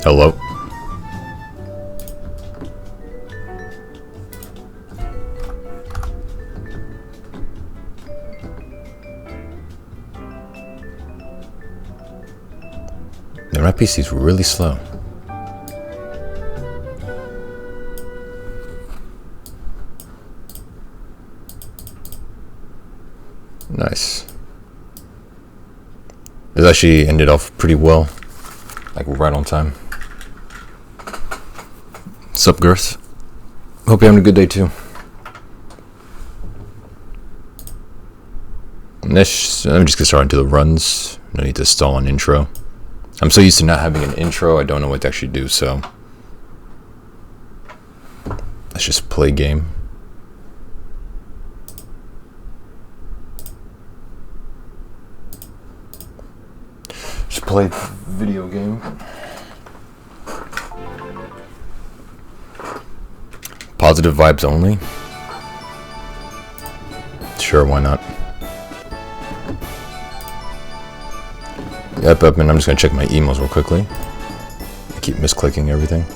Hello? Man, my PC's really slow. Nice. This actually ended off pretty well. Like, right on time. Sup, girls? Hope you're having a good day, too. Let me just get started into the runs. No need to stall an intro. I'm so used to not having an intro, I don't know what to actually do, so let's just play game. Just play video game. Positive vibes only? Sure, why not? Yep, and I'm just gonna check my emails real quickly. I keep misclicking everything.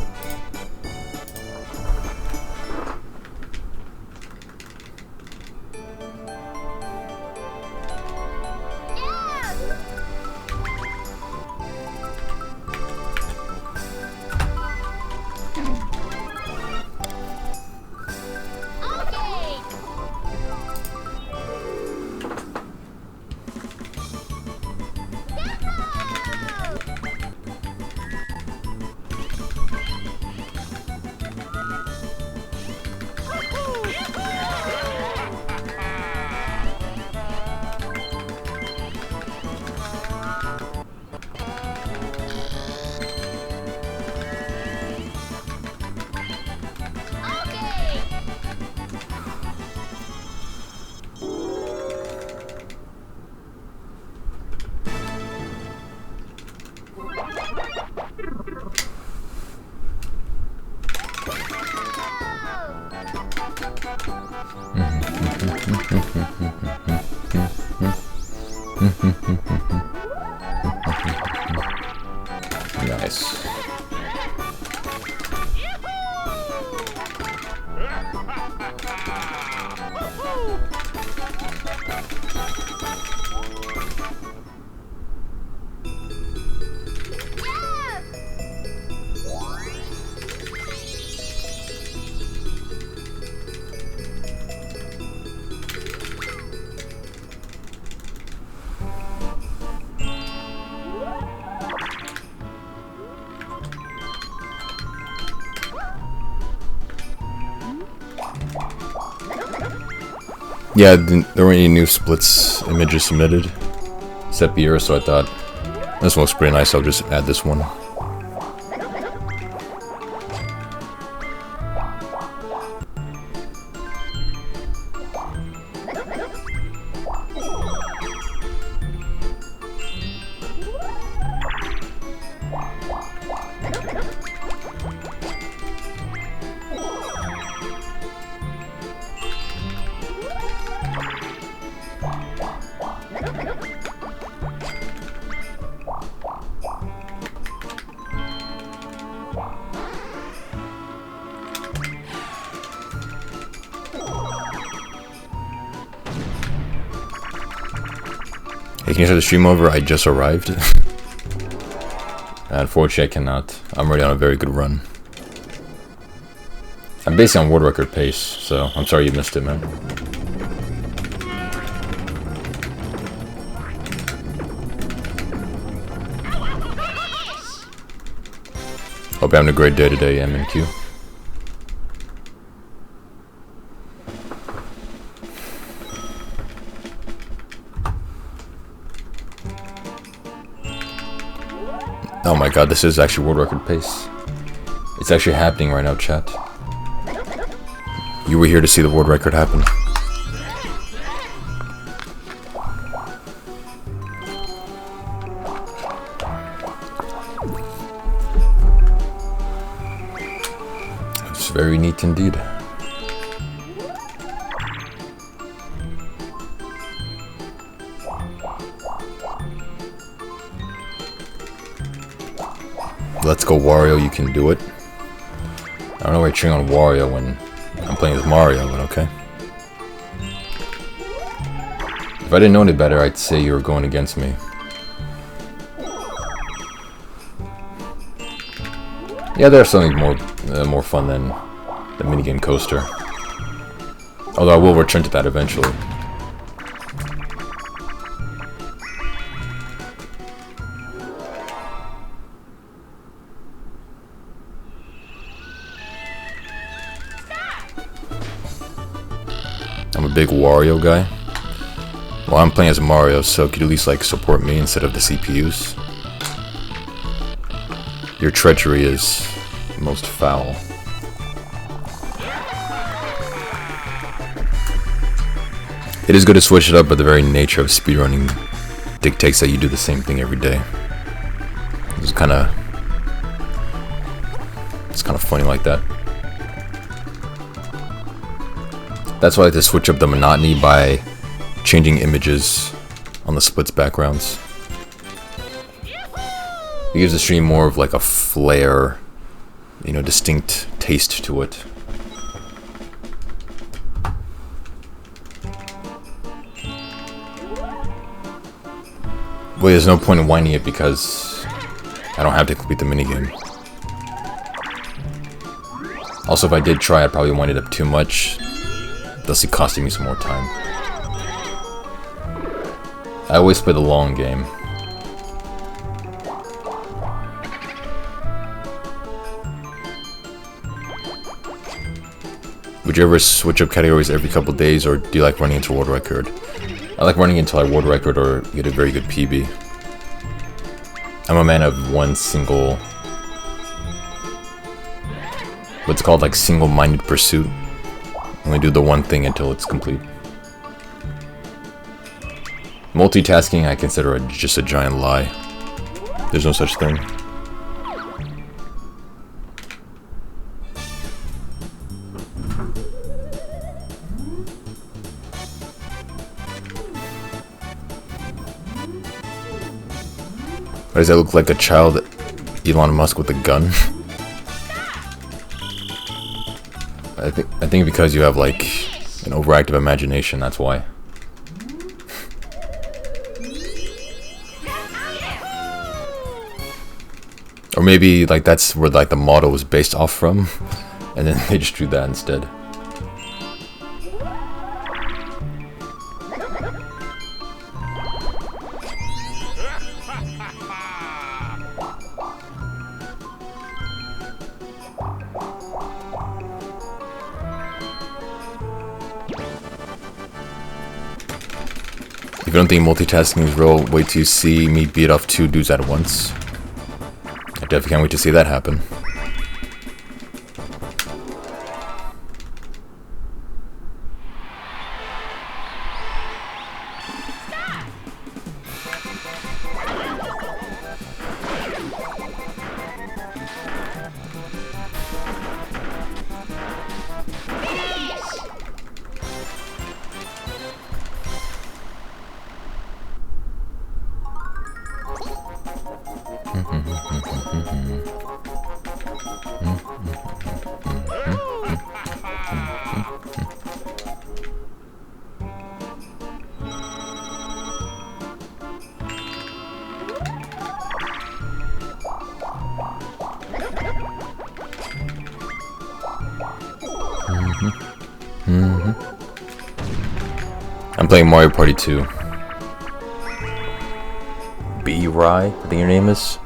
Nice. Yeah, there weren't any new splits images submitted, except here, so I thought this one looks pretty nice, I'll just add this one. Hey, can you start the stream over? I just arrived. Unfortunately, I cannot. I'm already on a very good run. I'm basically on world record pace, so I'm sorry you missed it, man. Hope you're having a great day today, MNQ. Oh my god, this is actually world record pace. It's actually happening right now, chat. You were here to see the world record happen. It's very neat indeed. Let's Go Wario, you can do it. I don't know why you're cheering on Wario when I'm playing as Mario, but okay. If I didn't know any better, I'd say you were going against me. Yeah, there's something more fun than the minigame coaster. Although I will return to that eventually. I'm a big Wario guy. Well, I'm playing as Mario, so could you at least like support me instead of the CPUs? Your treachery is most foul. It is good to switch it up, but the very nature of speedrunning dictates that you do the same thing every day. It's kind of funny like that. That's why I like to switch up the monotony by changing images on the splits backgrounds. It gives the stream more of like a flair, you know, distinct taste to it. Well, there's no point in winding it because I don't have to complete the minigame. Also, if I did try, I'd probably wind it up too much, thus it costing me some more time. I always play the long game. Would you ever switch up categories every couple days, or do you like running into a world record? I like running until I world record or get a very good PB. I'm a man of one single... what's called like single-minded pursuit. Only do the one thing until it's complete. Multitasking I consider just a giant lie. There's no such thing. Why does that look like a child Elon Musk with a gun? I think because you have like an overactive imagination, that's why. Or maybe like that's where like the model was based off from, and then they just drew that instead. If you don't think multitasking is real, wait till you see me beat off 2 dudes at once. I definitely can't wait to see that happen. I'm playing Mario Party 2. B-Rye, I think your name is.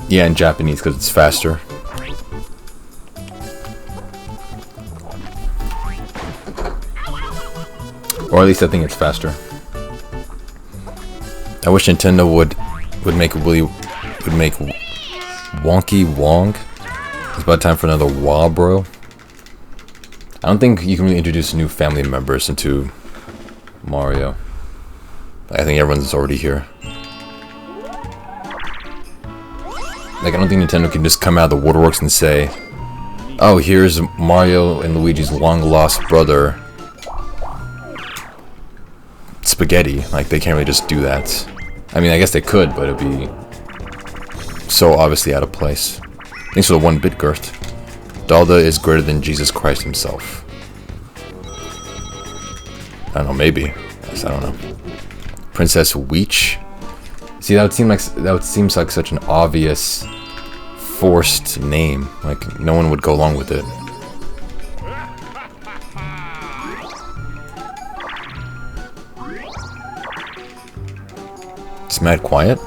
Yeah, in Japanese because it's faster. Or at least I think it's faster. I wish Nintendo would make Wonky Wong. It's about time for another WoW, bro. I don't think you can really introduce new family members into Mario. I think everyone's already here. Like, I don't think Nintendo can just come out of the woodworks and say, Oh, here's Mario and Luigi's long-lost brother, Spaghetti. Like, they can't really just do that. I mean, I guess they could, but it'd be so obviously out of place. Thanks for the 1-bit girth. Dalda is greater than Jesus Christ himself. I don't know, maybe. Yes, I don't know. Princess Weech. See, that would seem like such an obvious, forced name. Like, no one would go along with it. It's mad quiet.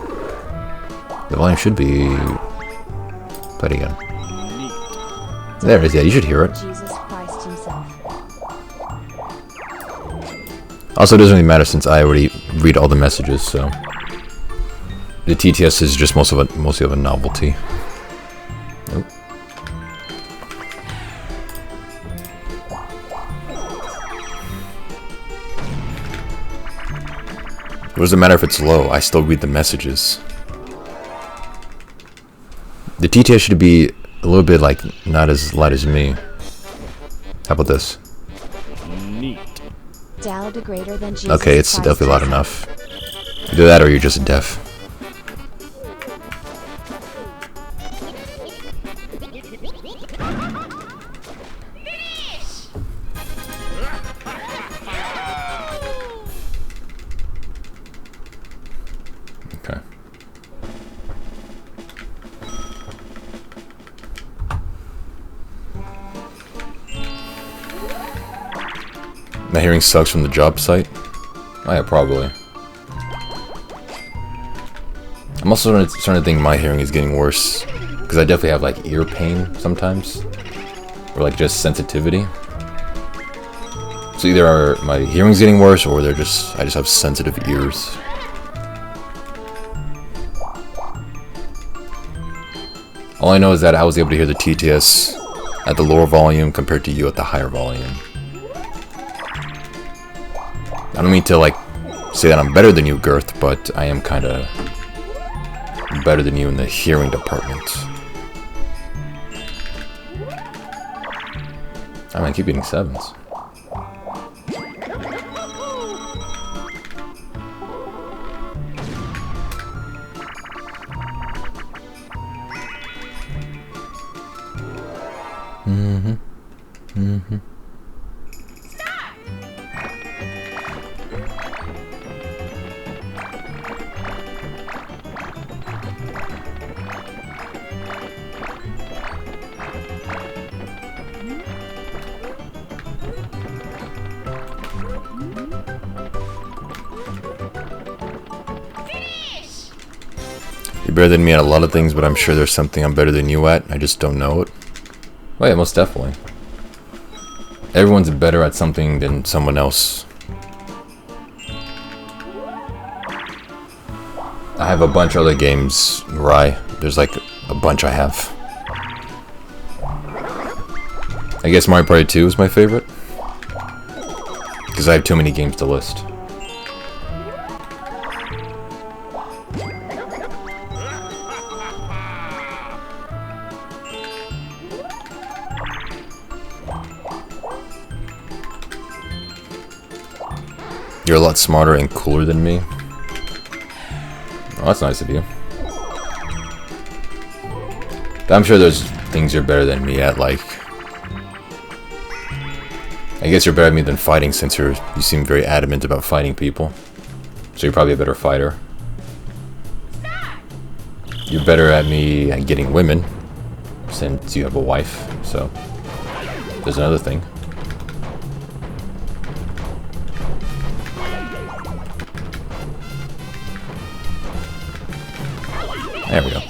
The volume should be... Play it again. There it is, yeah, you should hear it. Also, it doesn't really matter since I already read all the messages, so... The TTS is just mostly of a novelty. Nope. What does it matter if it's low? I still read the messages. The TTS should be a little bit like not as loud as me. How about this? Neat. Dalda greater than Jesus okay, it's Christ definitely loud enough. Either that or you're just deaf. Okay. My hearing sucks from the job site? Oh yeah, probably. I'm also starting to think my hearing is getting worse. Because I definitely have like ear pain sometimes. Or like just sensitivity. So either my hearing's getting worse or I just have sensitive ears. All I know is that I was able to hear the TTS at the lower volume compared to you at the higher volume. I don't mean to like say that I'm better than you, Girth, but I am kind of better than you in the hearing department. I mean, I keep getting 7s. You're better than me at a lot of things, but I'm sure there's something I'm better than you at. I just don't know it. Oh yeah, most definitely. Everyone's better at something than someone else. I have a bunch of other games, Rye. There's like a bunch I have. I guess Mario Party 2 is my favorite. Because I have too many games to list. You're a lot smarter and cooler than me. Oh, that's nice of you. But I'm sure there's things you're better than me at, like... I guess you're better at me than fighting since you seem very adamant about fighting people. So you're probably a better fighter. You're better at me at getting women since you have a wife, so... There's another thing. There we go.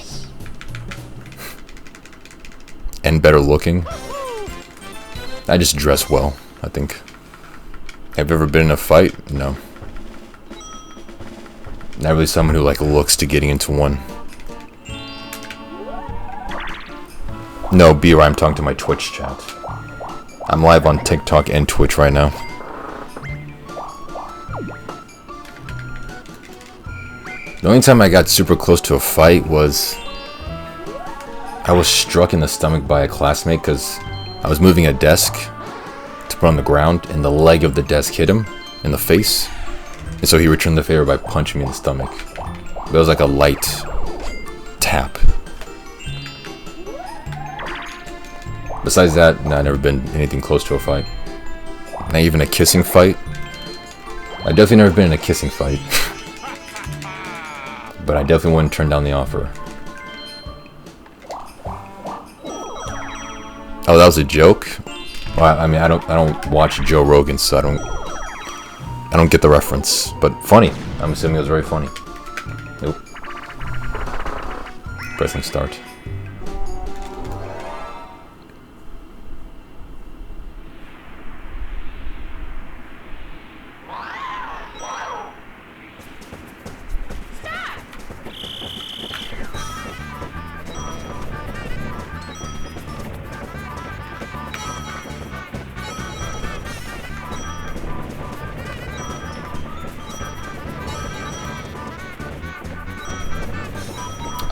And better looking. I just dress well, I think. Have you ever been in a fight? No. Not really someone who like looks to getting into one. No, B-Rye, I'm talking to my Twitch chat. I'm live on TikTok and Twitch right now. The only time I got super close to a fight was... I was struck in the stomach by a classmate because I was moving a desk to put on the ground, and the leg of the desk hit him in the face. And so he returned the favor by punching me in the stomach. But it was like a light tap. Besides that, no, I've never been anything close to a fight. Not even a kissing fight. I definitely never been in a kissing fight. But I definitely wouldn't turn down the offer. Oh, that was a joke? Well, I mean, I don't watch Joe Rogan, so I don't get the reference. But funny. I'm assuming it was very funny. Nope. Pressing start.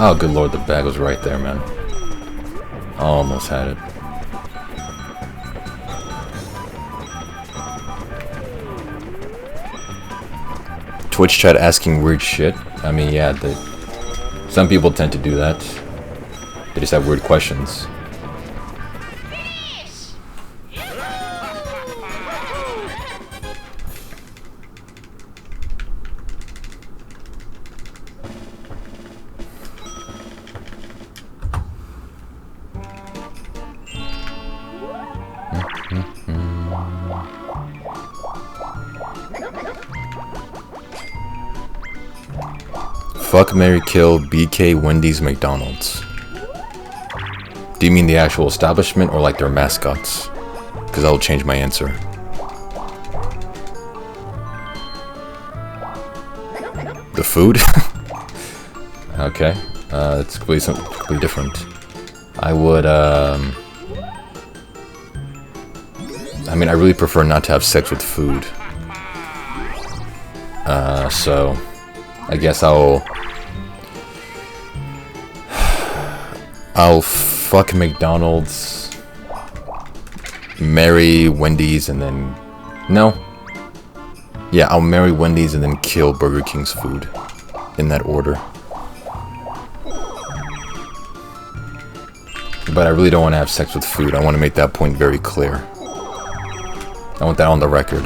Oh, good lord, the bag was right there, man. Almost had it. Twitch chat asking weird shit. I mean, yeah, some people tend to do that. They just have weird questions. Fuck, marry, kill, BK, Wendy's, McDonald's. Do you mean the actual establishment or like their mascots? Because I'll change my answer. The food? Okay. It's completely something completely different. I would, I mean, I really prefer not to have sex with food. So I guess I'll fuck McDonald's, marry Wendy's, and then... No. Yeah, I'll marry Wendy's and then kill Burger King's food. In that order. But I really don't want to have sex with food. I want to make that point very clear. I want that on the record.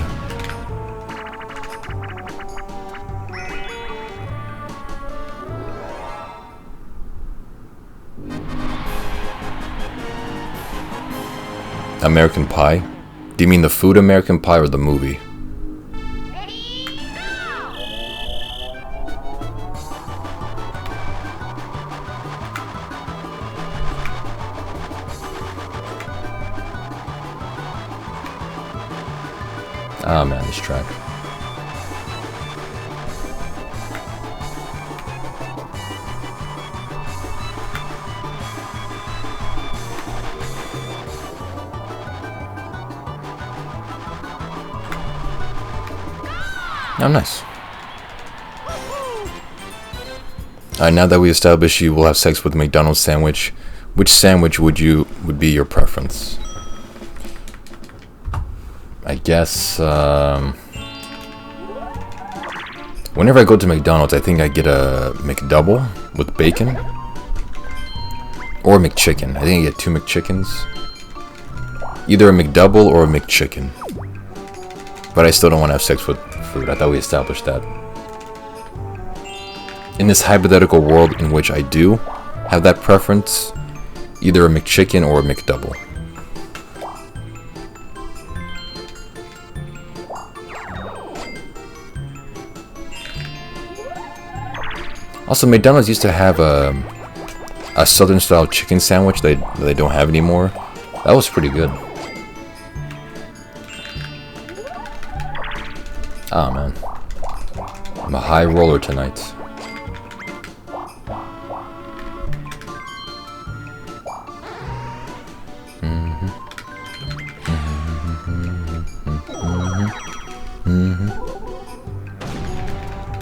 American Pie? Do you mean the food American Pie or the movie? Ah, man, this track. Oh, nice. Now that we established you will have sex with McDonald's sandwich, which sandwich would be your preference? I guess, whenever I go to McDonald's, I think I get a McDouble with bacon. Or a McChicken. I think I get 2 McChickens. Either a McDouble or a McChicken. But I still don't want to have sex with food. I thought we established that. In this hypothetical world in which I do have that preference, either a McChicken or a McDouble. Also, McDonald's used to have a southern style chicken sandwich they don't have anymore. That was pretty good. Ah, man. I'm a high roller tonight.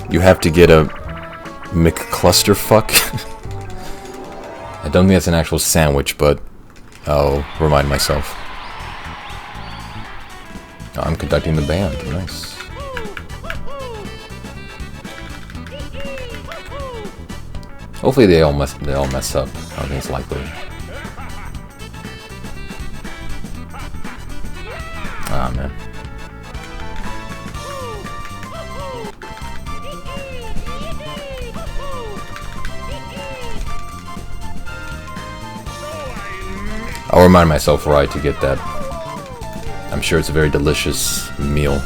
You have to get a McClusterfuck. I don't think that's an actual sandwich, but I'll remind myself. conducting the band. Nice. Hopefully they all mess up. I don't think it's likely. Ah, man. I'll remind myself right to get that. I'm sure it's a very delicious meal.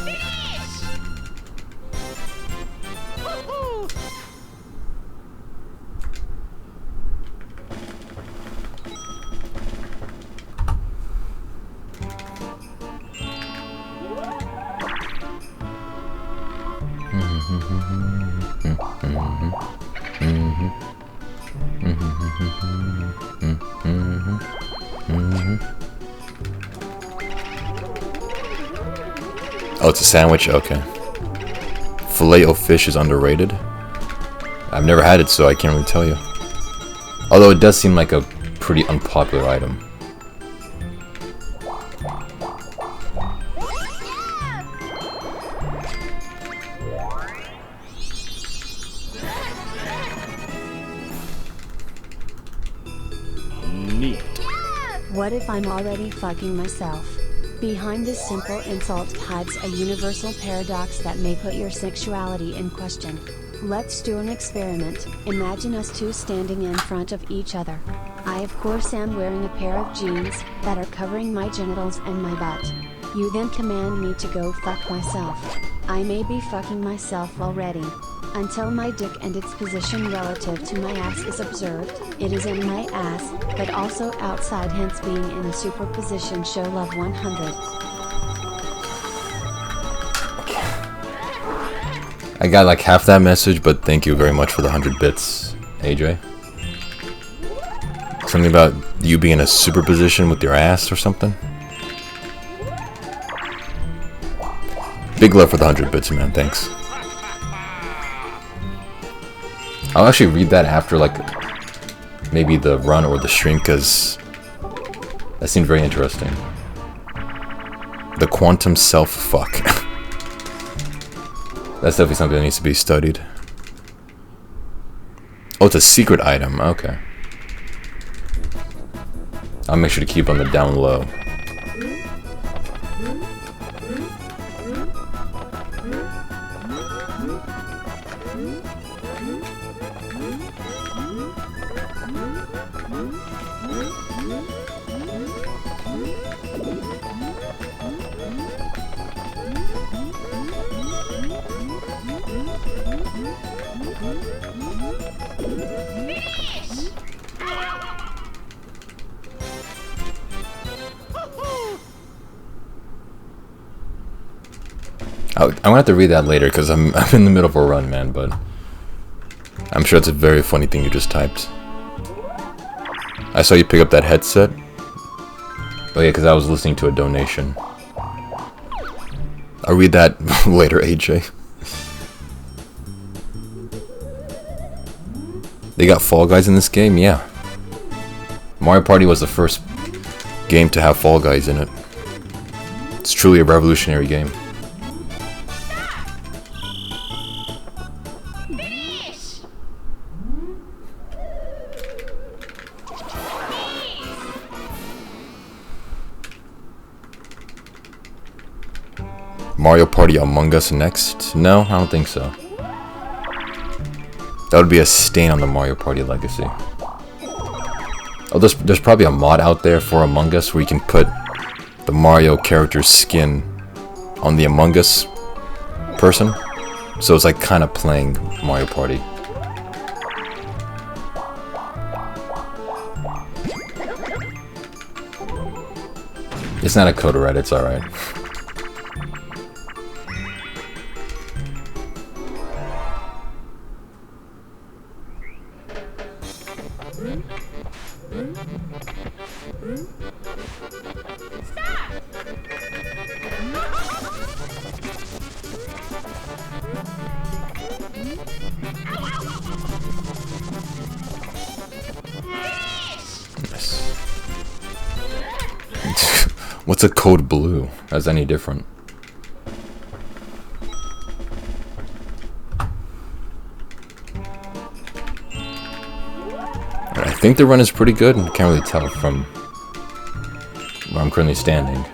Oh, it's a sandwich? Okay. Filet-O-Fish is underrated? I've never had it, so I can't really tell you. Although it does seem like a pretty unpopular item. Neat. What if I'm already fucking myself? Behind this simple insult hides a universal paradox that may put your sexuality in question. Let's do an experiment. Imagine us two standing in front of each other. I of course am wearing a pair of jeans that are covering my genitals and my butt. You then command me to go fuck myself. I may be fucking myself already. Until my dick and its position relative to my ass is observed, it is in my ass, but also outside, hence being in superposition. Show love 100. I got like half that message, but thank you very much for the 100 bits, AJ. Something about you being in a superposition with your ass or something? Big love for the 100 bits, man, thanks. I'll actually read that after, like, maybe the run or the stream, because that seemed very interesting. The quantum self-fuck. That's definitely something that needs to be studied. Oh, it's a secret item. Okay. I'll make sure to keep on the down low. I'm gonna have to read that later because I'm in the middle of a run, man, but I'm sure it's a very funny thing you just typed. I saw you pick up that headset. Oh yeah, because I was listening to a donation. I'll read that later, AJ. They got Fall Guys in this game? Yeah. Mario Party was the first game to have Fall Guys in it. It's truly a revolutionary game. Mario Party Among Us next? No, I don't think so. That would be a stain on the Mario Party legacy. Oh, there's probably a mod out there for Among Us where you can put the Mario character's skin on the Among Us person. So it's like kind of playing Mario Party. It's not a code red, it's alright. What's a code blue? That's any different? think the run is pretty good, and can't really tell from where I'm currently standing.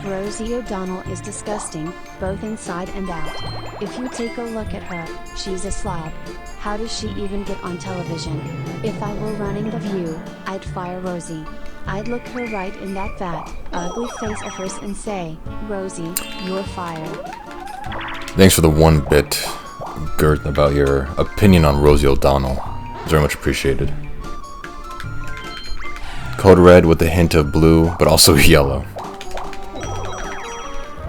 Rosie O'Donnell is disgusting, both inside and out. If you take a look at her, she's a slob. How does she even get on television? If I were running The View, I'd fire Rosie. I'd look her right in that fat, ugly face of hers and say, Rosie, you're fired. Thanks for the 1 bit, Gert, about your opinion on Rosie O'Donnell. It's very much appreciated. Code red with a hint of blue, but also yellow.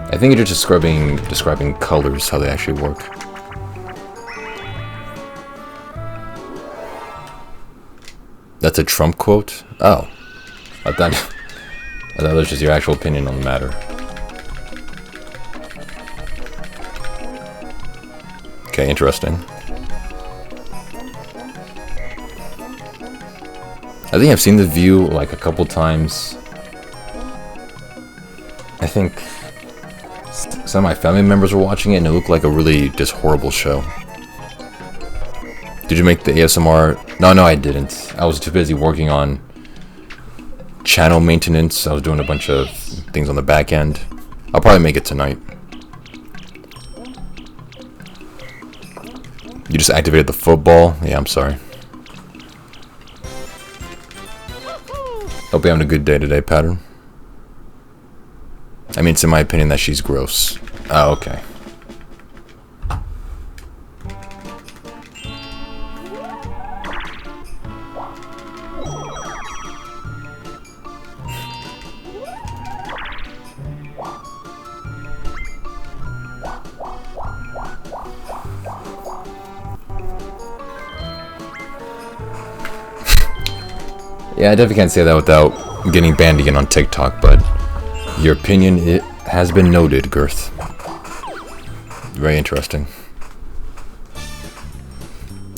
I think you're just describing colors, how they actually work. That's a Trump quote? Oh. I thought that was just your actual opinion on the matter. Okay, interesting. I think I've seen The View like a couple times. I think some of my family members were watching it and it looked like a really just horrible show. Did you make the ASMR? No, I didn't. I was too busy working on channel maintenance. I was doing a bunch of things on the back end. I'll probably make it tonight. You just activated the football? Yeah, I'm sorry. Hope you're having a good day today, Pattern. I mean, it's in my opinion that she's gross. Oh, okay. Yeah, I definitely can't say that without getting banned again on TikTok, but your opinion, it has been noted, Girth. Very interesting.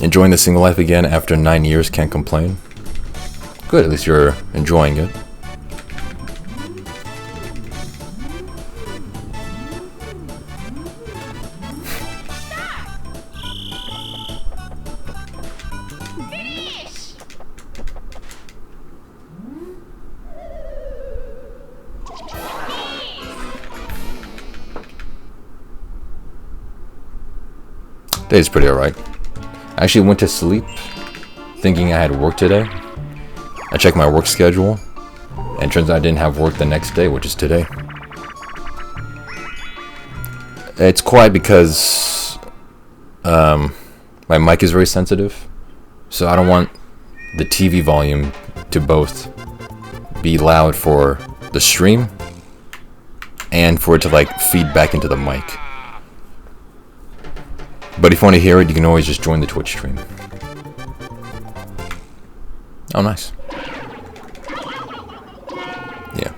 Enjoying the single life again after 9 years, can't complain. Good, at least you're enjoying it. Day's pretty alright. I actually went to sleep thinking I had work today. I checked my work schedule, and turns out I didn't have work the next day, which is today. It's quiet because my mic is very sensitive, so I don't want the TV volume to both be loud for the stream and for it to like feed back into the mic. But if you want to hear it, you can always just join the Twitch stream. Oh, nice. Yeah.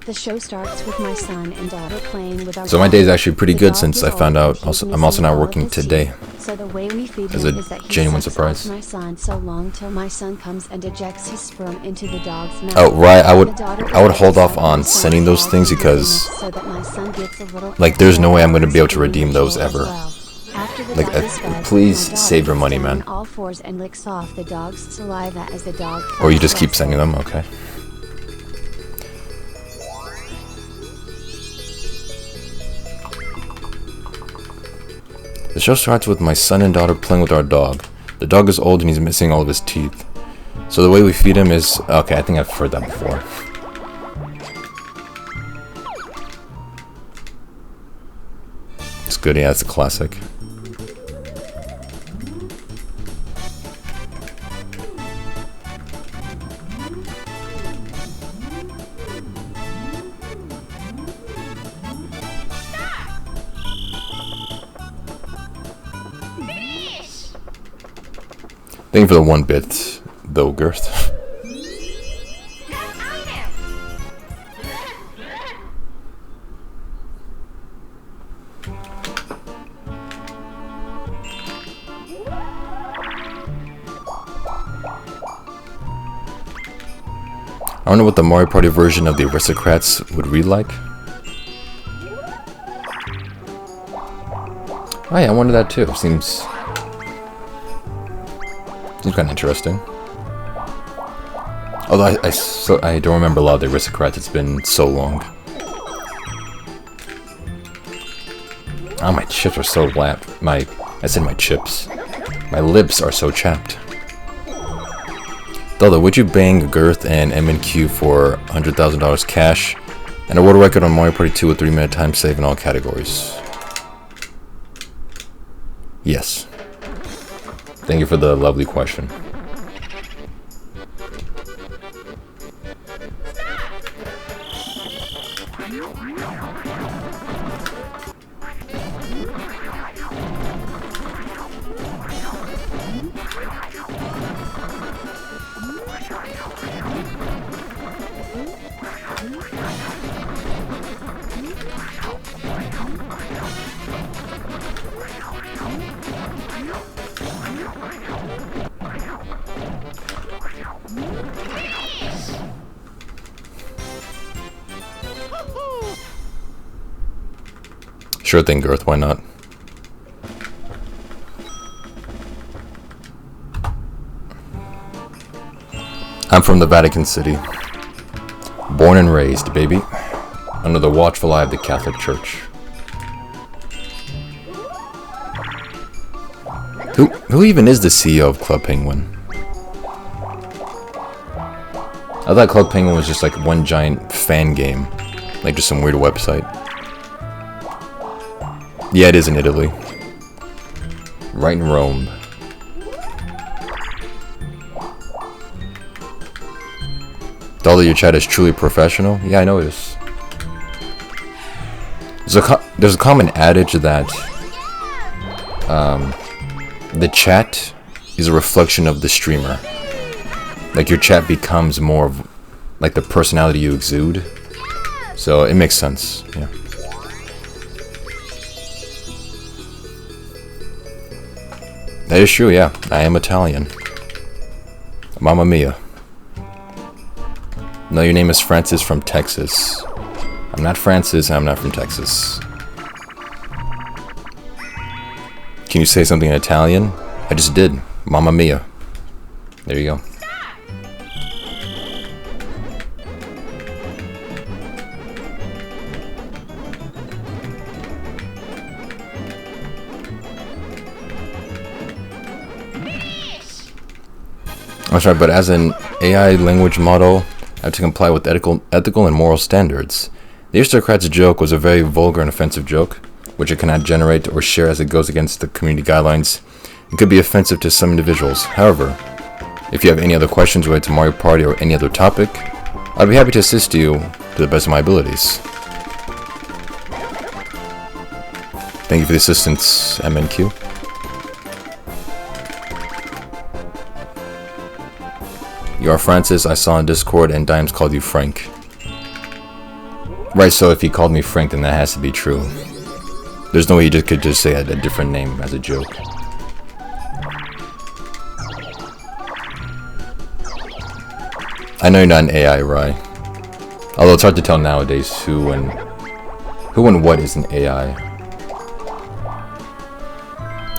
The show starts with my son and daughter playing with our So my dog. day is actually pretty The good dog since is I found old, out he's I'm also missing not all of working his today. teeth. So the way we feed As him a is that he genuine sucks surprise. off my son so long till my son comes and ejects his sperm into the dog's mouth. Oh, right, I would The daughter hold off ejects on my son's sending those dog things into the because mouth so that my son gets a little like there's no way I'm going to be able to extra redeem those visual as ever. well. After the Like, dog is fed, please my daughter save your gets money, down man. on all fours and licks off the dog's saliva as the dog Or you falls just keep asleep. sending them, okay. The show starts with my son and daughter playing with our dog. The dog is old and he's missing all of his teeth. So the way we feed him is... Okay, I think I've heard that before. It's good, yeah, it's a classic. Thank you for the 1 bit, though, Girth. wonder what the Mario Party version of the Aristocrats would read like. Oh yeah, I wonder that too. Seems kind of interesting. Although I don't remember a lot of the Aristocrats. It's been so long. Oh, my chips are so lapped. I said my chips. My lips are so chapped. Dalda, would you bang Girth and MNQ for $100,000 cash and a world record on Mario Party 2 with 3-minute time save in all categories? Yes. Thank you for the lovely question. Sure thing, Girth, why not? I'm from the Vatican City. Born and raised, baby. Under the watchful eye of the Catholic Church. Who even is the CEO of Club Penguin? I thought Club Penguin was just like one giant fan game. Like just some weird website. Yeah, it is in Italy. Right in Rome. Dalda, your chat is truly professional? Yeah, I noticed. There's a common adage that the chat is a reflection of the streamer. Like your chat becomes more of like the personality you exude. So it makes sense, yeah. That is true, yeah. I am Italian. Mamma mia. No, your name is Francis from Texas. I'm not Francis, and I'm not from Texas. Can you say something in Italian? I just did. Mamma mia. There you go. That's right, but as an AI language model, I have to comply with ethical and moral standards. The Aristocrats joke was a very vulgar and offensive joke, which it cannot generate or share as it goes against the community guidelines. It could be offensive to some individuals. However, if you have any other questions related to Mario Party or any other topic, I'd be happy to assist you to the best of my abilities. Thank you for the assistance, MNQ. You are Francis, I saw on Discord, and Dimes called you Frank. Right, so if he called me Frank, then that has to be true. There's no way you could just say a different name as a joke. I know you're not an AI, Rye. Although it's hard to tell nowadays who and what is an AI.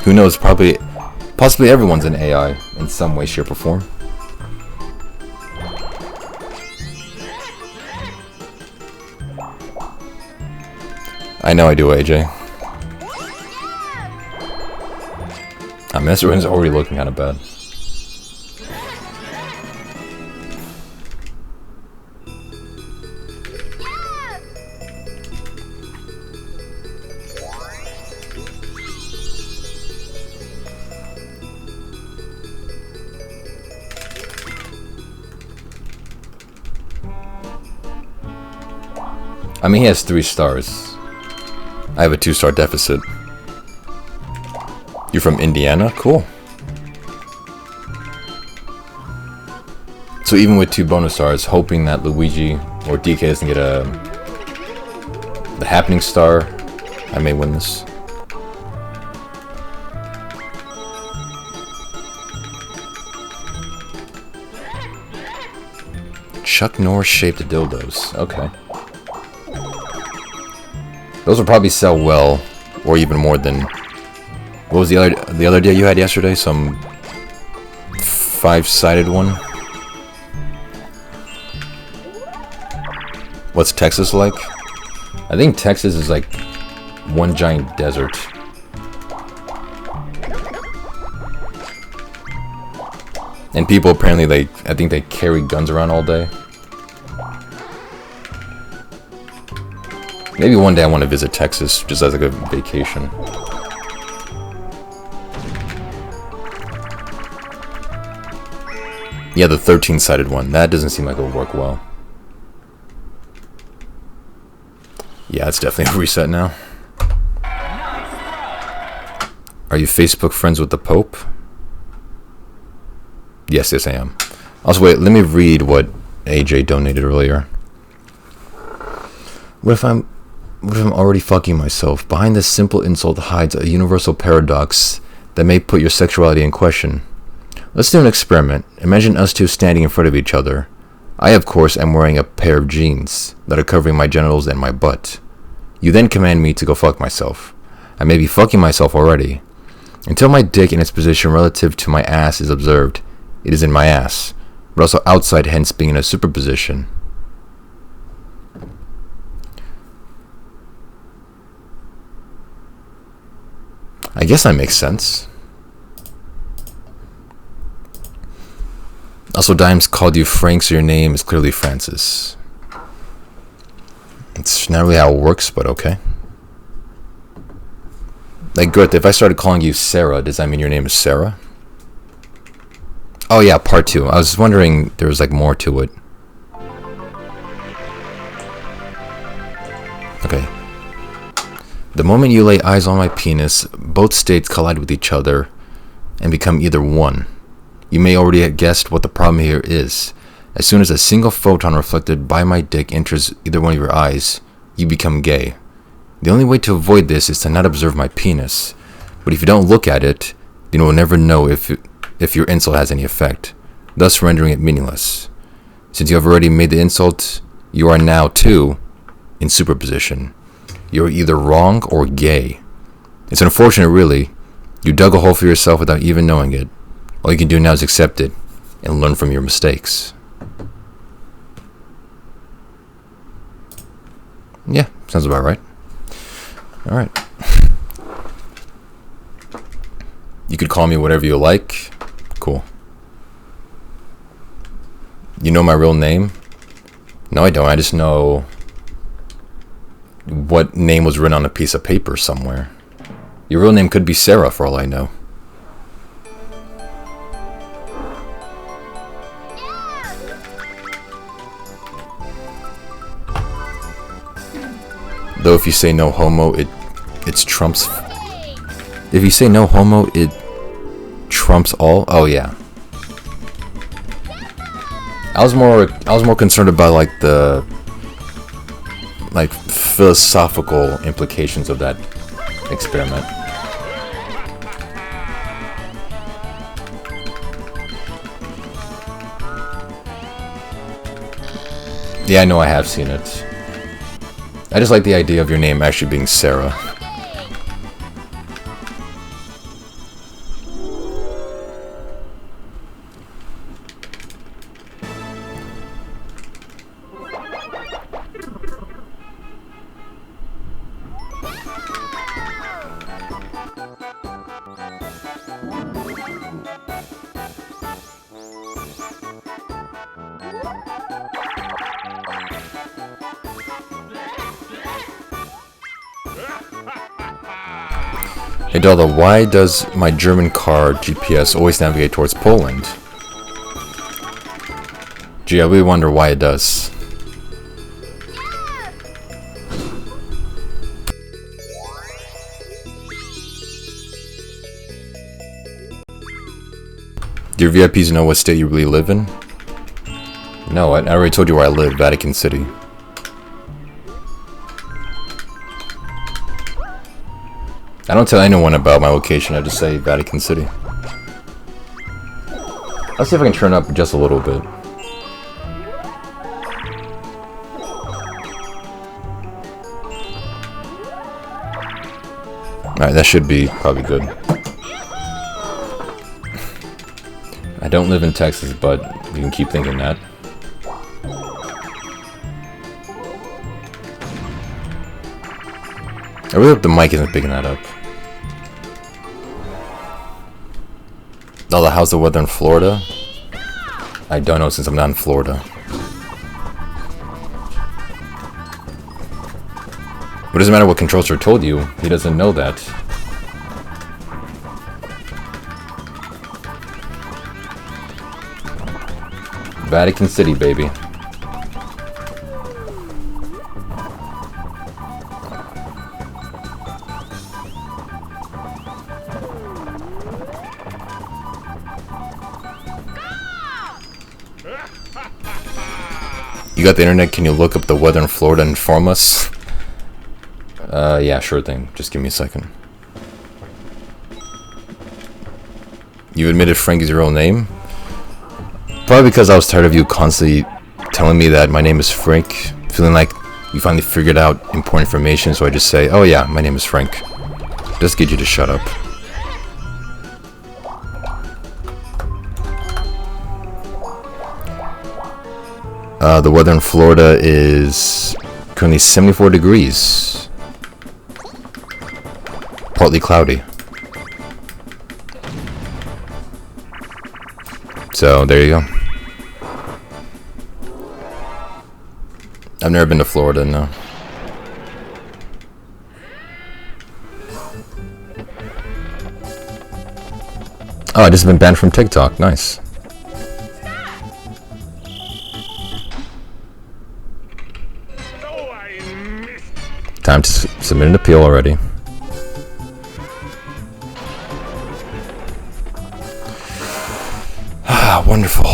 Who knows, possibly everyone's an AI in some way, shape, or form. I know I do, AJ. I mean, this one's already looking kind of bad. I mean, he has 3 stars. I have a 2-star deficit. You're from Indiana? Cool. So even with 2 bonus stars, hoping that Luigi or DK doesn't get the happening star, I may win this. Chuck Norris shaped dildos. Okay. Those will probably sell well, or even more than... What was the other deal you had yesterday? Some 5-sided one? What's Texas like? I think Texas is like one giant desert. And people apparently, I think they carry guns around all day. Maybe one day I want to visit Texas just as like a vacation. Yeah, the 13-sided one. That doesn't seem like it would work well. Yeah, it's definitely a reset now. Are you Facebook friends with the Pope? Yes, I am. Also, wait, let me read what AJ donated earlier. What if I'm already fucking myself? Behind this simple insult hides a universal paradox that may put your sexuality in question. Let's do an experiment. Imagine us two standing in front of each other. I, of course, am wearing a pair of jeans that are covering my genitals and my butt. You then command me to go fuck myself. I may be fucking myself already. Until my dick in its position relative to my ass is observed, it is in my ass, but also outside, hence being in a superposition. I guess that makes sense. Also, Dimes called you Frank, so your name is clearly Francis. It's not really how it works, but okay. Like, good, if I started calling you Sarah, does that mean your name is Sarah? Oh yeah, part 2. I was wondering there was like more to it. Okay. The moment you lay eyes on my penis, both states collide with each other and become either one. You may already have guessed what the problem here is. As soon as a single photon reflected by my dick enters either one of your eyes, you become gay. The only way to avoid this is to not observe my penis. But if you don't look at it, then you will never know if your insult has any effect, thus rendering it meaningless. Since you have already made the insult, you are now, too, in superposition. You are either wrong or gay. It's unfortunate, really. You dug a hole for yourself without even knowing it. All you can do now is accept it and learn from your mistakes. Yeah, sounds about right. Alright. You could call me whatever you like. Cool. You know my real name? No, I don't. I just know what name was written on a piece of paper somewhere. Your real name could be Sarah, for all I know. Though if you say no homo, it's trumps. If you say no homo, it trumps all. Oh yeah. I was more concerned about like the philosophical implications of that experiment. Yeah, I know I have seen it. I just like the idea of your name actually being Sarah. Hey Dalda, why does my German car GPS always navigate towards Poland? Gee, I really wonder why it does. Do your VIPs know what state you really live in? No, I already told you where I live, Vatican City. I don't tell anyone about my location, I just say Vatican City. Let's see if I can turn up just a little bit. Alright, that should be probably good. I don't live in Texas, but you can keep thinking that. I really hope the mic isn't picking that up. Dalda, how's the weather in Florida? I don't know since I'm not in Florida. But it doesn't matter what Control Sir told you, he doesn't know that. Vatican City, baby. You got the internet? Can you look up the weather in Florida and inform us? Yeah, sure thing. Just give me a second. You admitted Frank is your real name? Probably because I was tired of you constantly telling me that my name is Frank, feeling like you finally figured out important information, so I just say, oh yeah, my name is Frank. Just get you to shut up. The weather in Florida is currently 74 degrees. Partly cloudy. So, there you go. I've never been to Florida, no. Oh, I just been banned from TikTok. Nice. Time to submit an appeal already. Ah, wonderful.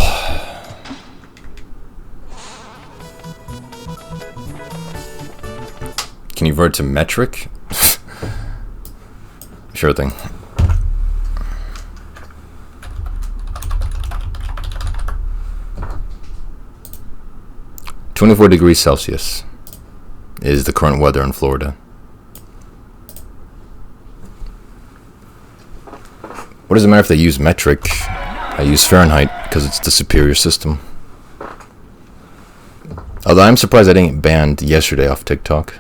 Can you vert to metric? Sure thing. (24 degrees Celsius) is the current weather in Florida. What does it matter if they use metric? I use Fahrenheit because it's the superior system. Although I'm surprised I didn't get banned yesterday off TikTok.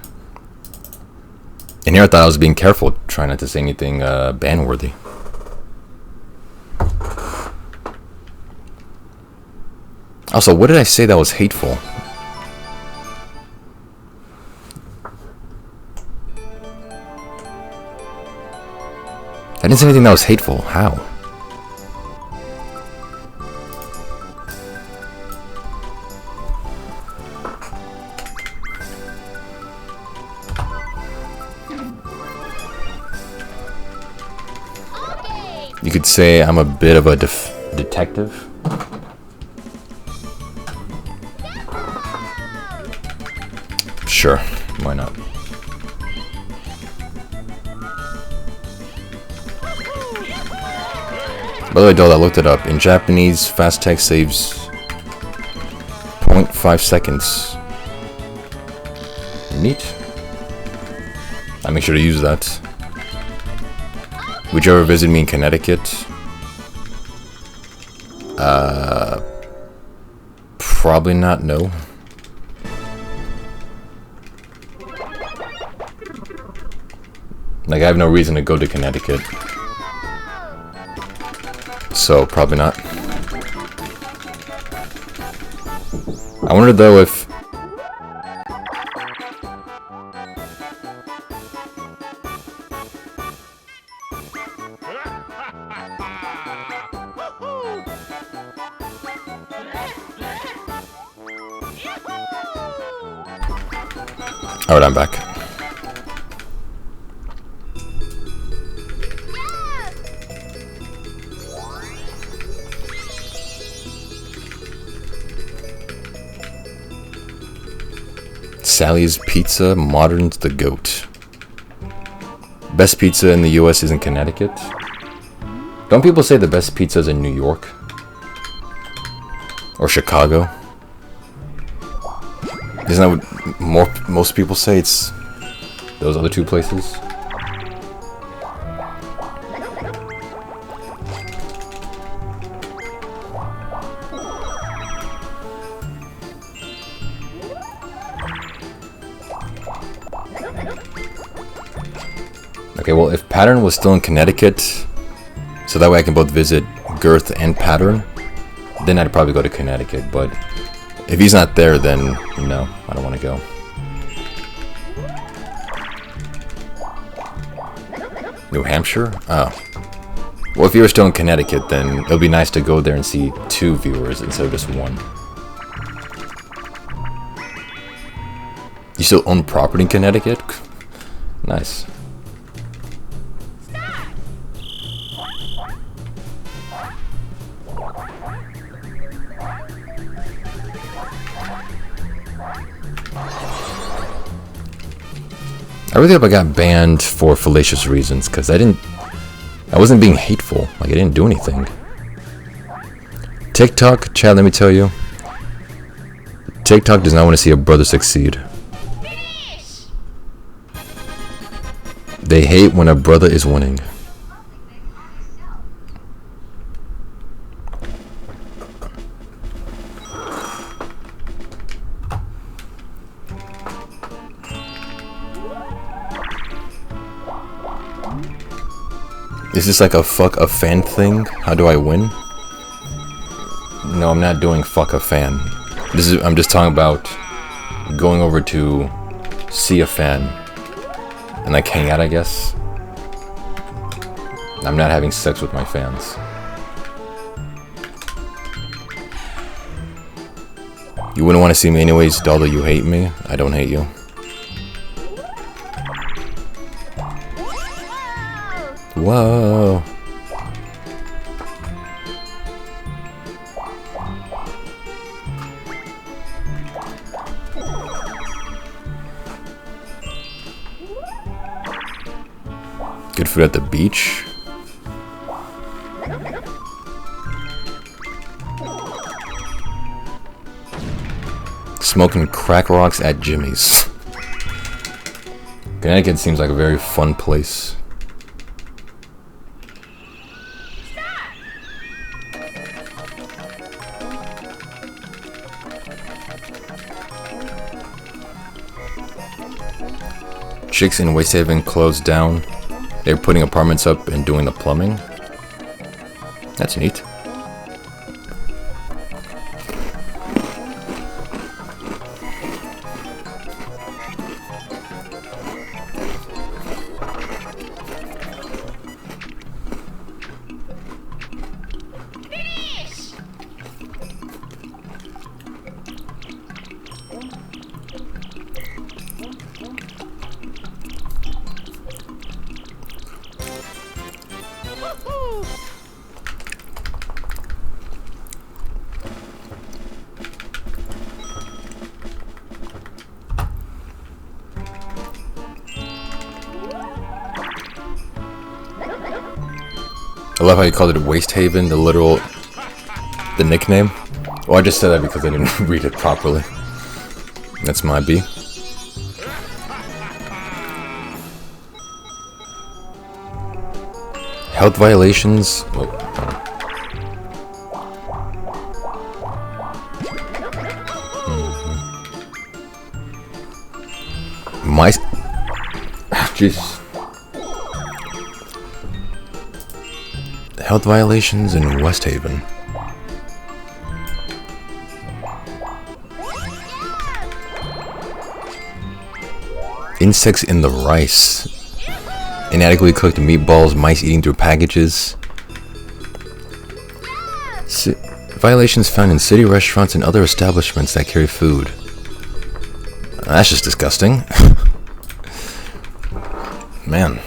And here I thought I was being careful, trying not to say anything ban-worthy. Also, what did I say that was hateful? I didn't say anything that was hateful. How? You could say I'm a bit of a detective. Sure, why not? By the way, Dalda, I looked it up. In Japanese, fast text saves 0.5 seconds. Neat. I make sure to use that. Would you ever visit me in Connecticut? Probably not, no. Like, I have no reason to go to Connecticut. So, probably not. I wonder though if... Alright, I'm back. Sally's Pizza, Modern's the GOAT. Best pizza in the US is in Connecticut? Don't people say the best pizza is in New York? Or Chicago? Isn't that what most people say? It's those other two places? Okay, well, if Pattern was still in Connecticut, so that way I can both visit Girth and Pattern, then I'd probably go to Connecticut. But if he's not there, then no, I don't want to go. New Hampshire? Oh. Well, if you were still in Connecticut, then it would be nice to go there and see 2 viewers instead of just 1. You still own property in Connecticut? Nice. I really hope I got banned for fallacious reasons, because I wasn't being hateful. Like, I didn't do anything. TikTok, Chad, let me tell you. TikTok does not want to see a brother succeed. They hate when a brother is winning. Is this like a fuck a fan thing? How do I win? No, I'm not doing fuck a fan. I'm just talking about going over to see a fan and like hang out, I guess. I'm not having sex with my fans. You wouldn't want to see me anyways, Dalda, you hate me. I don't hate you. Whoa. Good food at the beach. Smoking crack rocks at Jimmy's. Connecticut seems like a very fun place. Chicks in Waste Haven closed down. They're putting apartments up and doing the plumbing. That's neat. I love how you called it Waste Haven, the nickname. Oh, I just said that because I didn't read it properly. That's my B. Health violations. Oh, My... Jesus. Health violations in West Haven. Insects in the rice. Inadequately cooked meatballs, mice eating through packages. Violations found in city restaurants and other establishments that carry food. That's just disgusting. Man.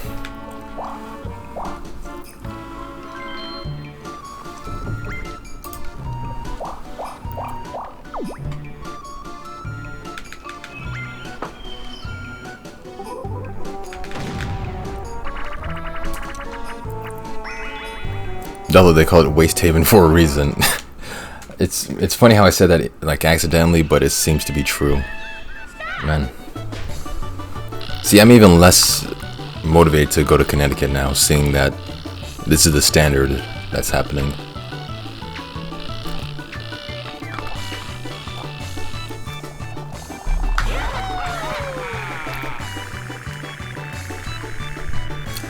Although they call it Waste Haven for a reason. It's funny how I said that like accidentally, but it seems to be true. Man. See, I'm even less motivated to go to Connecticut now, seeing that this is the standard that's happening.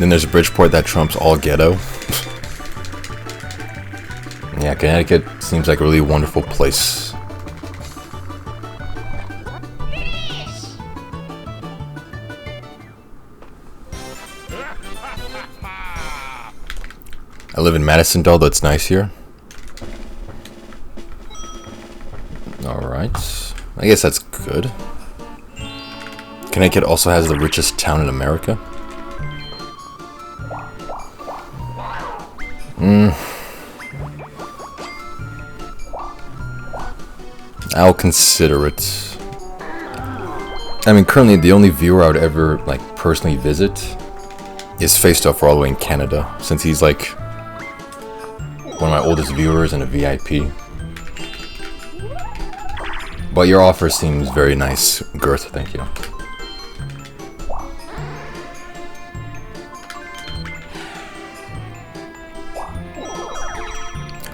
Then there's Bridgeport that trumps all ghetto. Yeah, Connecticut seems like a really wonderful place. I live in Madison, Dalda. It's nice here. Alright. I guess that's good. Connecticut also has the richest town in America. I'll consider it. I mean, currently the only viewer I would ever like personally visit is Faced Up all the way in Canada, since he's like one of my oldest viewers and a VIP. But your offer seems very nice, Girth. Thank you.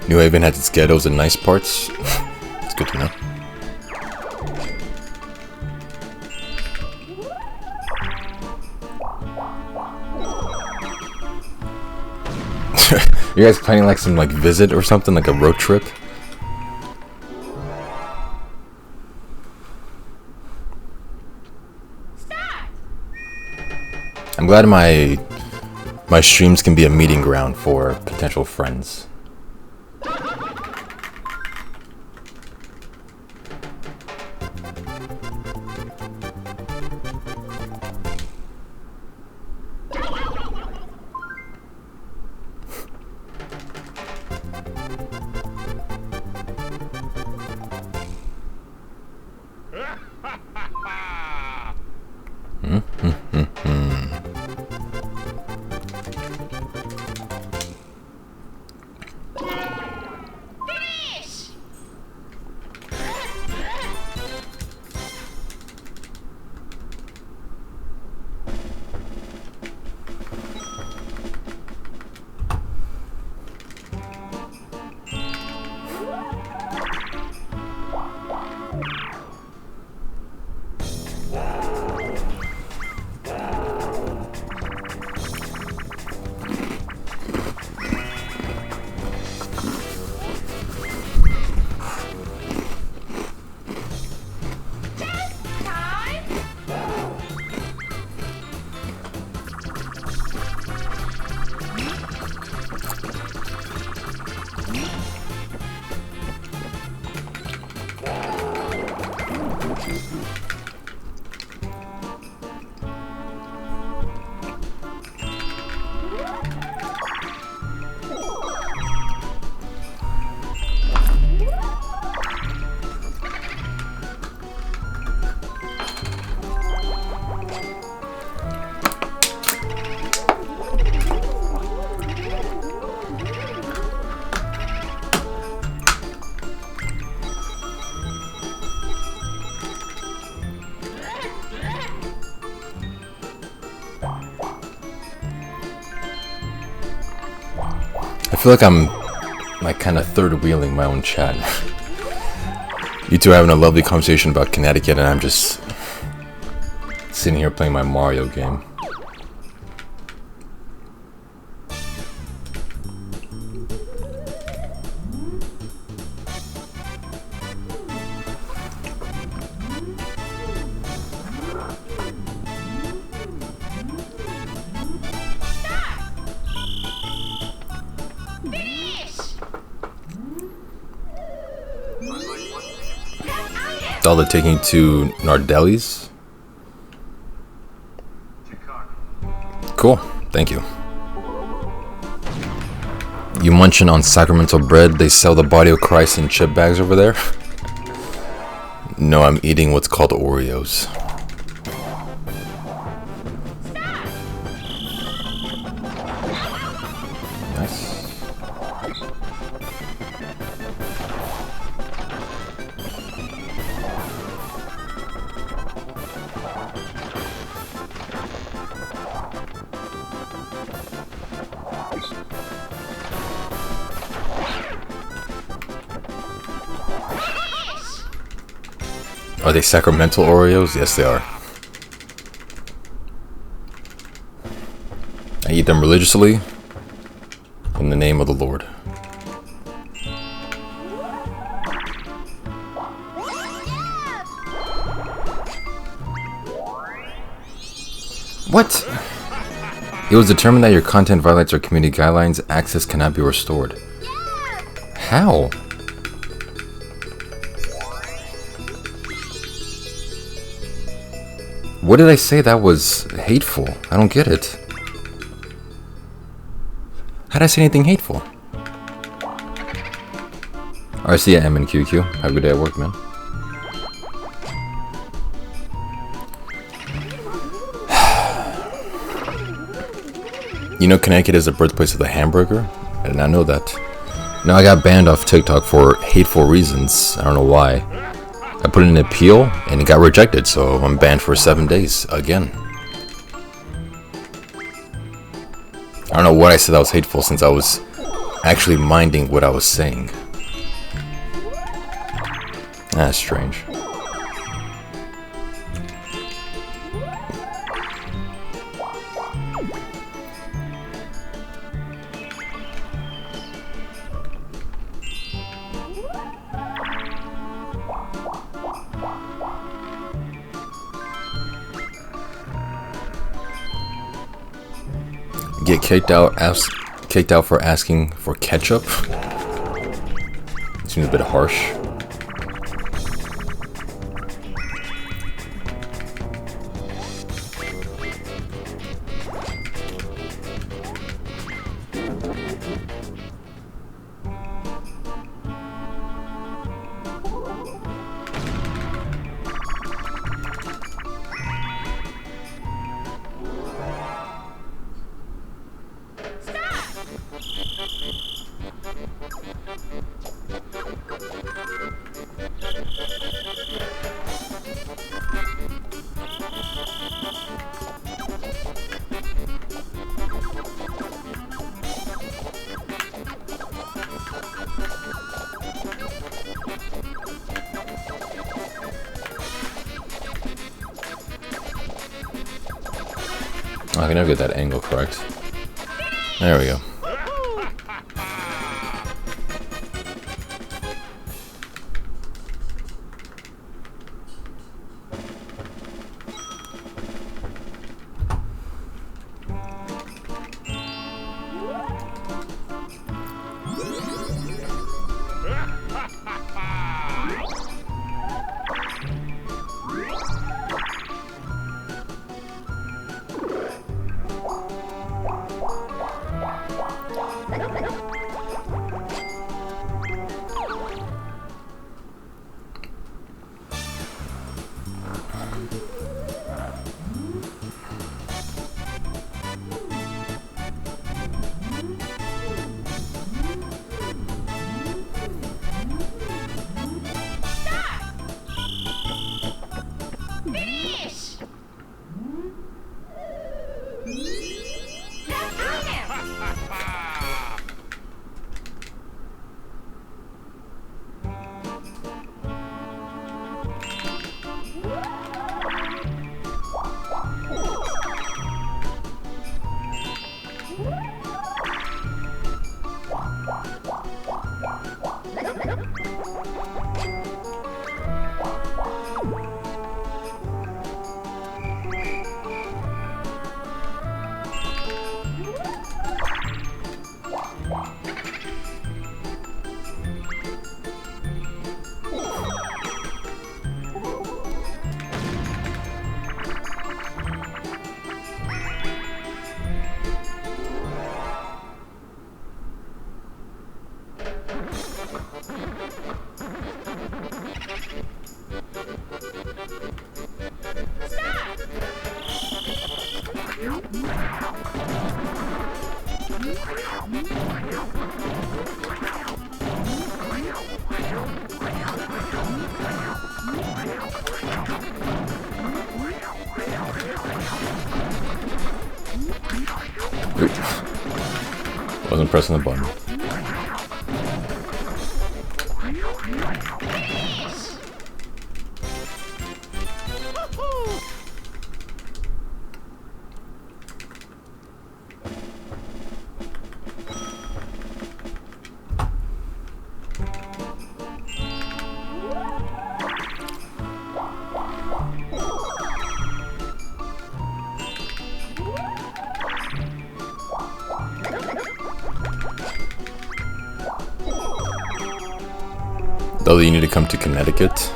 New Haven has its ghettos and nice parts. It's good to know. You guys planning like some like visit or something, like a road trip? I'm glad my streams can be a meeting ground for potential friends. I feel like I'm like kind of third wheeling my own chat. You two are having a lovely conversation about Connecticut and I'm just sitting here playing my Mario game. Dalda taking to Nardelli's. Cool, thank you. You munching on sacramental bread? They sell the body of Christ in chip bags over there? No, I'm eating what's called Oreos. Nice. Are they sacramental Oreos? Yes, they are. I eat them religiously in the name of the Lord. What? It was determined that your content violates our community guidelines. Access cannot be restored. How? What did I say that was hateful? I don't get it. How did I say anything hateful? Alright, see ya, M and QQ. Have a good day at work, man. You know Connecticut is the birthplace of the hamburger? I did not know that. Now I got banned off TikTok for hateful reasons. I don't know why. I put in an appeal and it got rejected, so I'm banned for 7 days again. I don't know what I said that was hateful since I was actually minding what I was saying. That's strange. Get kicked out for asking for ketchup. Seems a bit harsh. I can never get that angle correct. There we go. Wasn't pressing the button. Dalda, you need to come to Connecticut.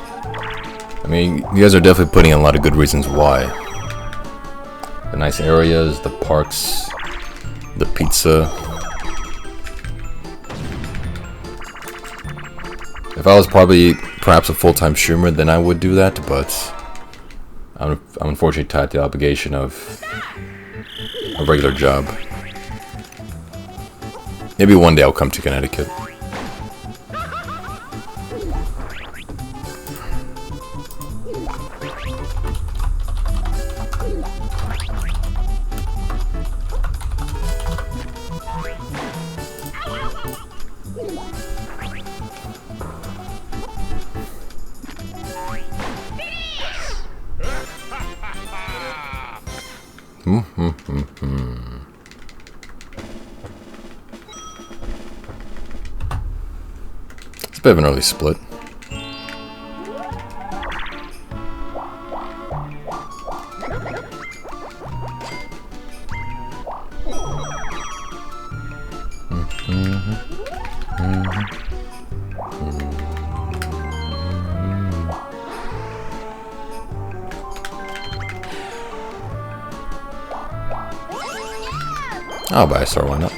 I mean, you guys are definitely putting in a lot of good reasons why. The nice areas, the parks, the pizza. If I was perhaps a full-time streamer, then I would do that, but I'm unfortunately tied to the obligation of a regular job. Maybe one day I'll come to Connecticut. It's a bit of an early split. I'll buy a star, why not?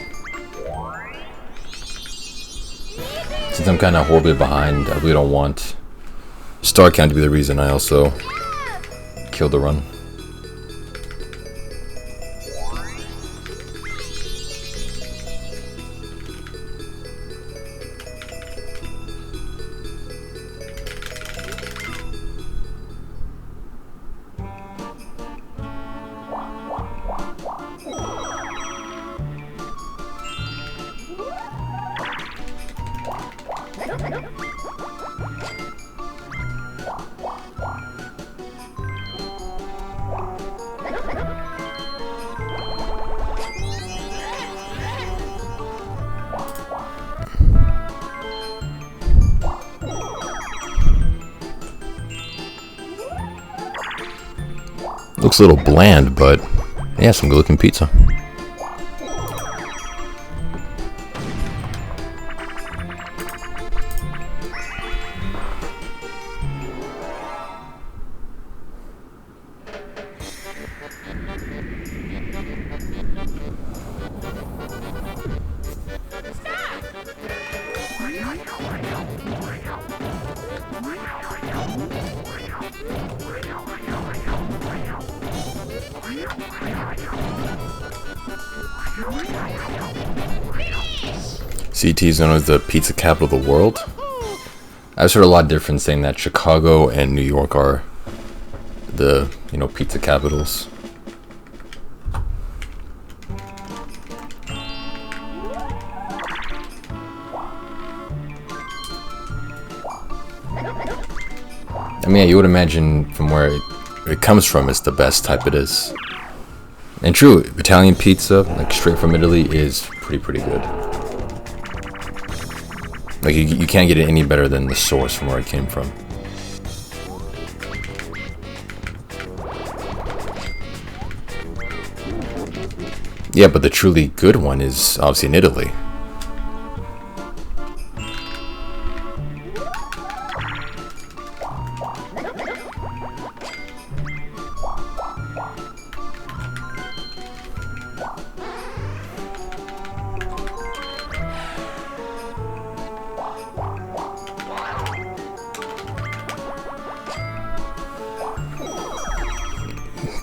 Since I'm kind of horribly behind, I really don't want star count to be the reason I also killed the run. Looks a little bland, but yeah, some good looking pizza. CT is known as the pizza capital of the world. I've heard a lot different saying that Chicago and New York are the, pizza capitals. I mean, yeah, you would imagine from where it comes from, it's the best type it is. And true, Italian pizza, like straight from Italy, is pretty good. Like, you can't get it any better than the source from where it came from. Yeah, but the truly good one is obviously in Italy.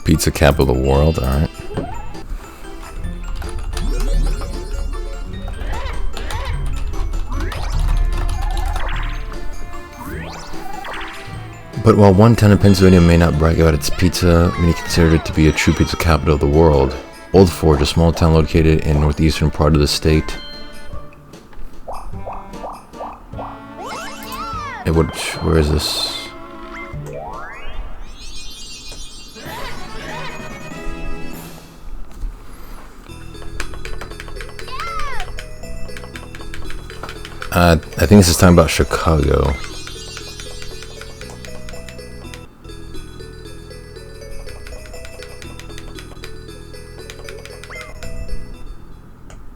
Pizza capital of the world, alright. But while one town in Pennsylvania may not brag about its pizza, many consider it to be a true pizza capital of the world. Old Forge, a small town located in northeastern part of the state. Where is this? I think this is talking about Chicago.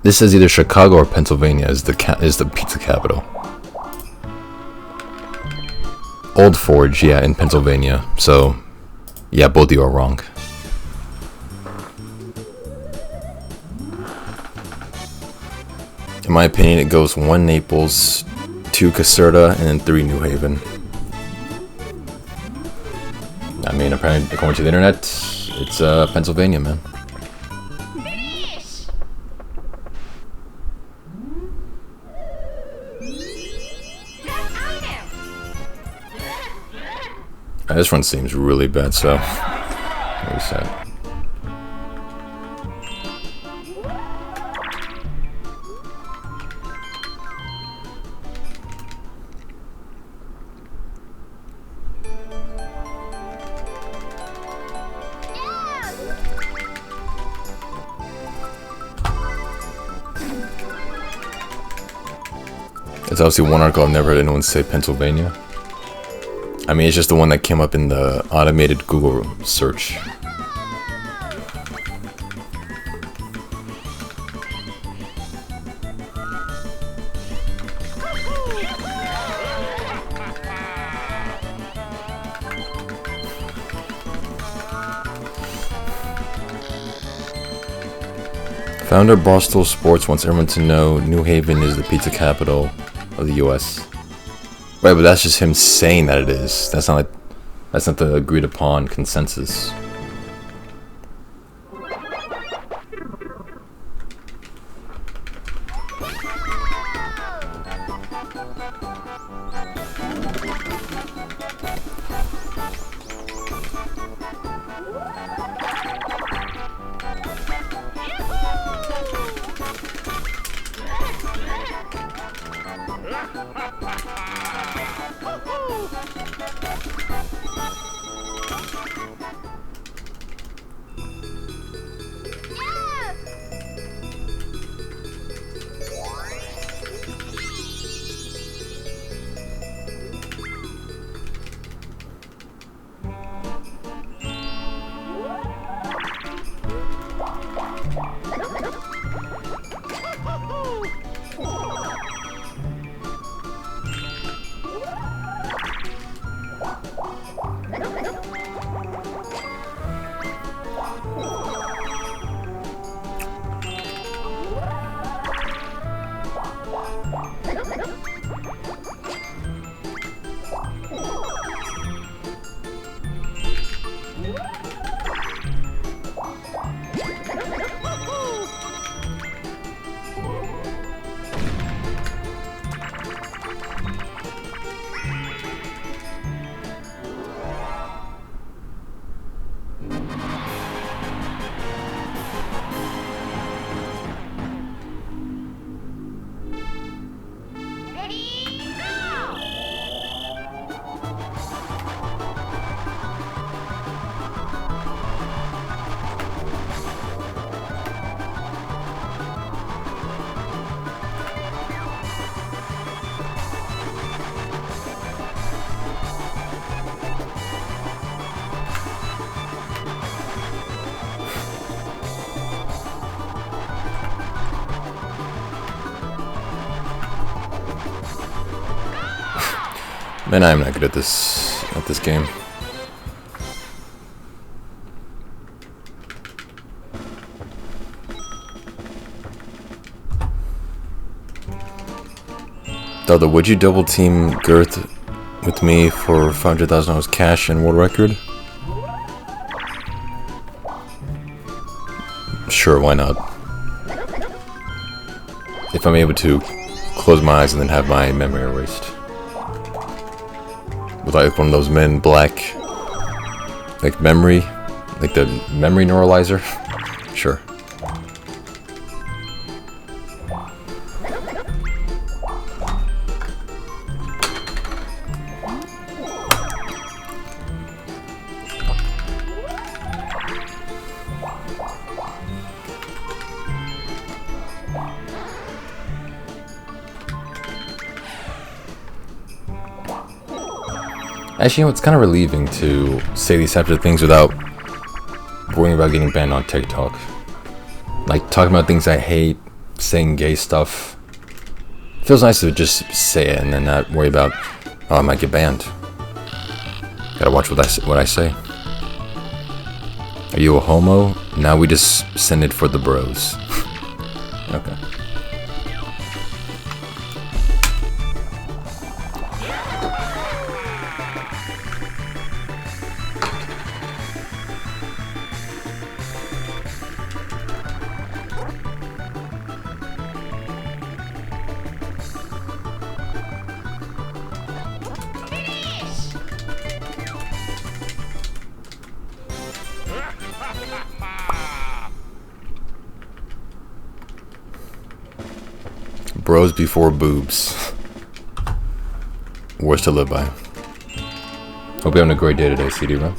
This says either Chicago or Pennsylvania is the pizza capital. Old Forge, yeah, in Pennsylvania. So, yeah, both of you are wrong. In my opinion, it goes 1 Naples, 2 Caserta, and then 3 New Haven. I mean, apparently, according to the internet, it's Pennsylvania, man. This one seems really bad, so reset. It's obviously one article I've never heard anyone say Pennsylvania. I mean, it's just the one that came up in the automated Google search. Founder Barstool Sports wants everyone to know New Haven is the pizza capital of the U.S. Right, but that's just him saying that it is. That's not the agreed upon consensus. Man, I'm not good at this game. Dalda, would you double team Girth with me for $500,000 cash and world record? Sure, why not? If I'm able to close my eyes and then have my memory erased. With like one of those Men in Black, like memory, like the memory neuralizer. Sure. Actually, you know, it's kind of relieving to say these types of things without worrying about getting banned on TikTok. Like, talking about things I hate, saying gay stuff. It feels nice to just say it and then not worry about, oh, I might get banned. Gotta watch what I say. Are you a homo? Now we just send it for the bros. Okay. Bros before boobs. Words to live by. Hope you're having a great day today, CD, man.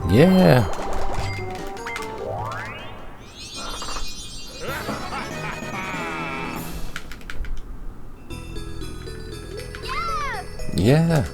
Yeah. Yeah.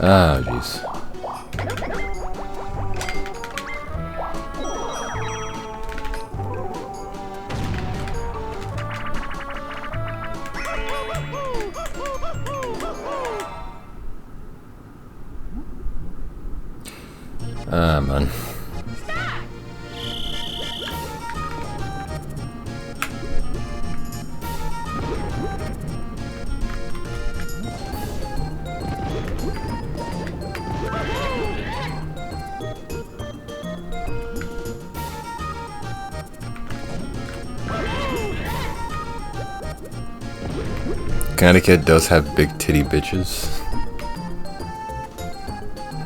Ah, jeez. Ah, man. Connecticut does have big titty bitches.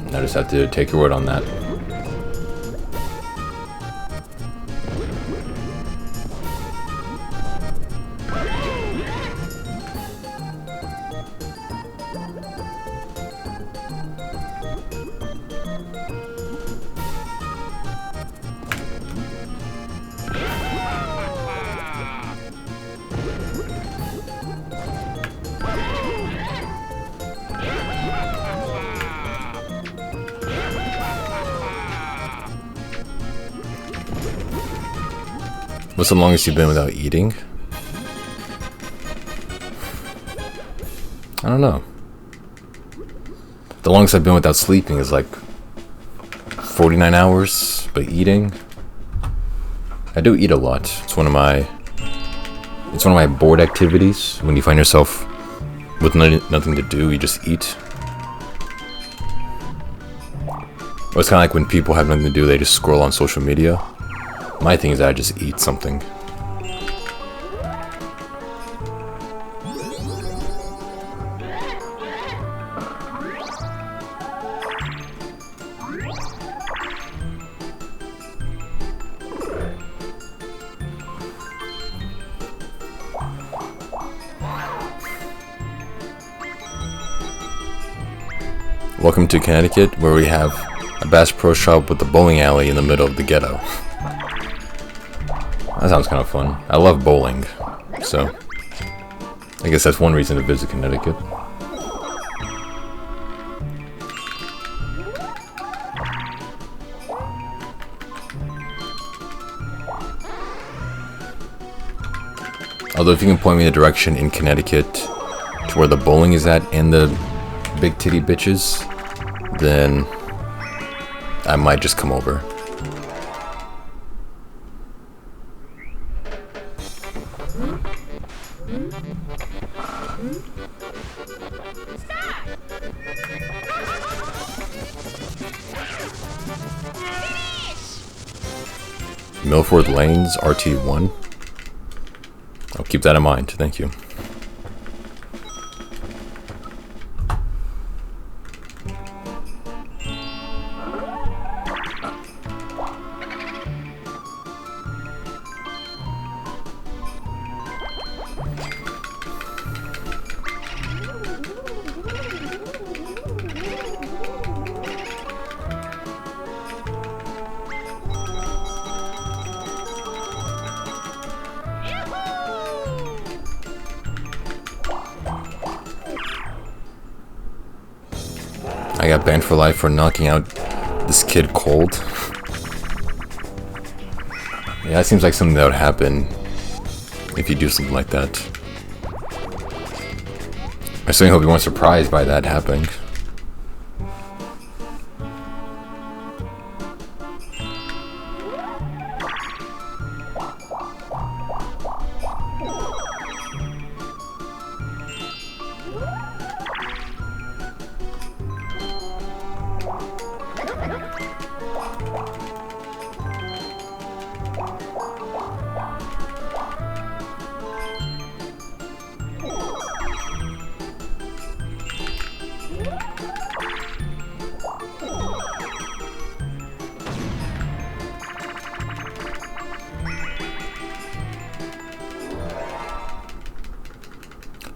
I just have to take your word on that. What's the longest you've been without eating? I don't know. The longest I've been without sleeping is like 49 hours, but eating, I do eat a lot. It's one of my bored activities. When you find yourself with nothing to do, you just eat. Or it's kind of like when people have nothing to do, they just scroll on social media. My thing is that I just eat something. Welcome to Connecticut, where we have a Bass Pro Shop with a bowling alley in the middle of the ghetto. That sounds kind of fun. I love bowling, so I guess that's one reason to visit Connecticut. Although if you can point me in the direction in Connecticut to where the bowling is at and the big titty bitches, then I might just come over. Milford Lanes, RT1. I'll keep that in mind, thank you. I got banned for life for knocking out this kid cold. Yeah, that seems like something that would happen if you do something like that. I certainly hope you weren't surprised by that happening.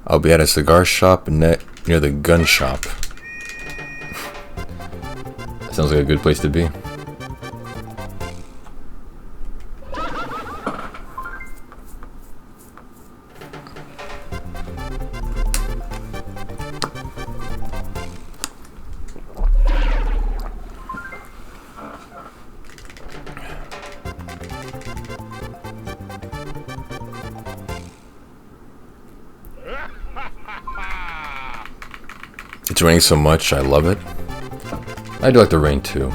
I'll be at a cigar shop near the gun shop. Sounds like a good place to be. It's raining so much, I love it. I do like the rain too.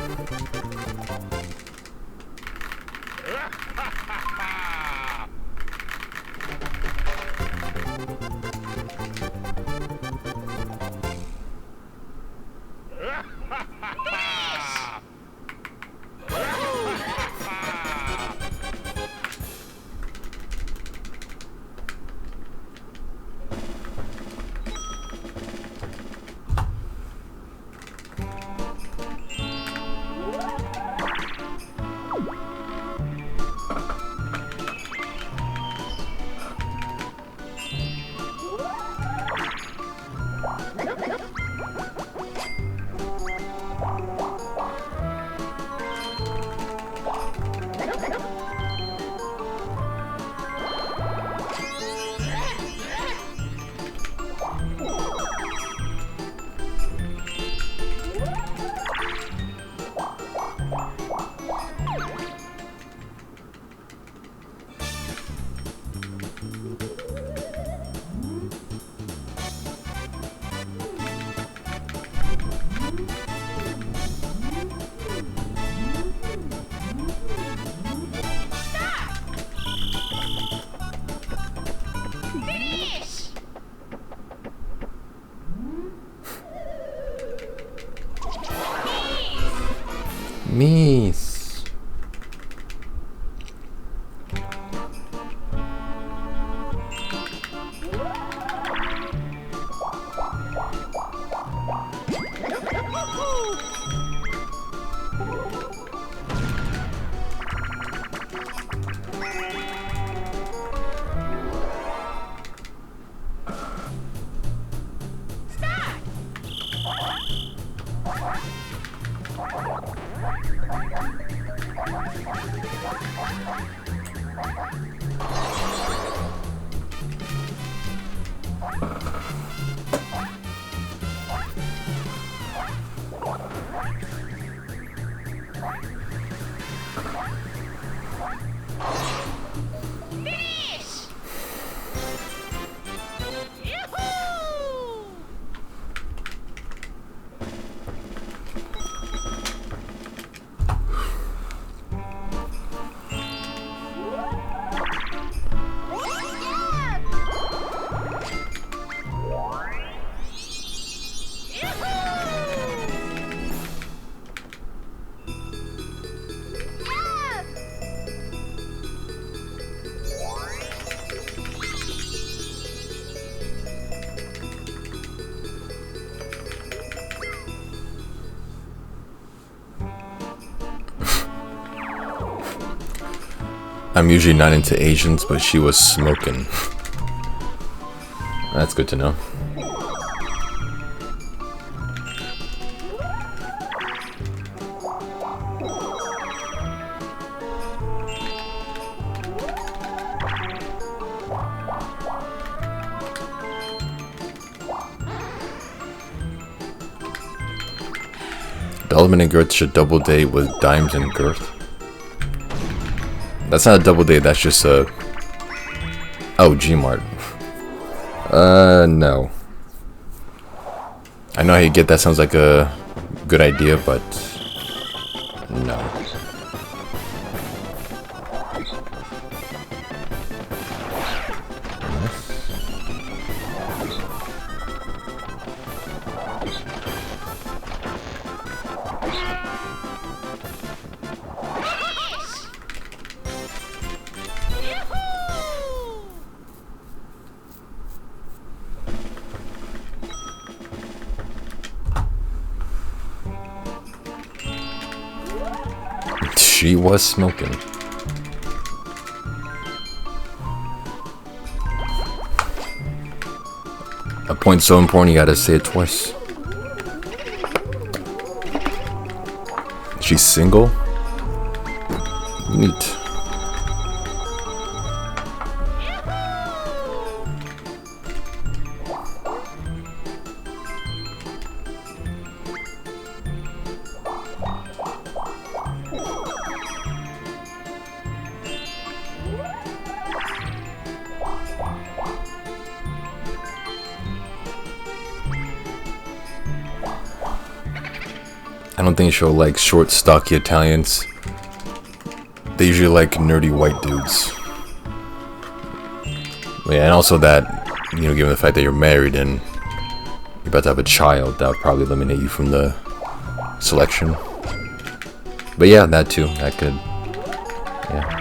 Miss. I'm usually not into Asians, but she was smoking. That's good to know. Daldameht and Girth should double date with Dimes and Girth. That's not a double date, that's just a... Oh, Gmart. No. I know how you get that, sounds like a good idea, but... no. She was smoking. A point so important you gotta say it twice. She's single? Neat. I don't think she'll like short, stocky Italians. They usually like nerdy white dudes. Yeah, and also that, you know, given the fact that you're married and you're about to have a child, that would probably eliminate you from the selection. But yeah, that too. That could, yeah.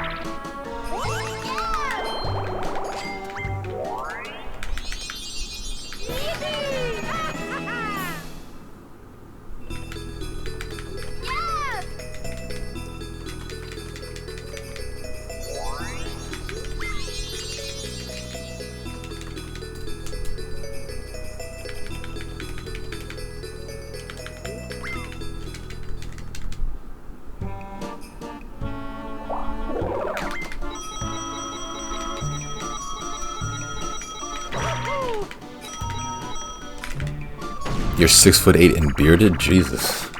You're 6'8" and bearded? Jesus.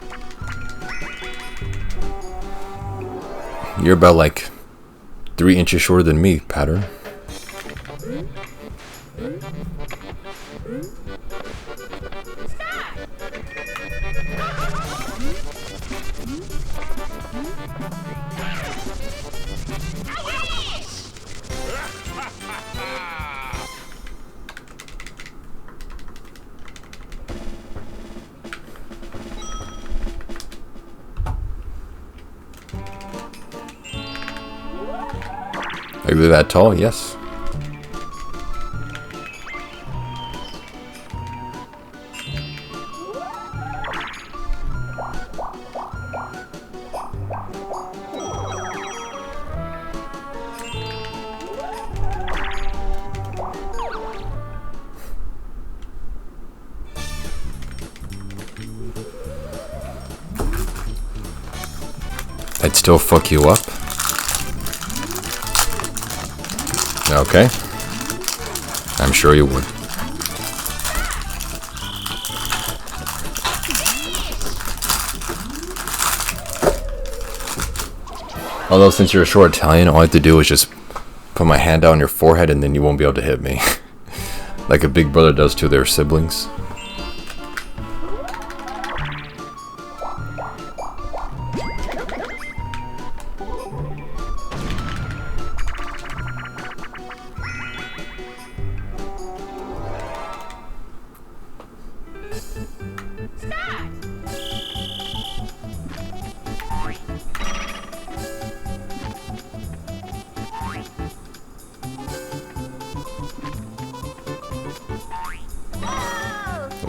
You're about like 3 inches shorter than me, Pattern. Are you that tall? Yes. I'd still fuck you up. Okay. I'm sure you would. Although since you're a short Italian, all I have to do is just put my hand out on your forehead and then you won't be able to hit me. Like a big brother does to their siblings.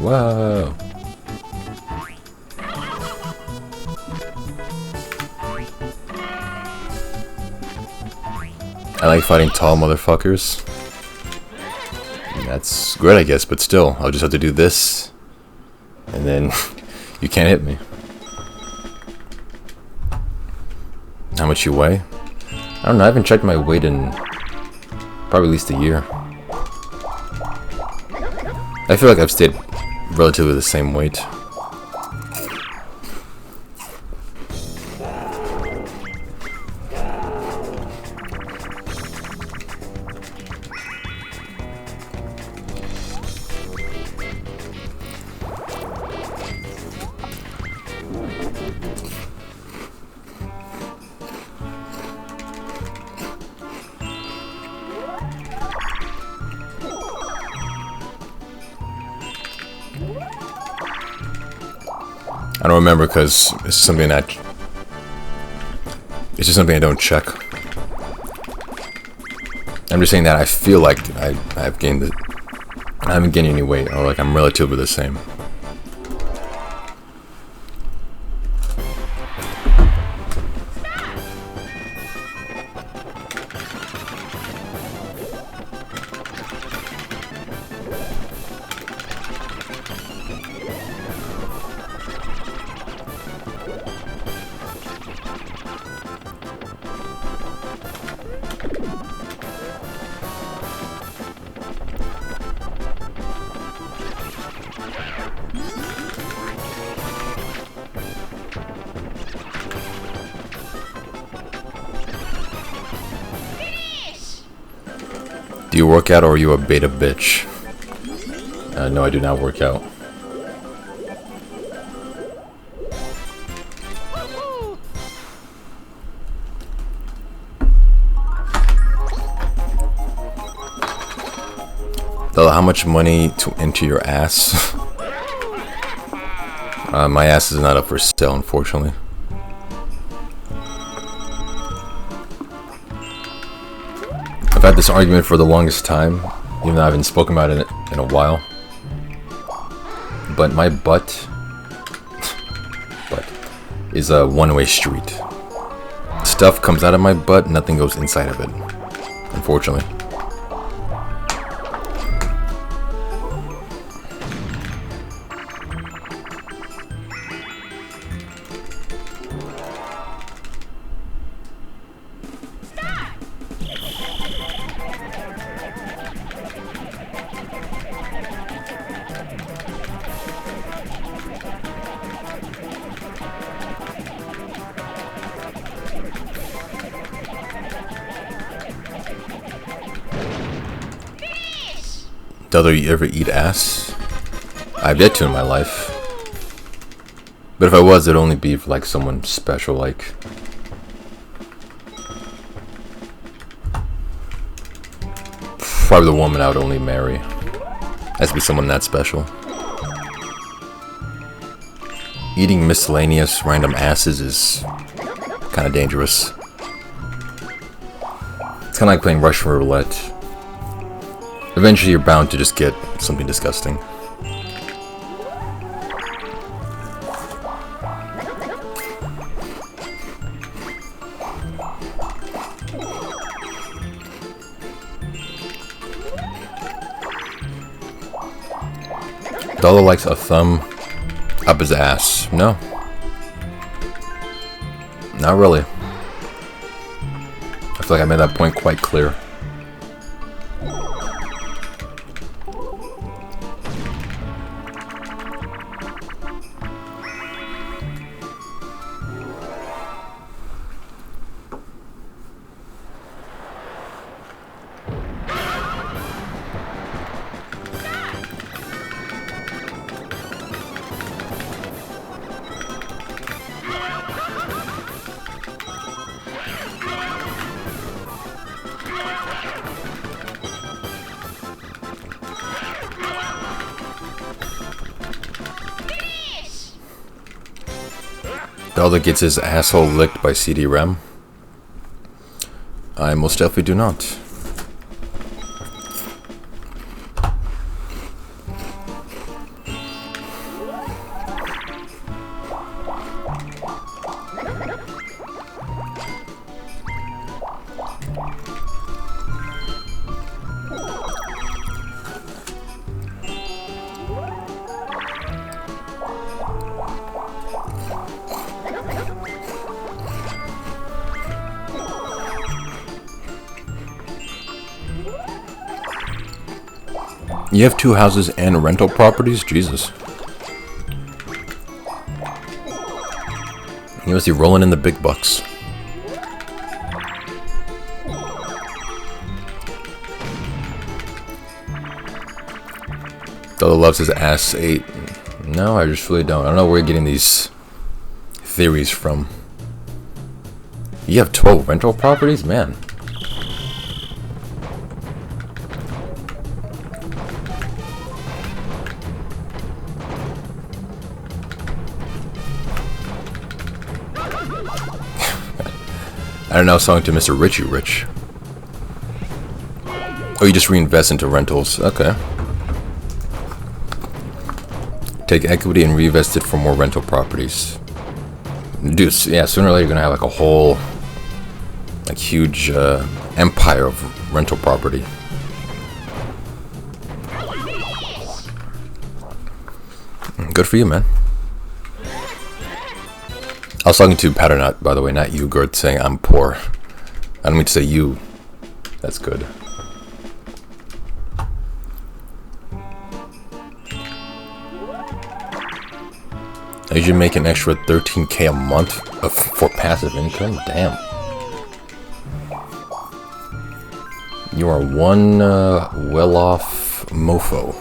Whoa. I like fighting tall motherfuckers. That's great, I guess, but still, I'll just have to do this, and then you can't hit me. How much you weigh? I don't know, I haven't checked my weight in probably at least a year. I feel like I've stayed relatively the same weight. I don't remember because it's something that it's just something I don't check. I'm just saying that I feel like I've gained it. I haven't gained any weight, or like I'm relatively the same. Do you work out or are you a beta bitch? No, I do not work out. Dalda, how much money to enter your ass? My ass is not up for sale, unfortunately. I've had this argument for the longest time, even though I haven't spoken about it in a while. But my butt is a one-way street. Stuff comes out of my butt, nothing goes inside of it, unfortunately. Dalda, you ever eat ass? I've yet to in my life. But if I was, it'd only be for like someone special, like probably the woman I would only marry. Has to be someone that special. Eating miscellaneous random asses is kind of dangerous. It's kind of like playing Russian roulette. Eventually you're bound to just get something disgusting. Dalda likes a thumb up his ass. No. Not really. I feel like I made that point quite clear. Dalda gets his asshole licked by CD-RAM. I most definitely do not. You have 2 houses and rental properties? Jesus. You must be rolling in the big bucks. Dalda loves his ass 8. No, I just really don't. I don't know where you're getting these theories from. You have 12 rental properties? Man. I don't know, selling to Mr. Richie Rich. Oh, you just reinvest into rentals. Okay. Take equity and reinvest it for more rental properties. Dude, yeah, sooner or later you're gonna have like a whole, like, huge empire of rental property. Good for you, man. I was talking to Patternut, by the way, not you, Gert, saying I'm poor. I don't mean to say you. That's good. I usually make an extra 13K a month for passive income. Damn. You are one well-off mofo.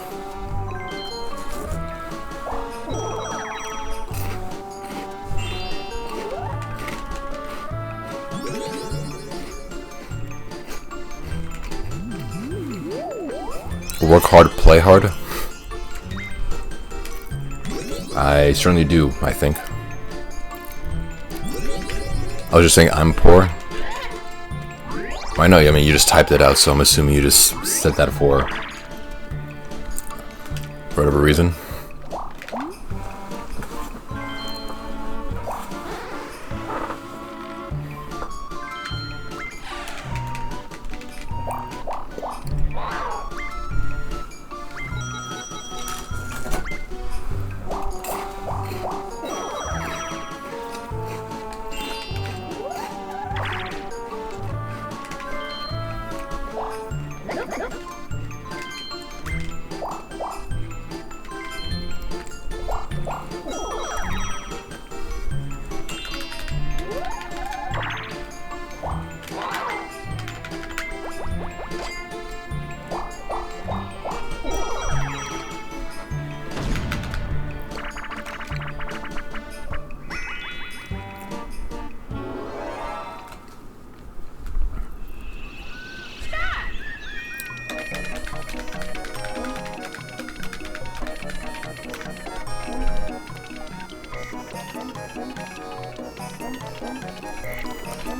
Work hard, play hard. I certainly do, I think. I was just saying I'm poor. I know, I mean, you just typed it out, so I'm assuming you just said that for whatever reason.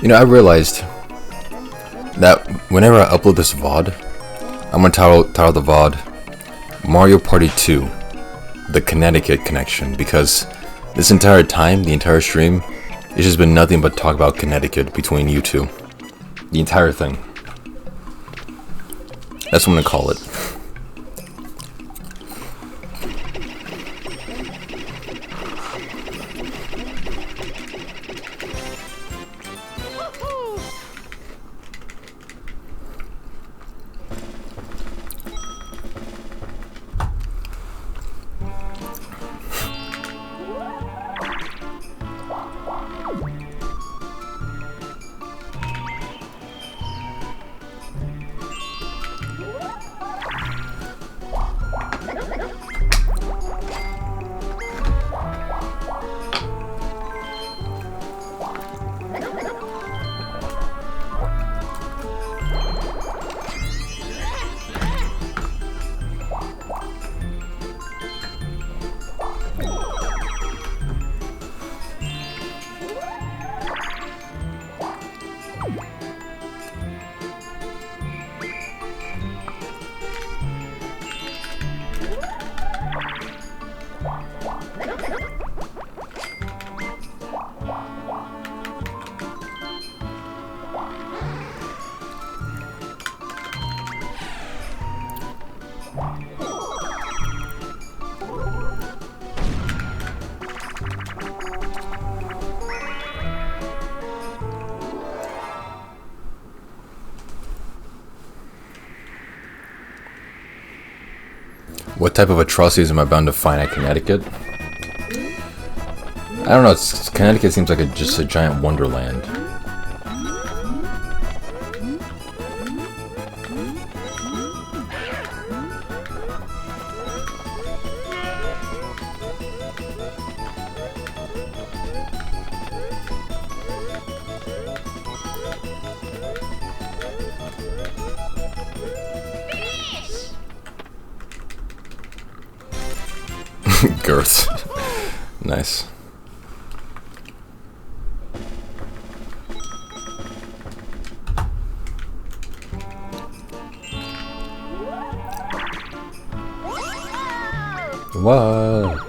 You know, I realized that whenever I upload this VOD, I'm gonna title the VOD Mario Party 2, The Connecticut Connection, because this entire time, the entire stream, it's just been nothing but talk about Connecticut between you two. The entire thing. That's what I'm gonna call it. What type of atrocities am I bound to find at Connecticut? I don't know, Connecticut seems like just a giant wonderland. Girth. Nice. What?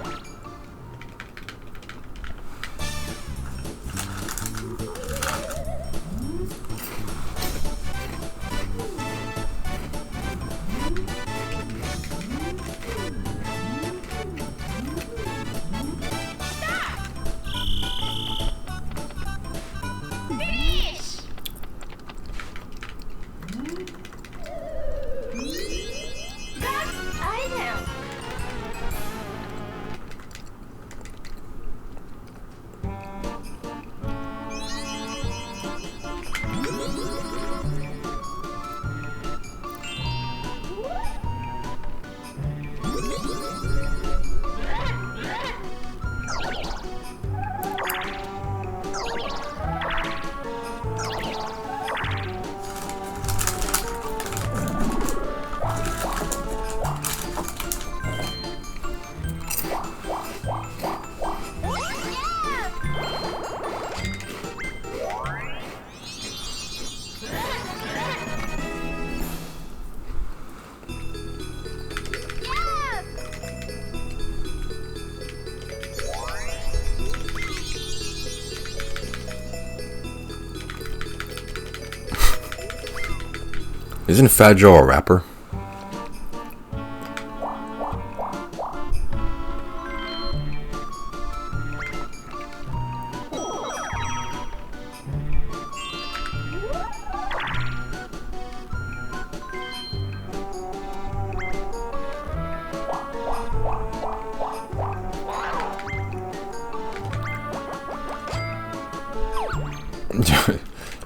Isn't Fat Joe a rapper?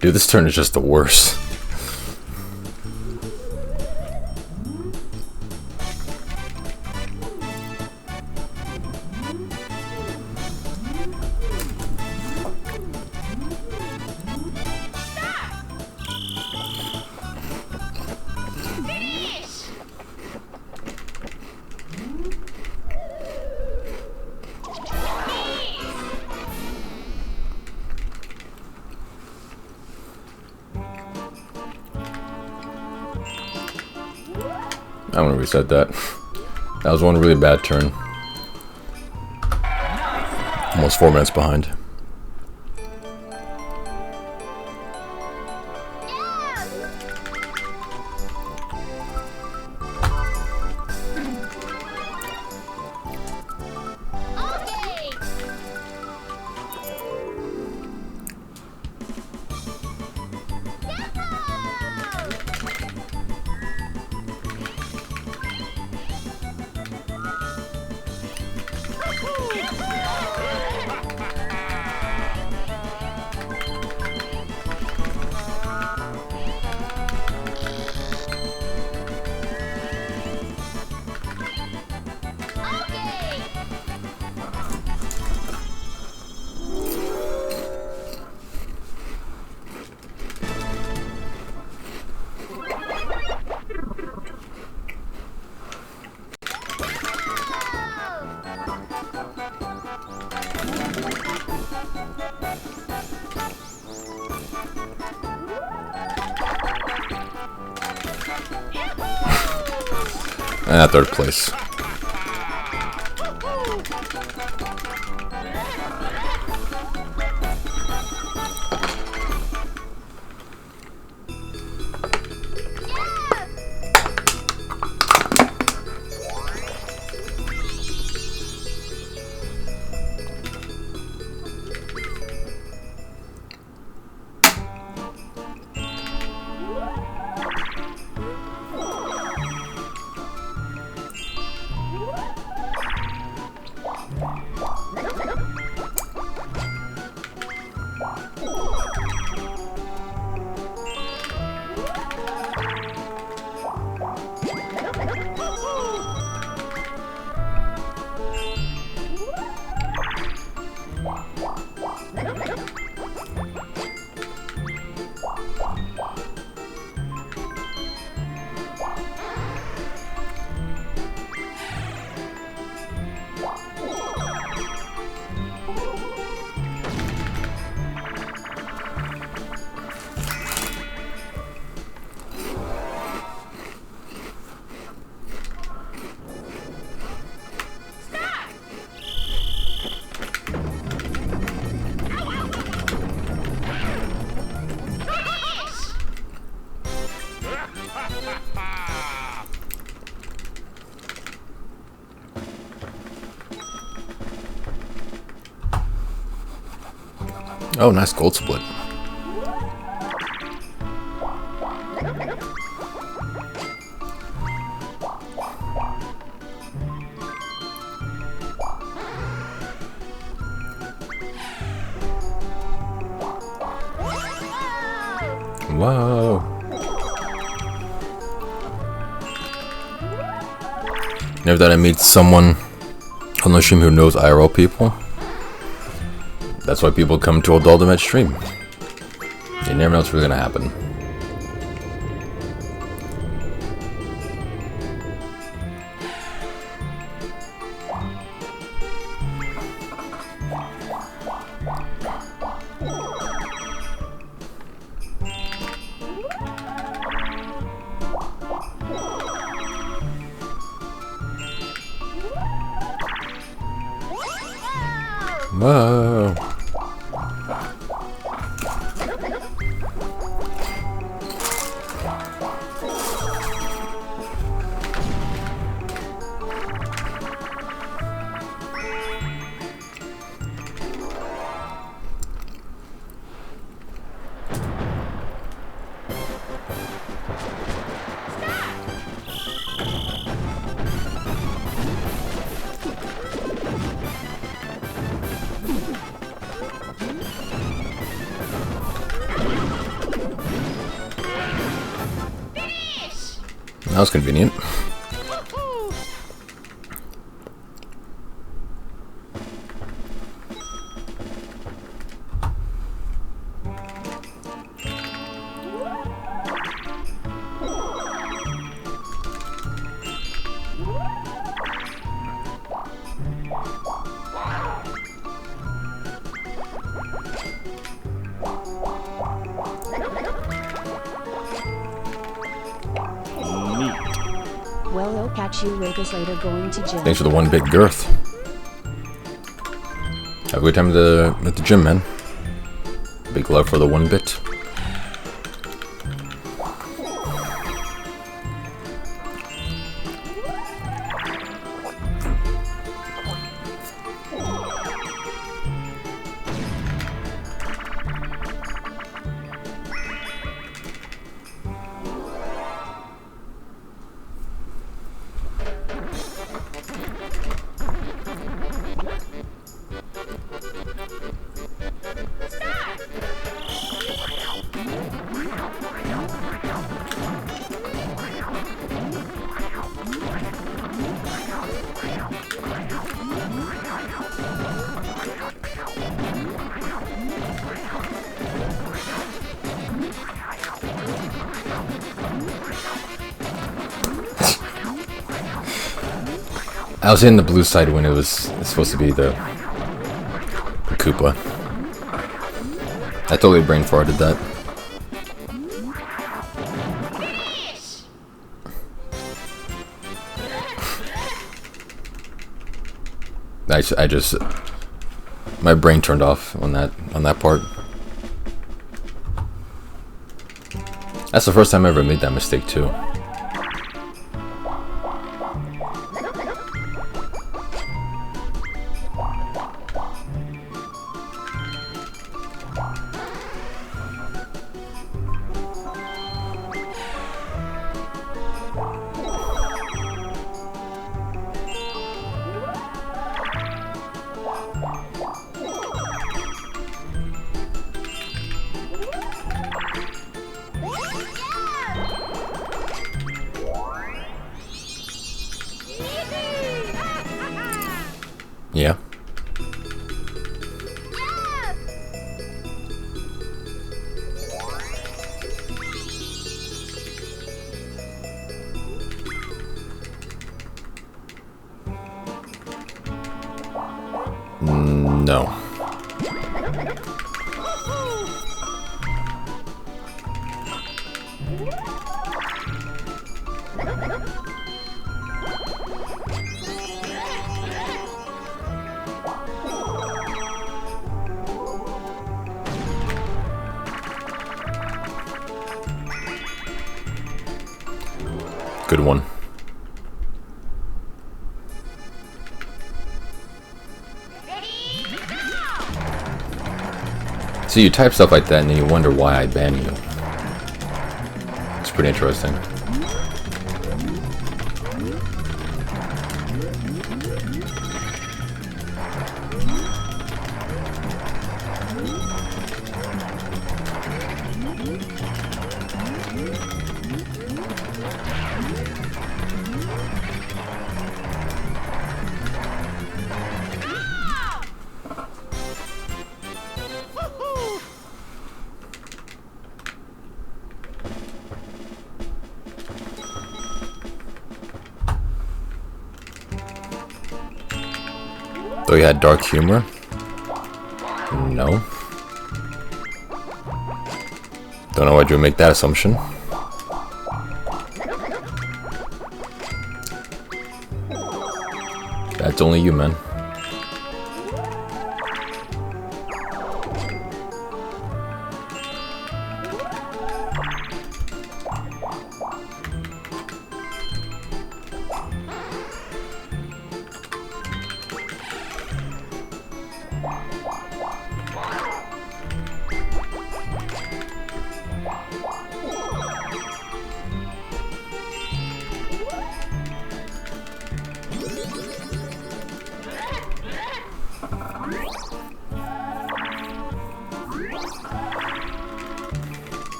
Dude, this turn is just the worst. I'm gonna reset that. That was one really bad turn. Almost 4 minutes behind. And third place. Oh, nice gold split. Whoa. Never thought I'd meet someone on the stream who knows IRL people. That's why people come to a Daldameht stream. You never know what's really gonna happen. Whoa. That was convenient. Well, I'll catch you Vegas later going to gym. Thanks for the 1-bit girth. Have a good time at the gym, man. Big love for the 1-bit. I was in the blue side when it's supposed to be the Koopa. I totally brain farted that. I just my brain turned off on that part. That's the first time I ever made that mistake too. Yeah. No. Good one. So you type stuff like that and then you wonder why I ban you. It's pretty interesting. Though you had dark humor? No. Don't know why'd you make that assumption. That's only you, man.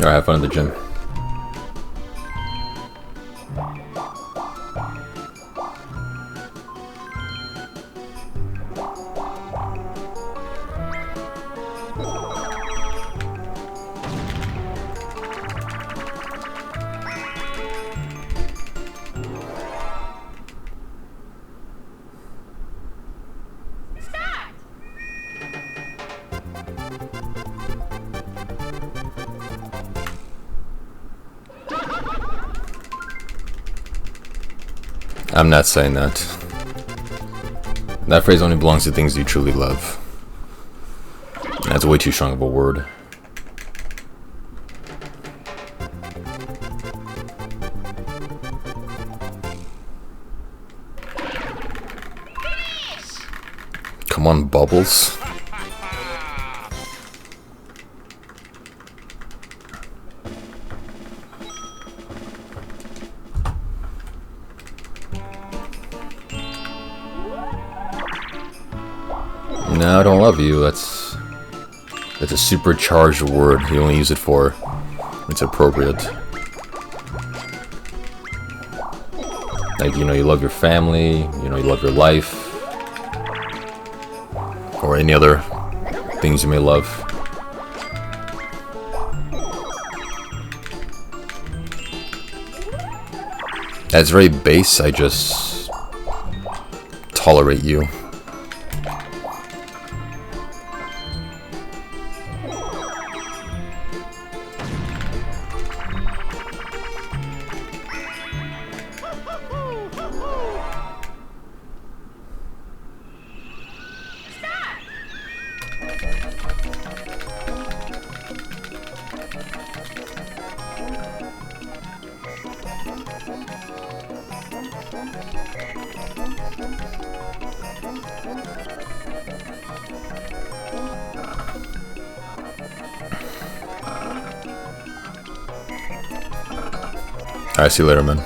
Alright, have fun at the gym. I'm not saying that. That phrase only belongs to things you truly love. That's way too strong of a word. Come on, Bubbles. No, I don't love you. That's a supercharged word. You only use it for when it's appropriate. Like, you know, you love your family, you know, you love your life, or any other things you may love. That's very base. I just tolerate you. Alright, see you later, man.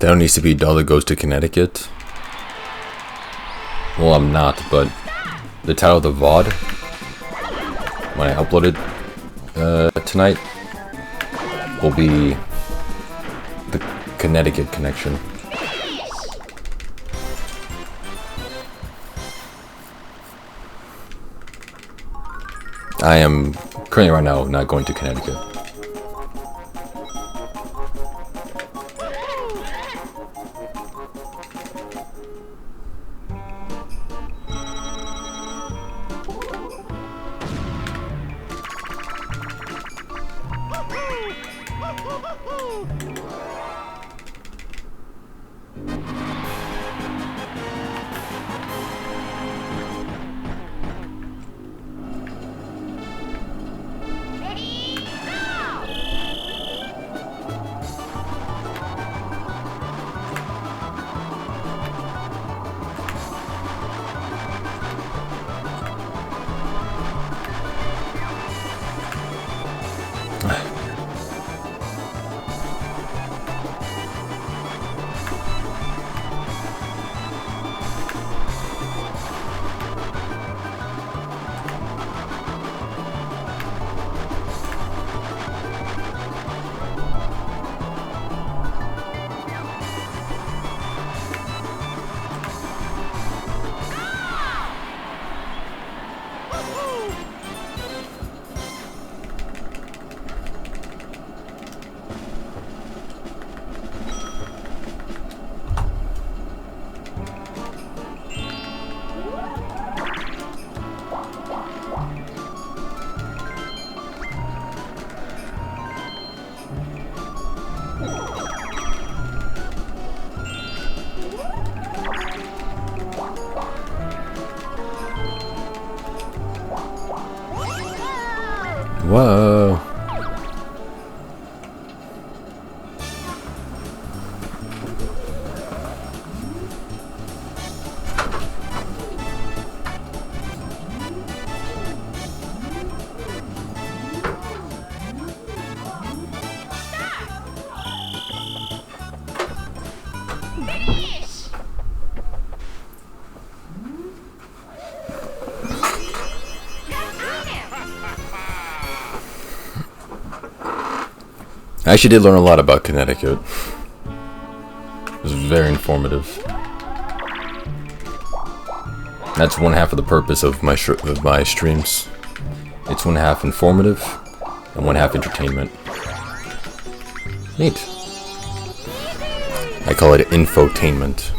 That needs to be Dalda Goes to Connecticut. Well, I'm not, but the title of the VOD, when I upload it tonight, will be the Connecticut connection. I am currently right now not going to Connecticut. Whoa. I actually did learn a lot about Connecticut. It was very informative. That's one half of the purpose of my streams. It's one half informative and one half entertainment. Neat. I call it infotainment.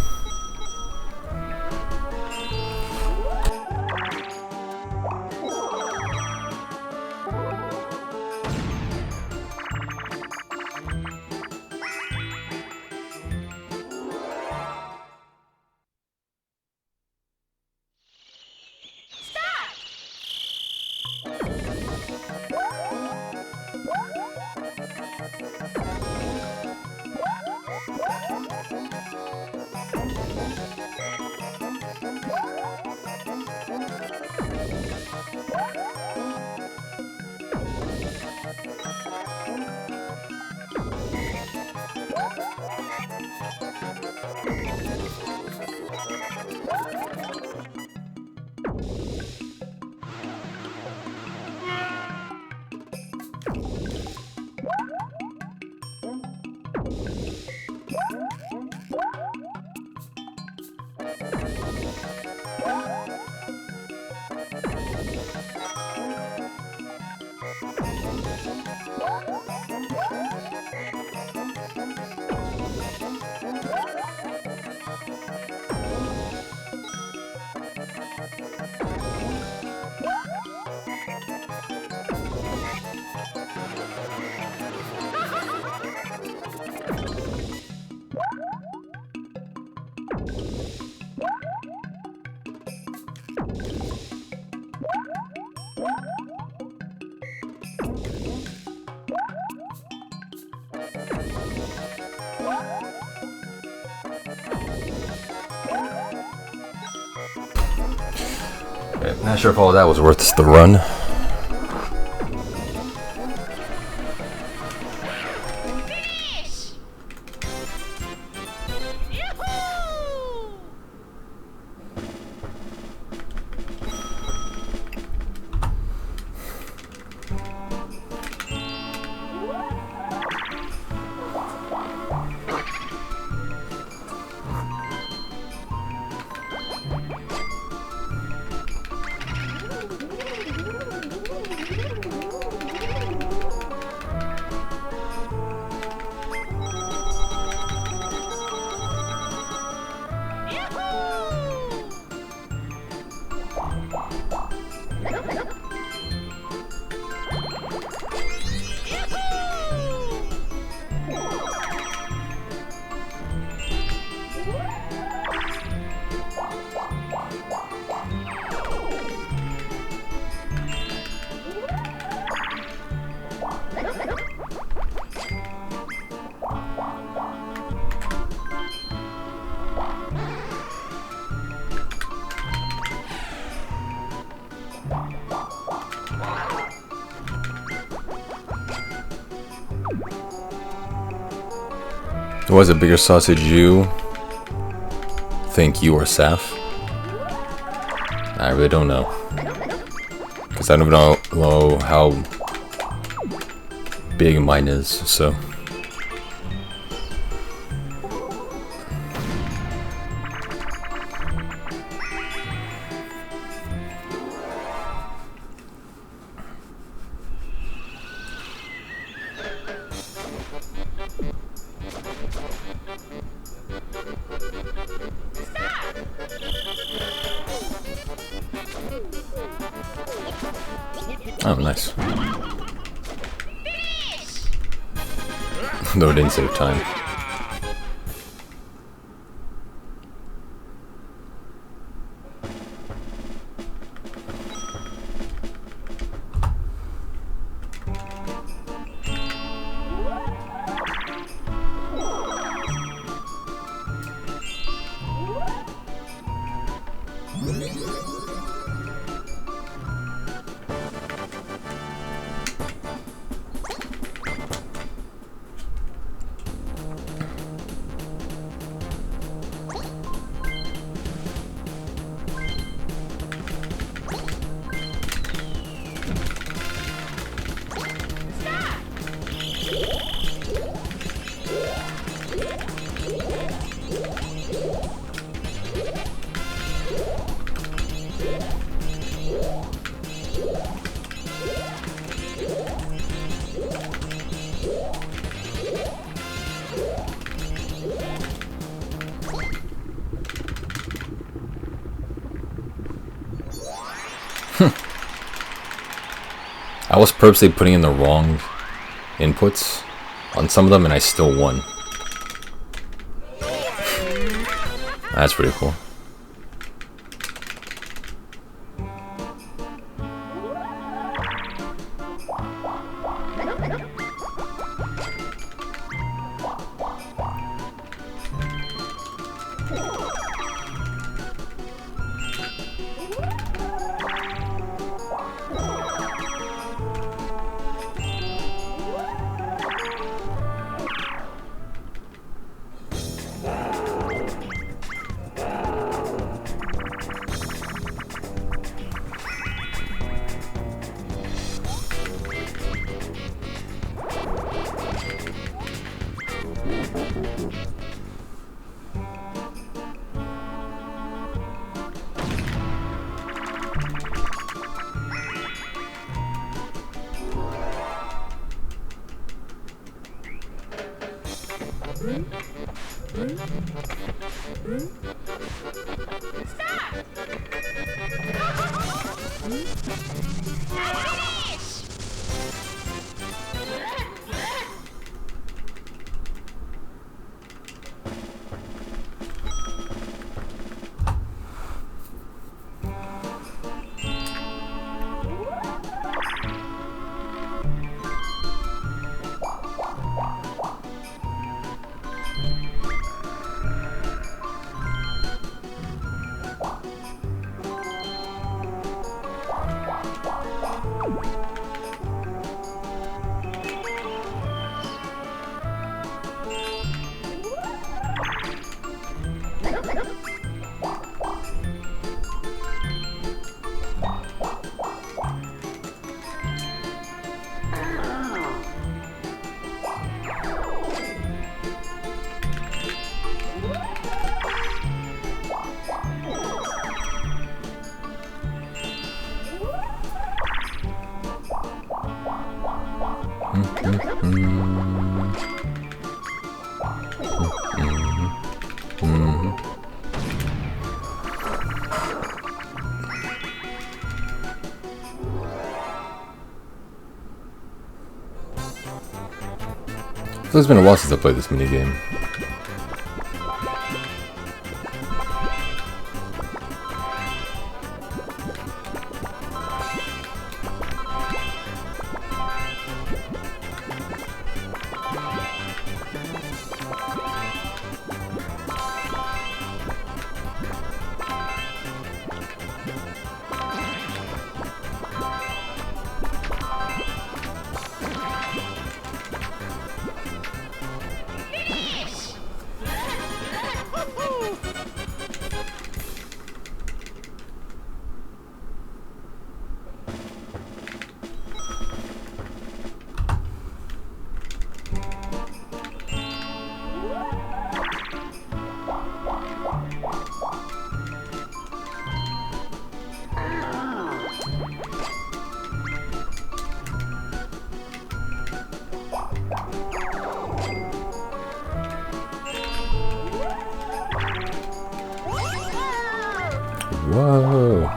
Not sure if all that was worth the run. Who has a bigger sausage, you think, you or Saf? I really don't know. Because I don't know how big mine is, so. Oh, nice. Though it didn't save time. I was purposely putting in the wrong inputs on some of them and I still won. That's pretty cool. It's been a while since I played this minigame. Whoa.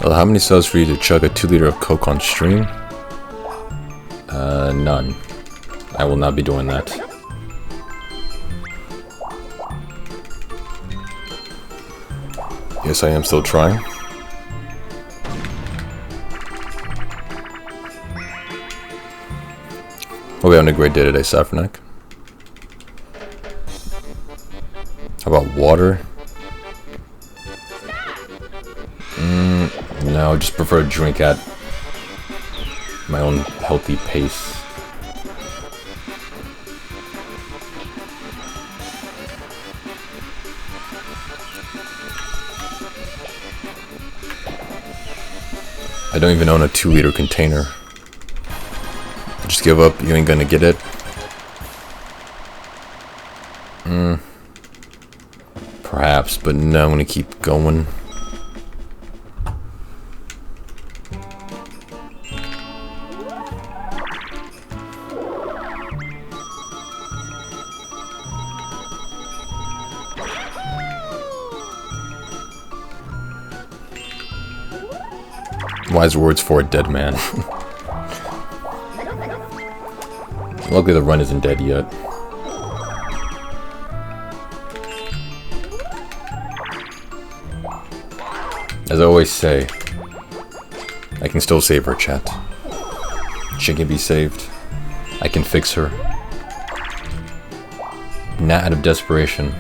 Well, how many subs for you to chug a 2 liter of Coke on stream? None. I will not be doing that. Yes, I am still trying. Hope you're having a great day today, Saffronek. How about water? No, I just prefer to drink at my own healthy pace. I don't even own a 2 liter container. Just give up, you ain't gonna get it. Perhaps, but no, I'm gonna keep going. Wise words for a dead man. Luckily the run isn't dead yet. As I always say, I can still save her, chat. She can be saved. I can fix her. Not out of desperation,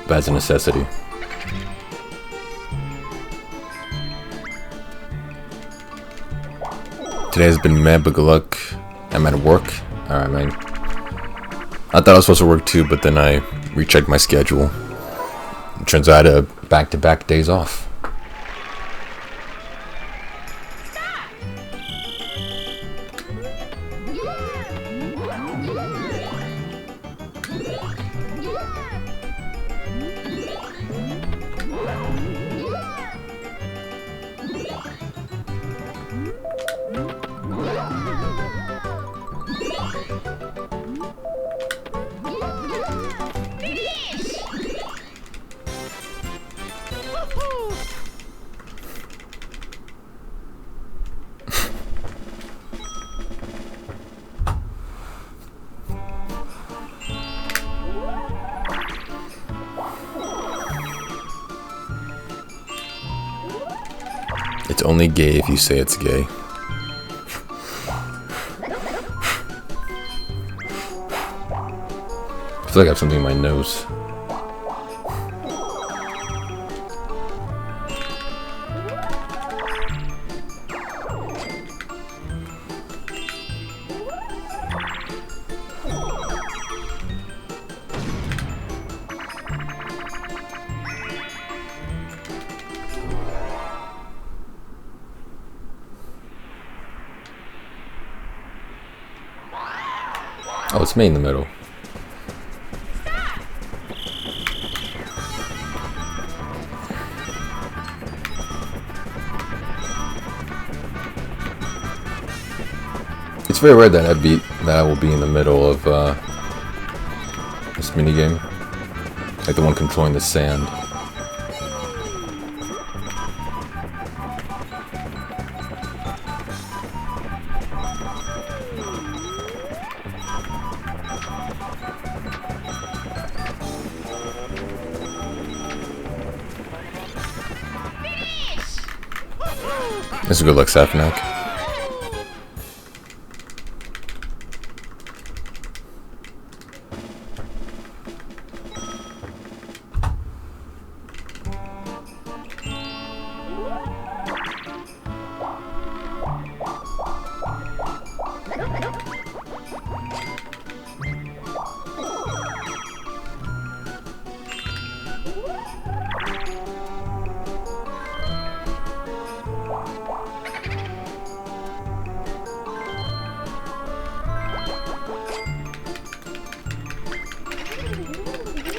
but as a necessity. Today has been mad, but good luck. I'm at work. Alright, man. I thought I was supposed to work too, but then I rechecked my schedule. It turns out I had back-to-back days off. It's only gay if you say it's gay. I feel like I have something in my nose. Oh, it's me in the middle. It's very rare that I will be in the middle of this minigame. Like the one controlling the sand. This is a good luck, Safnak.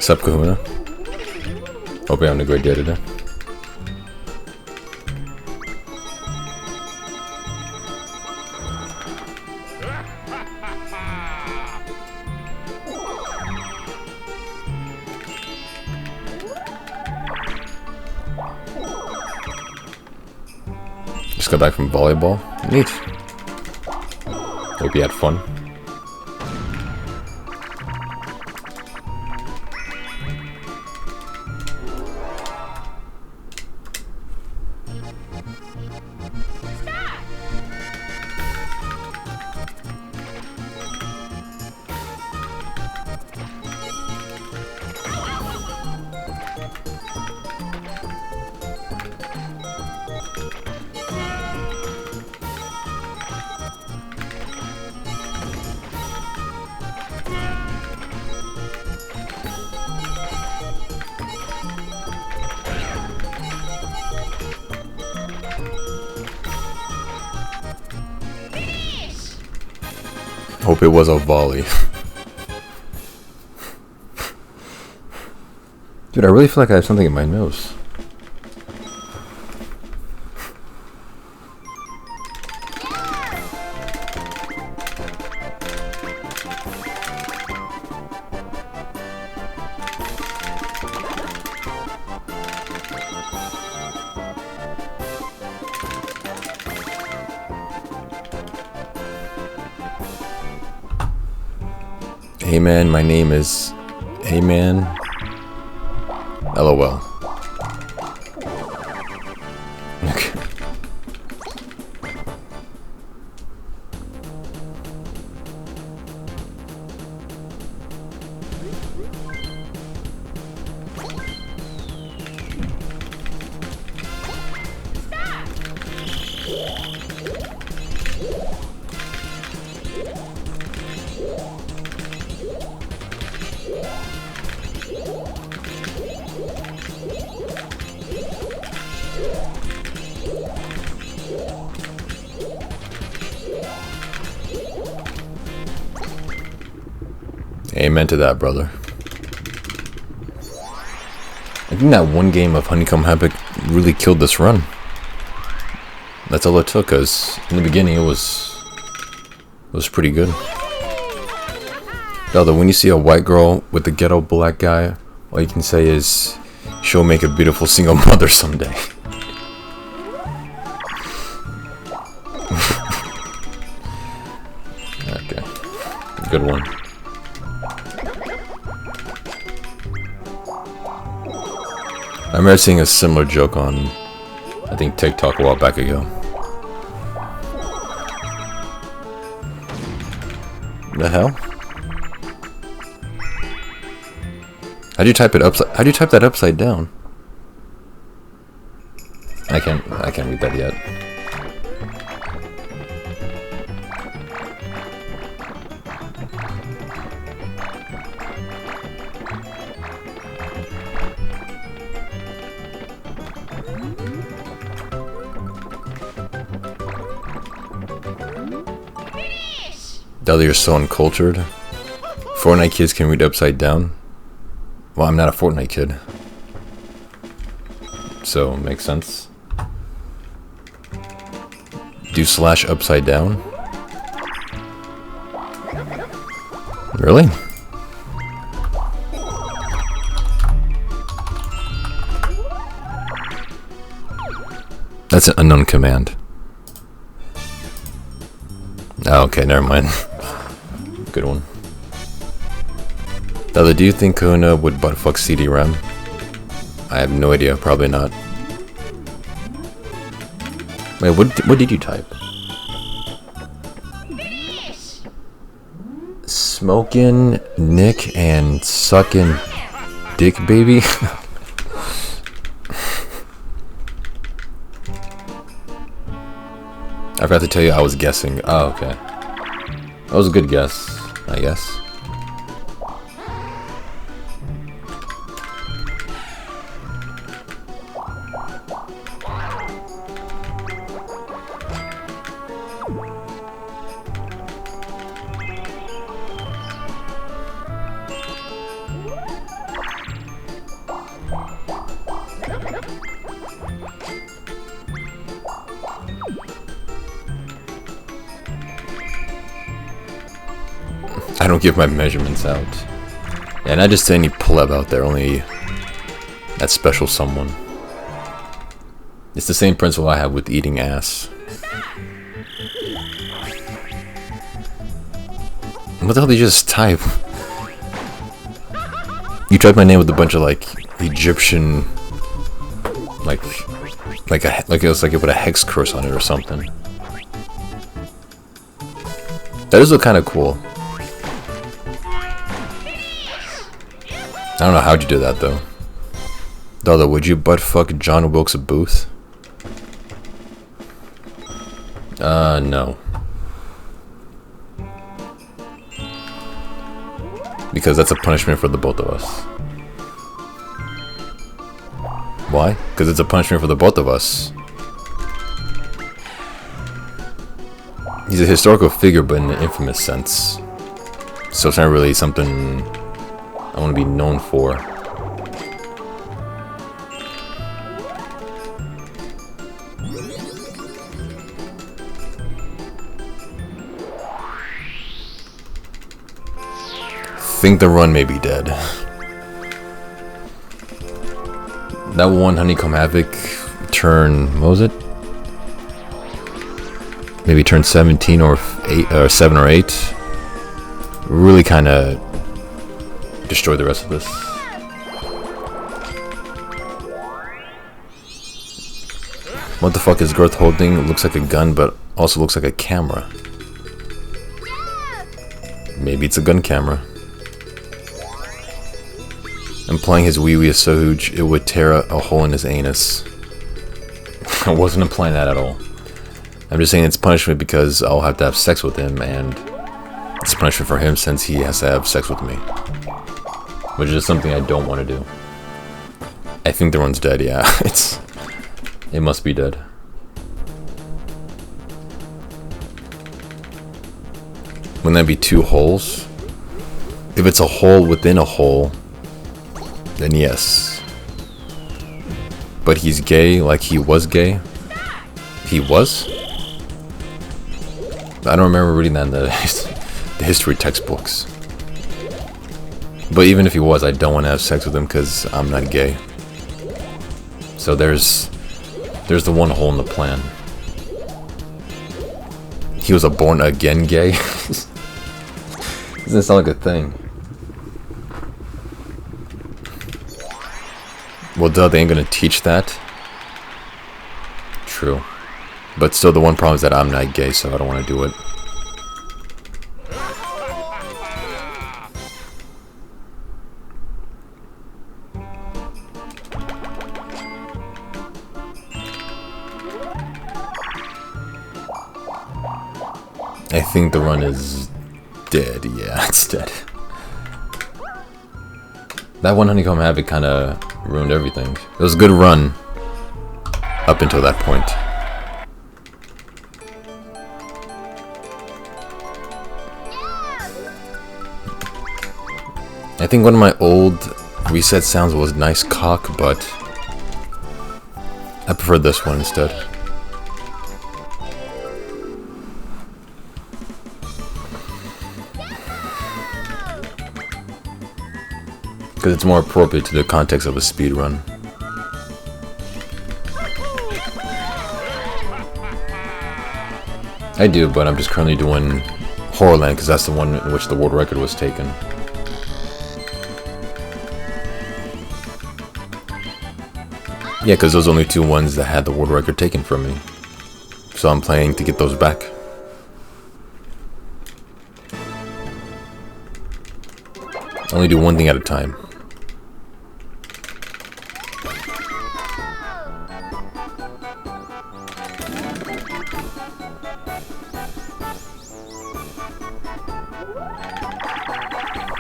Sup, Kahuna? Hope you're having a great day today. Just got back from volleyball. Neat. Hope you had fun. Hope it was a volley. Dude, I really feel like I have something in my nose. Hey man, my name is Hey man. LOL. Okay. Amen to that, brother. I think that one game of Honeycomb Havoc really killed this run. That's all it took, cause in the beginning it was pretty good. Dalda, when you see a white girl with a ghetto black guy, all you can say is, she'll make a beautiful single mother someday. Okay, good one. I remember seeing a similar joke on, I think, TikTok a while back ago. The hell? How'd you type it upside? How'd you type that upside down? I can't read that yet. Dalda, you're so uncultured. Fortnite kids can read upside down. Well, I'm not a Fortnite kid, so makes sense. Do slash upside down? Really? That's an unknown command. Oh, okay, never mind. Good one. Dalda, do you think Kahuna would buttfuck CD-RAM? I have no idea, probably not. Wait, what did you type? Smoking, Nick, and sucking dick, baby? I forgot to tell you I was guessing. Oh, okay. That was a good guess, I guess. I don't give my measurements out. Yeah, not just to any pleb out there, only that special someone. It's the same principle I have with eating ass. What the hell did you just type? You typed my name with a bunch of like Egyptian, like it was like it put a hex curse on it or something. That does look kind of cool. I don't know how'd you do that though. Dalda, would you buttfuck John Wilkes Booth? No. Because that's a punishment for the both of us. Why? Because it's a punishment for the both of us. He's a historical figure, but in an infamous sense. So it's not really something I want to be known for. Think the run may be dead. That one Honeycomb Havoc turn, what was it? Maybe turn 17 or 8 or 7 or 8. Really kind of destroy the rest of this. What the fuck is Girth holding? It looks like a gun, but also looks like a camera. Maybe it's a gun camera. Implying his wee-wee is so huge it would tear a hole in his anus. I wasn't implying that at all. I'm just saying it's punishment because I'll have to have sex with him, and it's punishment for him since he has to have sex with me. Which is something I don't want to do. I think the run's dead, yeah. It must be dead. Wouldn't that be 2 holes? If it's a hole within a hole, then yes. But he's gay like he was gay? He was? I don't remember reading that in the history textbooks. But even if he was, I don't want to have sex with him because I'm not gay. So there's the one hole in the plan. He was a born again gay? Doesn't sound like a thing. Well, duh, they ain't gonna teach that. True. But still, the one problem is that I'm not gay, so I don't want to do it. I think the run is dead. Yeah, it's dead. That one Honeycomb Havoc kind of ruined everything. It was a good run up until that point. I think one of my old reset sounds was nice cock, but I prefer this one instead. Because it's more appropriate to the context of a speedrun. I do, but I'm just currently doing Horrorland because that's the one in which the world record was taken. Yeah, because those are only two ones that had the world record taken from me. So I'm planning to get those back. Only do one thing at a time.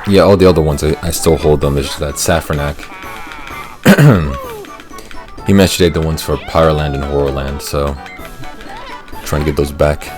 Yeah, all the other ones, I still hold them. It's just that Safranak. He matched today the ones for Pyroland and Horrorland, so trying to get those back.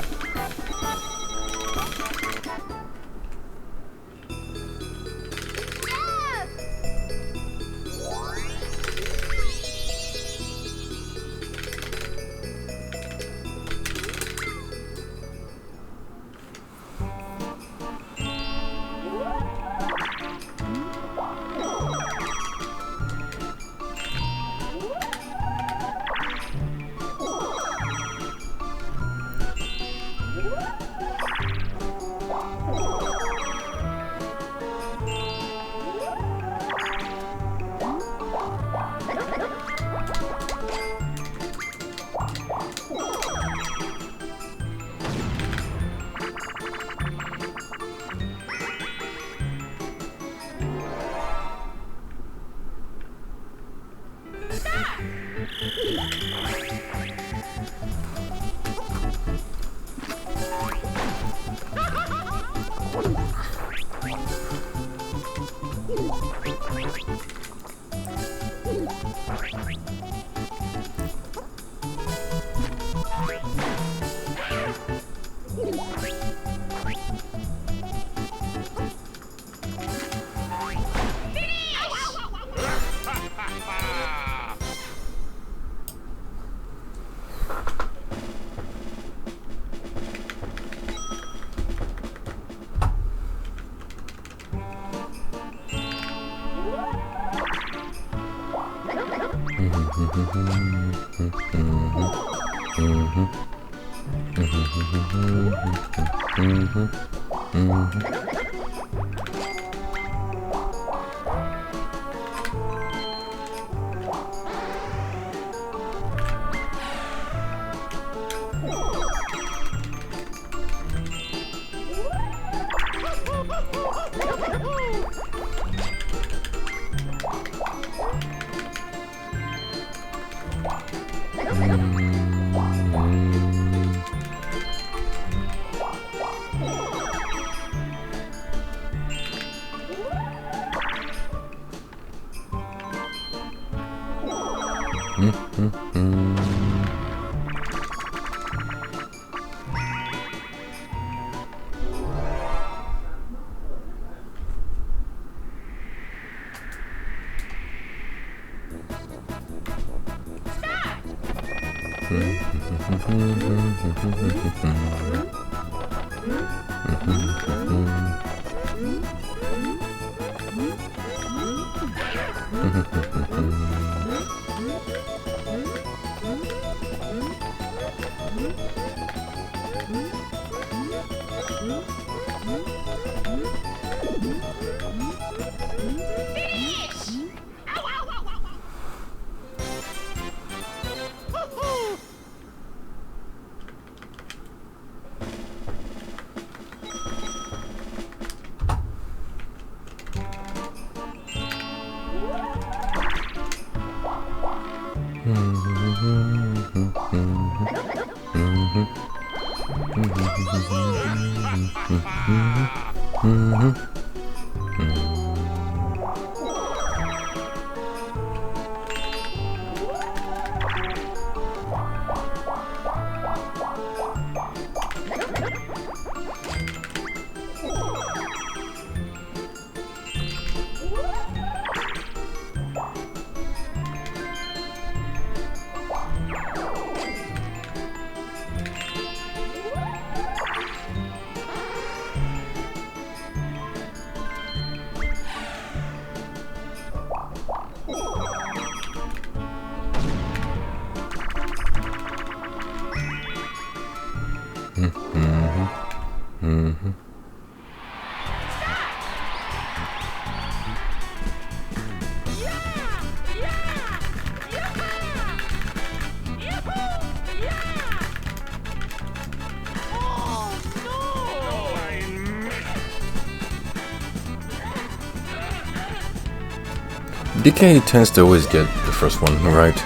DK tends to always get the first one right.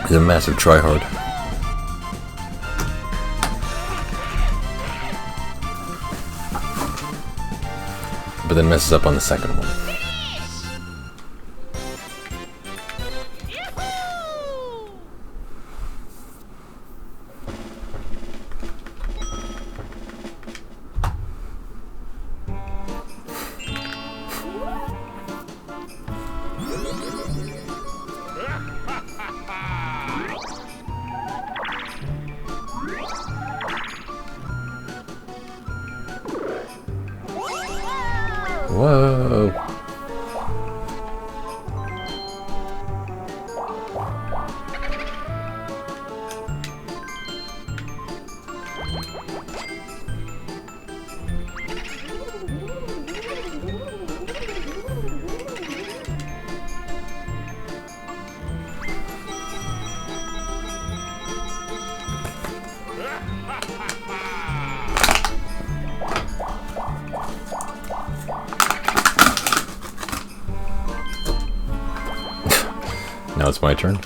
He's a massive tryhard. But then messes up on the second one. Whoa. Now it's my turn.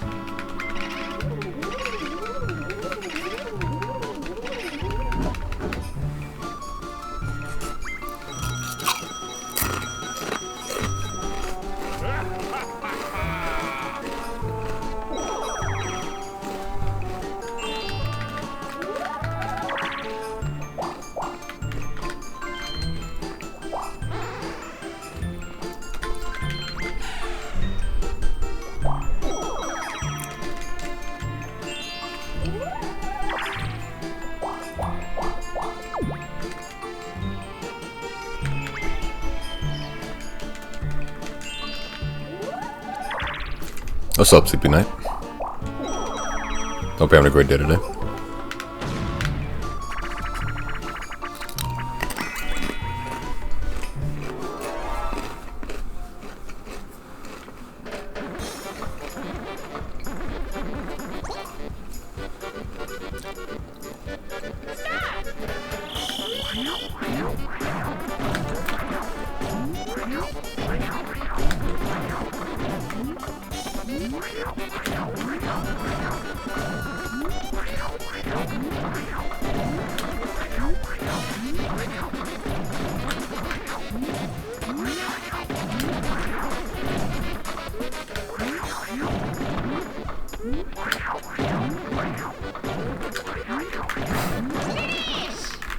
What's up, Sleepy Night? Hope you're having a great day today.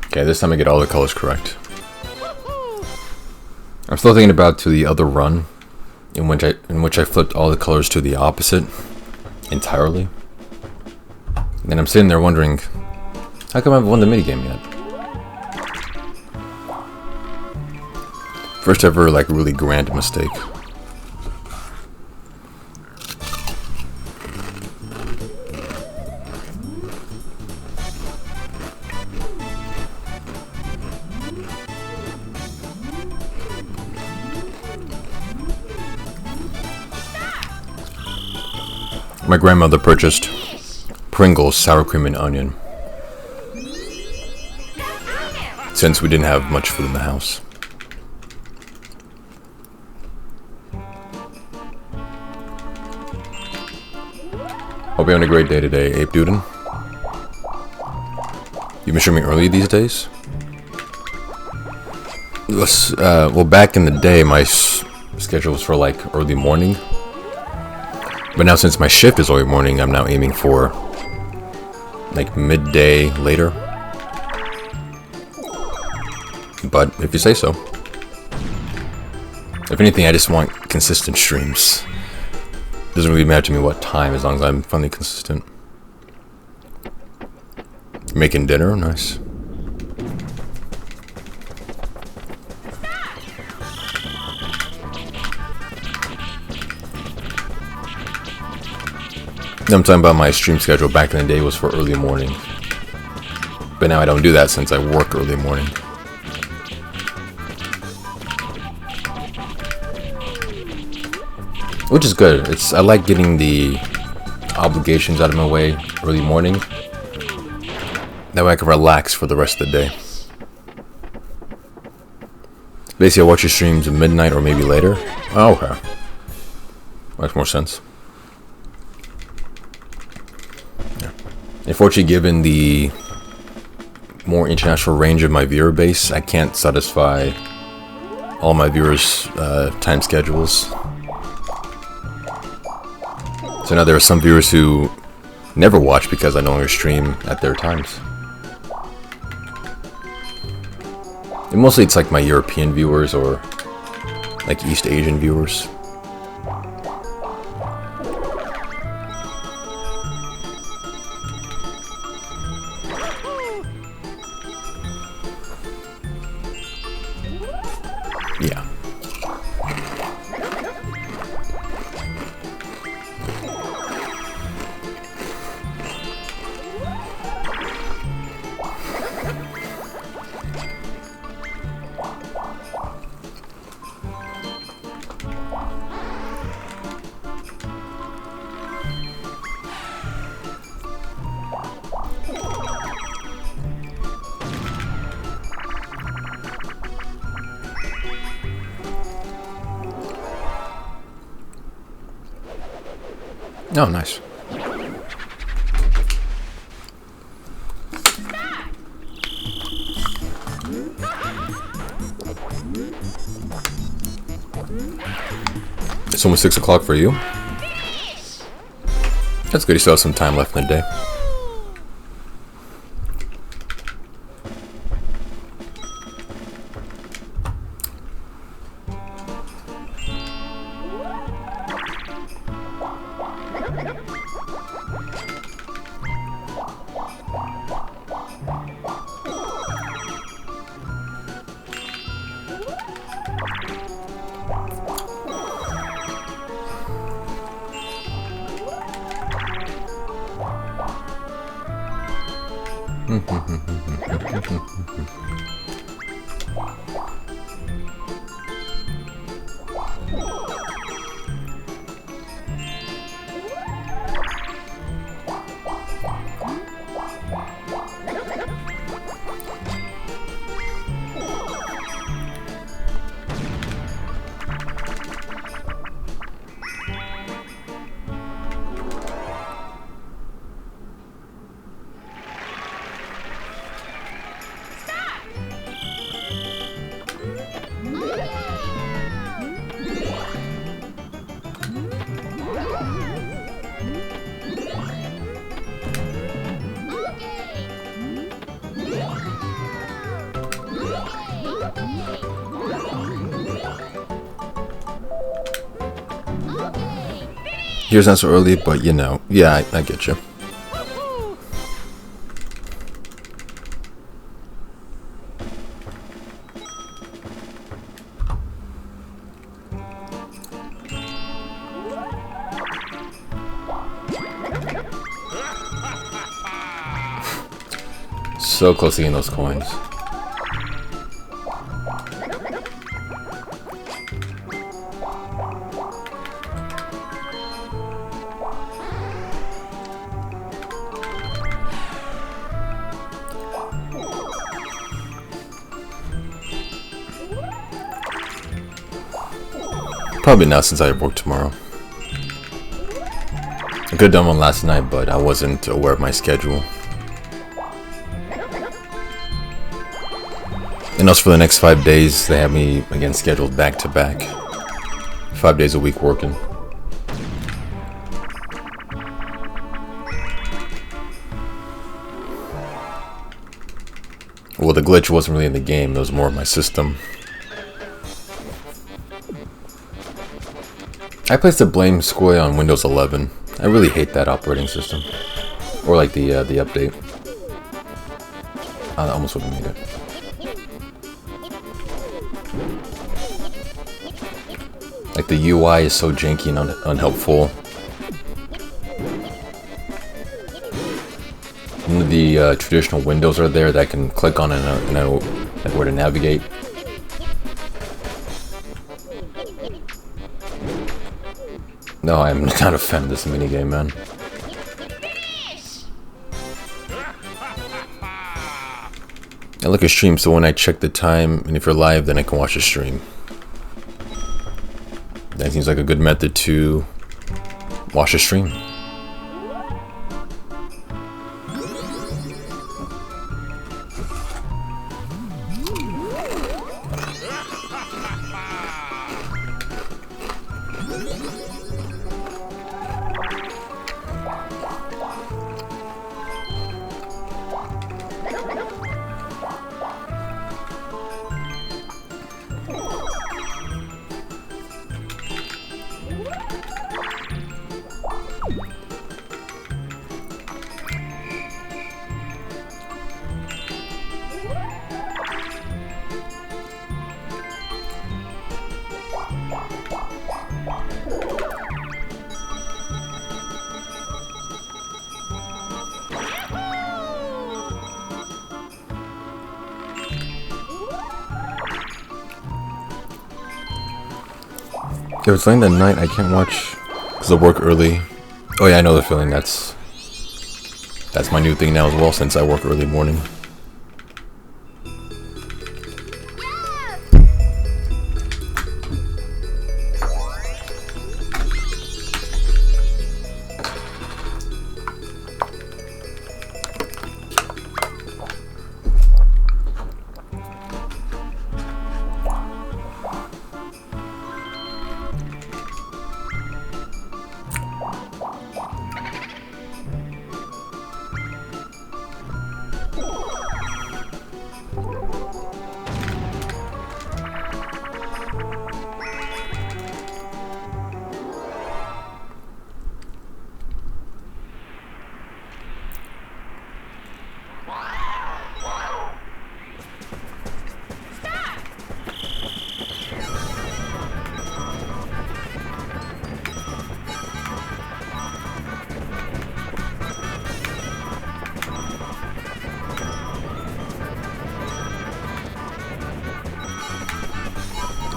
Okay, this time I get all the colors correct. I'm still thinking about to the other run, in which I flipped all the colors to the opposite entirely. And I'm sitting there wondering, how come I haven't won the minigame yet? First ever, like, really grand mistake. My grandmother purchased Pringles sour cream and onion, since we didn't have much food in the house. Hope you're having a great day today, Ape Duden. You been streaming early these days? Well, back in the day, my schedule was for like early morning. But now since my shift is early morning, I'm now aiming for like midday later. But if you say so. If anything, I just want consistent streams. Doesn't really matter to me what time, as long as I'm finally consistent. Making dinner? Nice. I'm talking about my stream schedule back in the day was for early morning. But now I don't do that since I work early morning. Which is good. I like getting the obligations out of my way early morning. That way I can relax for the rest of the day. Basically, I watch your streams at midnight or maybe later. Oh, okay. Makes more sense. Yeah. Unfortunately, given the more international range of my viewer base, I can't satisfy all my viewers' time schedules. So now there are some viewers who never watch because I no longer stream at their times. And mostly it's like my European viewers or like East Asian viewers. Yeah. Oh, nice. It's almost 6 o'clock for you. That's good, you still have some time left in the day. Here's not so early, but you know, yeah, I get you. So close to getting those coins. Probably not, since I work tomorrow. I could have done one last night, but I wasn't aware of my schedule. And also for the next 5 days, they have me again scheduled back to back. 5 days a week working. Well, the glitch wasn't really in the game, it was more of my system. I placed the blame squarely on Windows 11. I really hate that operating system. Or like the update. I almost wouldn't made it. Like the UI is so janky and unhelpful. None of the traditional windows are there that I can click on and know where to navigate. No, I'm not a fan of this minigame, man. I look at stream, so when I check the time, and if you're live, then I can watch the stream. That seems like a good method to watch the stream. If it's late at night, I can't watch because I work early. Oh yeah, I know the feeling. That's my new thing now as well, since I work early morning.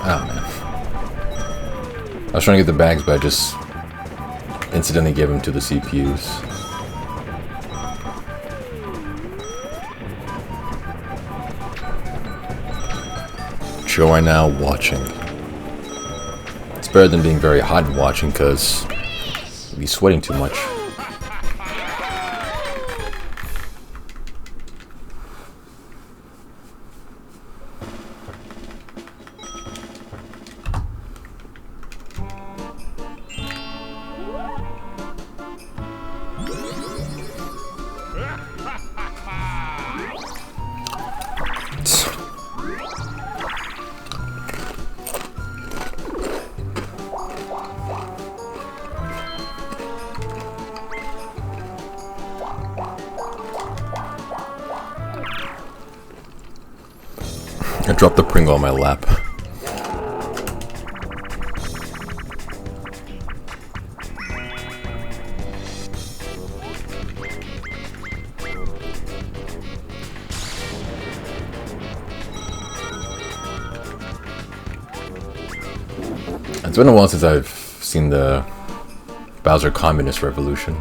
Oh man. I was trying to get the bags, but I just incidentally gave them to the CPUs. Chill right now, watching. It's better than being very hot and watching, because you'll be sweating too much. I dropped the Pringle on my lap. It's been a while since I've seen the Bowser Communist Revolution.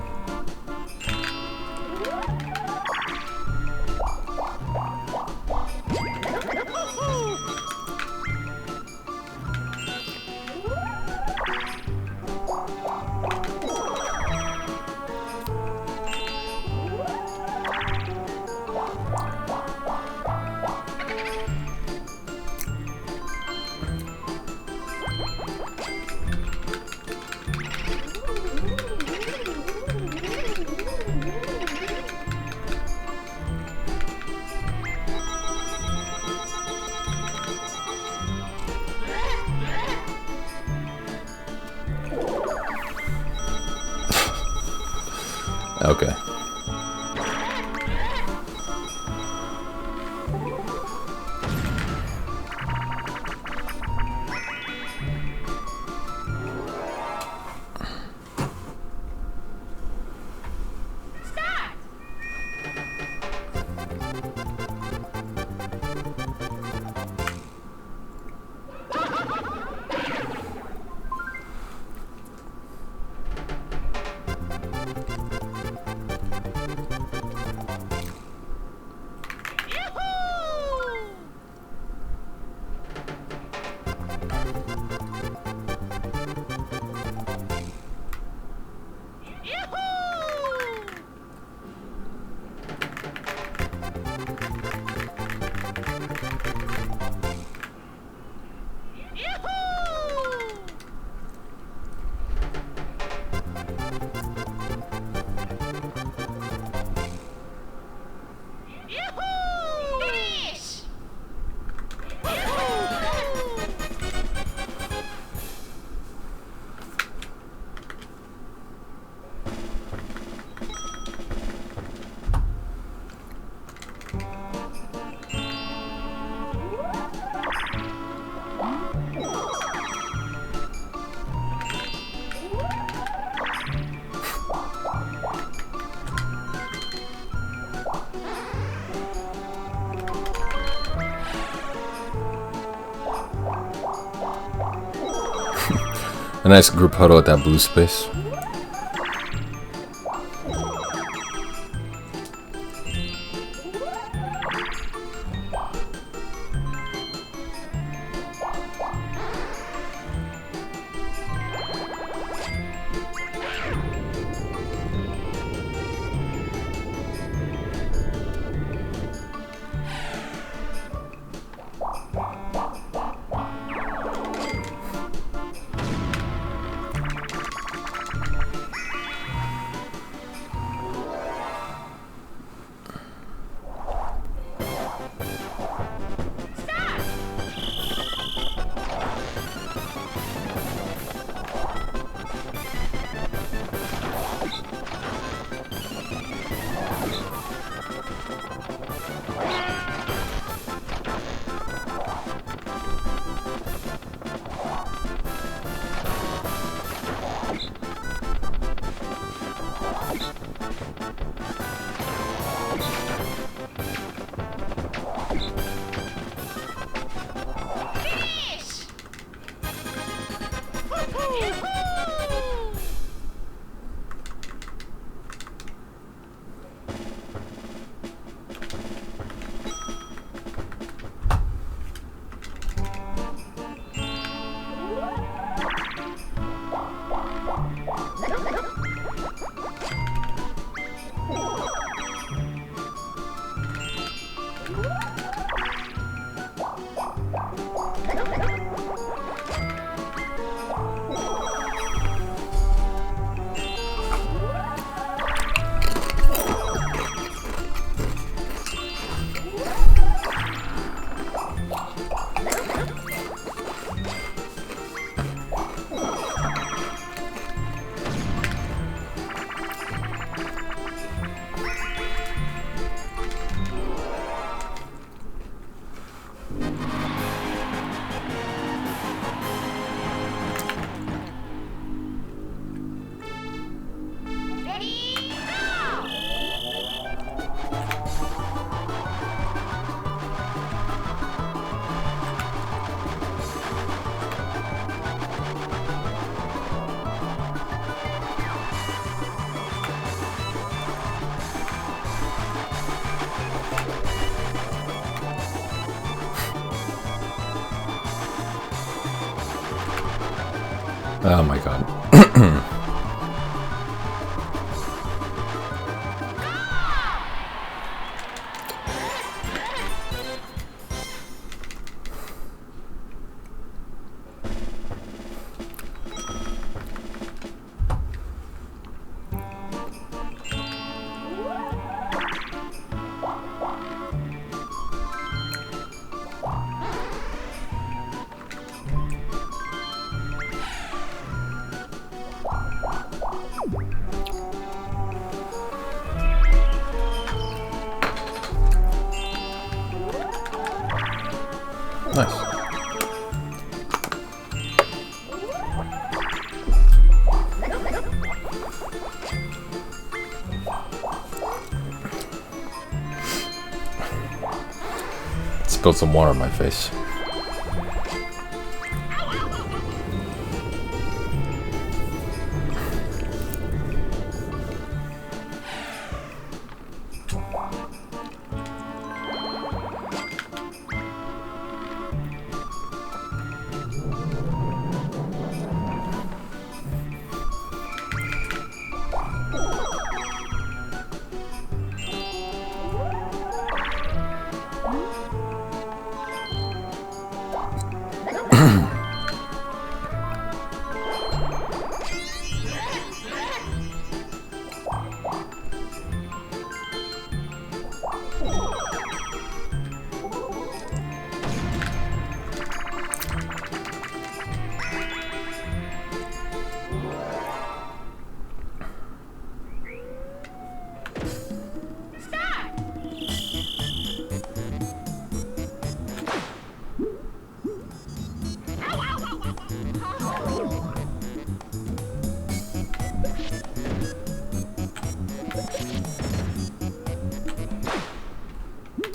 Okay. A nice group huddle at that blue space. Oh my god. Nice. Spilled some water on my face.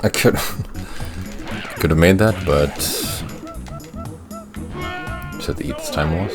I could have made that, but just have to eat this time loss.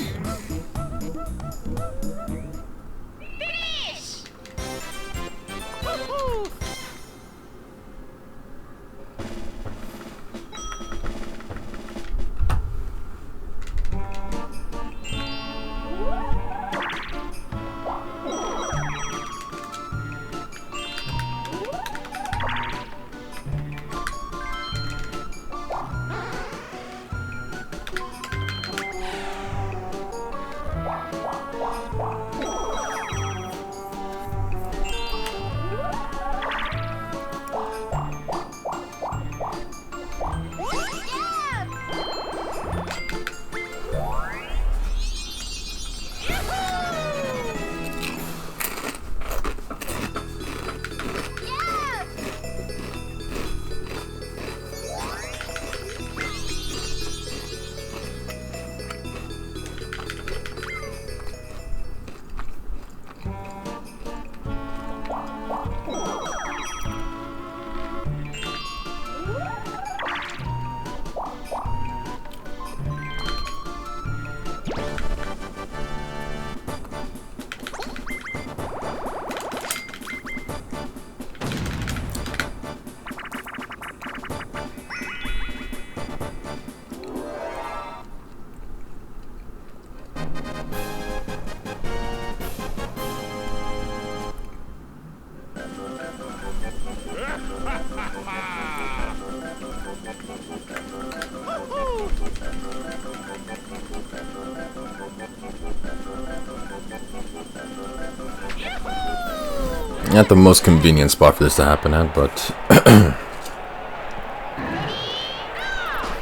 Not the most convenient spot for this to happen at, but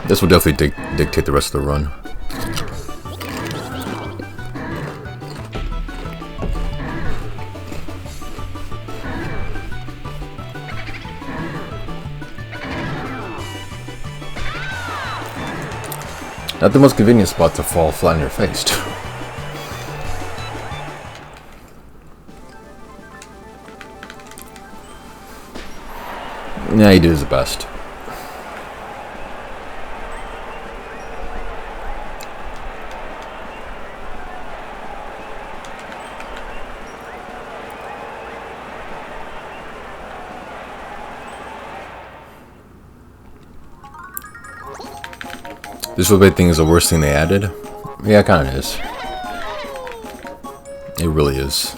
this will definitely dictate the rest of the run. Not the most convenient spot to fall flat on your face. Yeah, he did his best. This Webate thing is the worst thing they added? Yeah, it kind of is. It really is.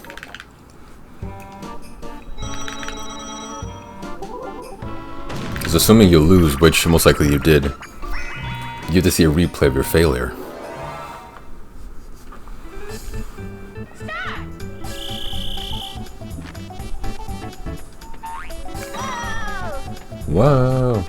Because assuming you lose, which most likely you did, you get to see a replay of your failure. Whoa!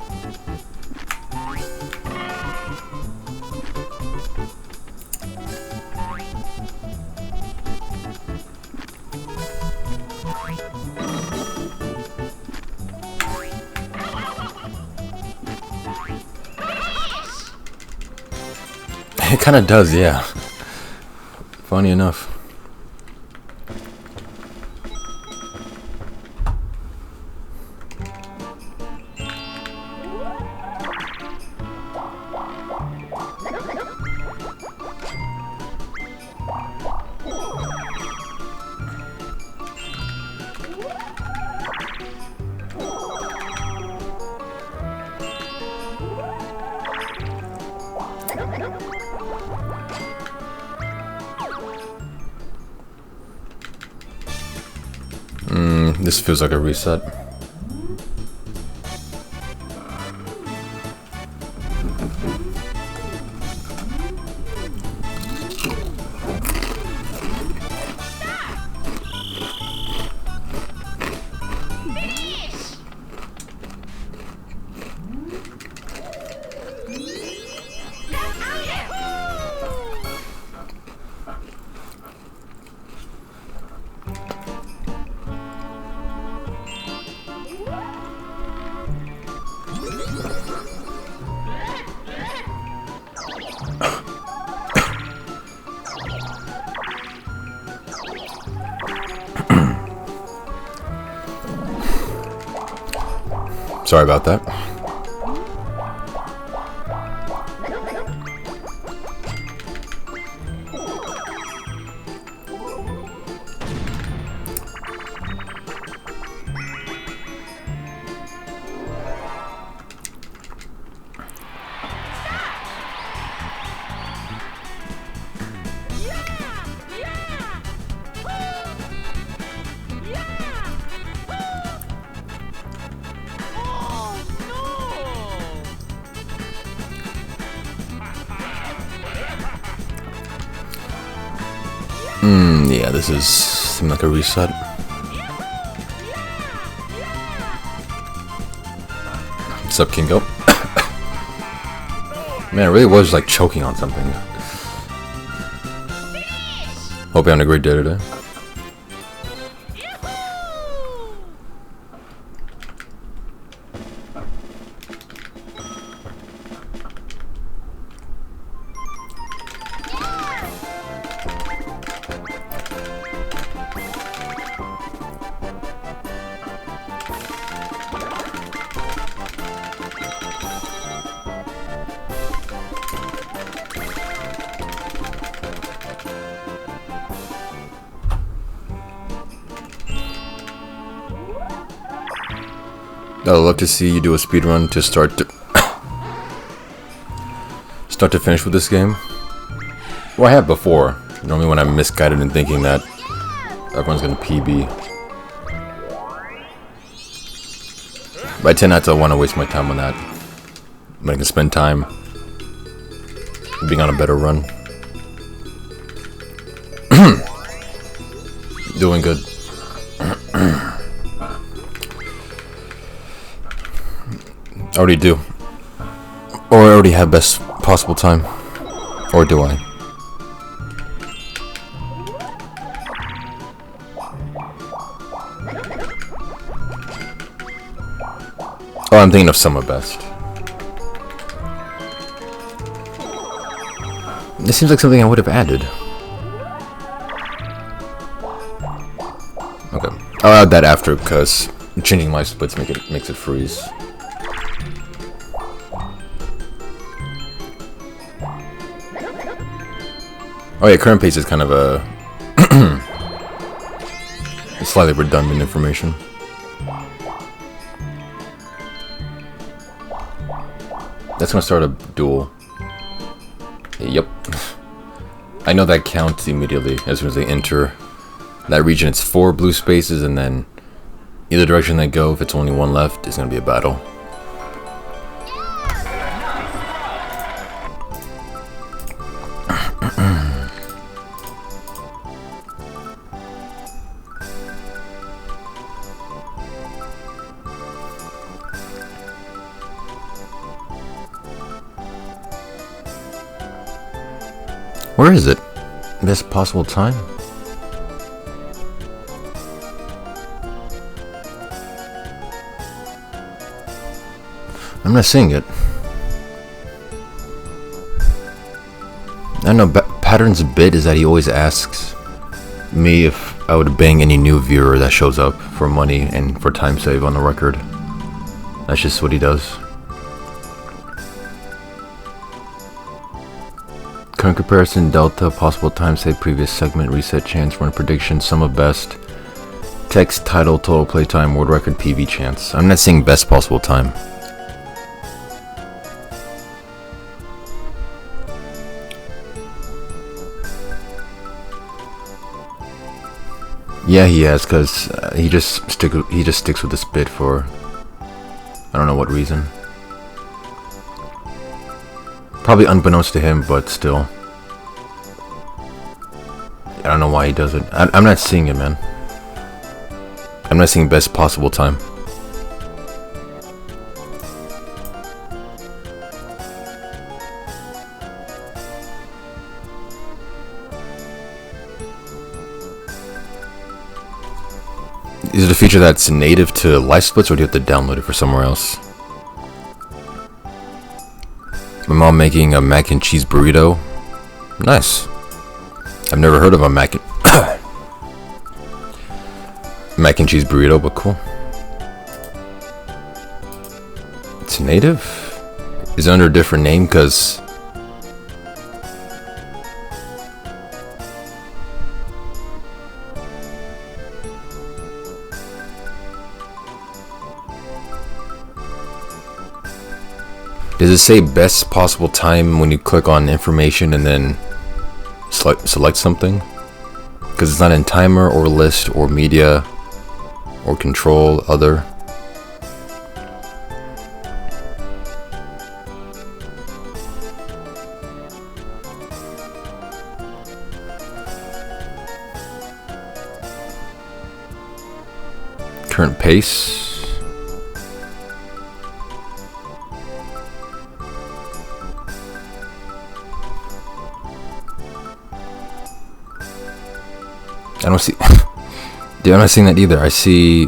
It kind of does, yeah. Funny enough. This feels like a reset. Sorry about that. Yeah, this is seems like a reset. What's up, Kingo? Man, it really was like choking on something. Hope you're having a great day today. I'd love to see you do a speedrun to start to finish with this game. Well, I have before. Normally when I'm misguided in thinking that everyone's gonna PB. But I tend not to want to waste my time on that. But I can spend time being on a better run. Doing good. already do. Or I already have best possible time. Or do I? Oh, I'm thinking of summer best. This seems like something I would have added. Okay, I'll add that after because changing life splits makes it freeze. Oh yeah, current pace is kind of a slightly redundant information. That's gonna start a duel. Yep. I know that counts immediately as soon as they enter that region. It's 4 blue spaces, and then either direction they go, if it's only one left, it's gonna be a battle. Where is it? Best possible time? I'm not seeing it. I don't know, Pattern's bit is that he always asks me if I would bang any new viewer that shows up for money and for time save on the record. That's just what he does. Current comparison, Delta, possible time save, previous segment, reset chance, run prediction, sum of best, text, title, total playtime, world record, PV chance. I'm not seeing best possible time. Yeah, he has, cause he just sticks with this bit for I don't know what reason. Probably unbeknownst to him, but still. I don't know why he does it. I'm not seeing it, man. I'm not seeing best possible time. Is it a feature that's native to life splits, or do you have to download it for somewhere else? My mom making a mac and cheese burrito. Nice. I've never heard of a mac and cheese burrito, but cool. It's native? Is it under a different name? Because does it say best possible time when you click on information and then select something? Because it's not in timer or list or media or control other. Current pace. I don't see. Dude, I'm not seeing that either. I see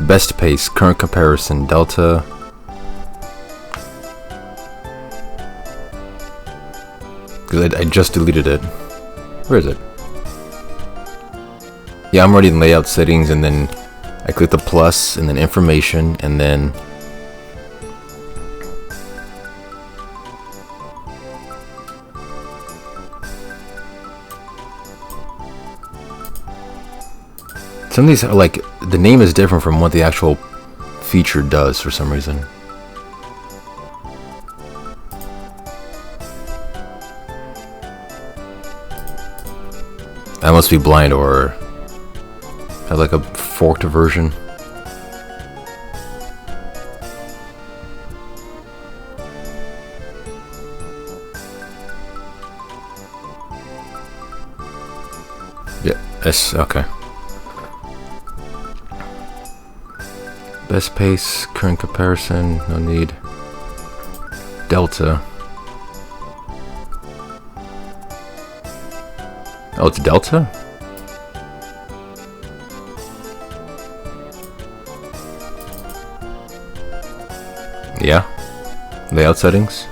best pace, current comparison, Delta. Because I just deleted it. Where is it? Yeah, I'm already in layout settings, and then I click the plus, and then information, and then some of these are like, the name is different from what the actual feature does for some reason. I must be blind or have like a forked version. Yeah, that's okay. Best pace, current comparison, no need. Delta. Oh, it's Delta? Yeah. Layout settings.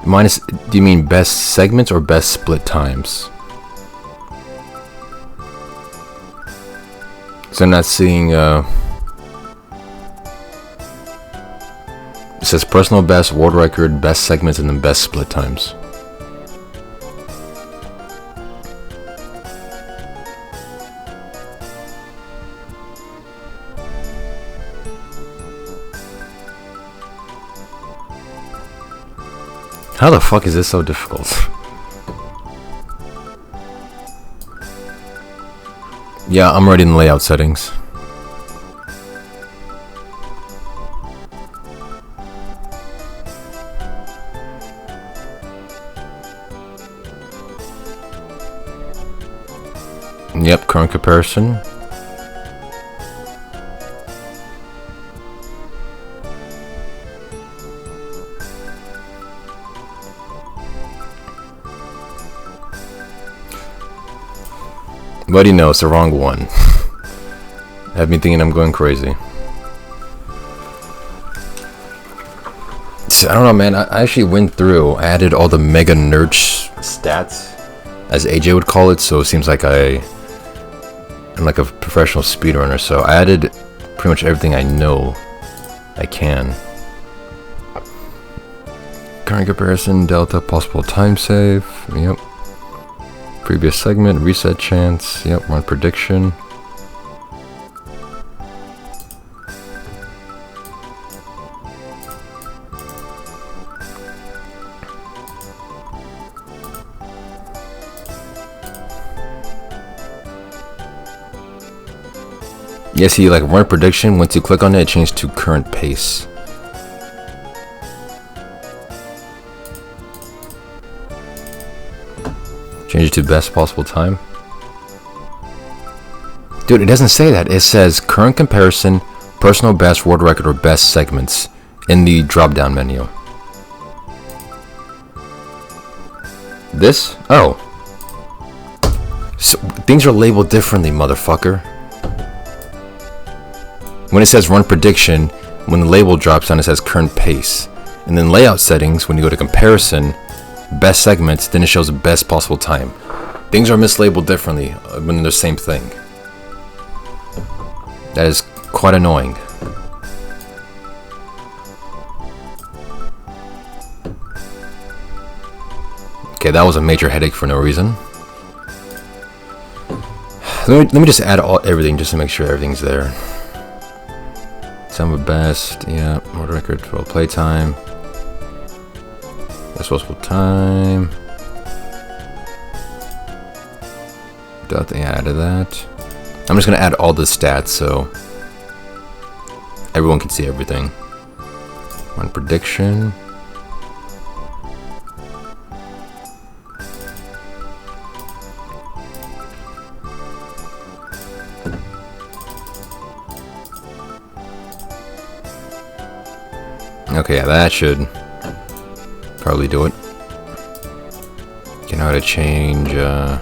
Minus, do you mean best segments or best split times? So I'm not seeing, it says personal best, world record, best segments, and then best split times. How the fuck is this so difficult? Yeah, I'm already in the layout settings. Yep, current comparison. Buddy, no, it's the wrong one. Have me thinking I'm going crazy. So, I don't know, man. I actually went through, added all the mega nerd stats, as AJ would call it. So it seems like I'm like a professional speedrunner. So I added pretty much everything I know I can. Current comparison, delta, possible time save. Yep. Previous segment, reset chance, yep, run prediction. Yeah, see, like run prediction, once you click on it, it changes to current pace. Change it to best possible time. Dude, it doesn't say that. It says current comparison, personal best, world record, or best segments in the drop down menu. This? Oh. So, things are labeled differently, motherfucker. When it says run prediction, when the label drops down, it says current pace. And then layout settings, when you go to comparison, best segments, then it shows the best possible time. Things are mislabeled differently when they're the same thing. That is quite annoying. Okay, that was a major headache for no reason. Let me just add everything just to make sure everything's there. Some of best, yeah, world record, 12 playtime. Best possible time. Delta, yeah, added that. I'm just gonna add all the stats so everyone can see everything. One prediction. Okay, yeah, that should probably do it. You know how to change, there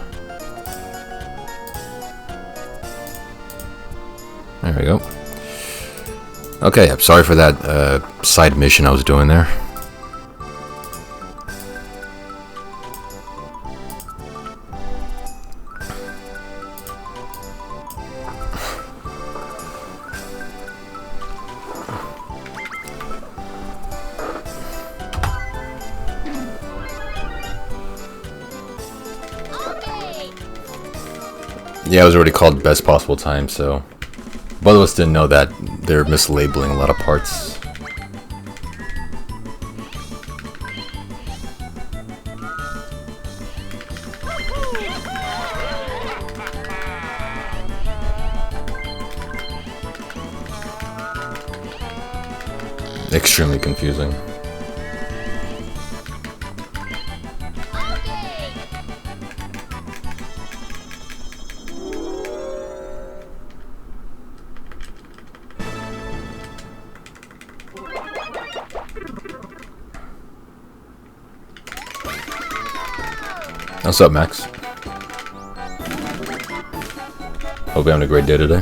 we go. Okay, I'm sorry for that side mission I was doing there. Yeah, it was already called best possible time, so both of us didn't know that they're mislabeling a lot of parts. Extremely confusing. What's up, Max? Hope you're having a great day today.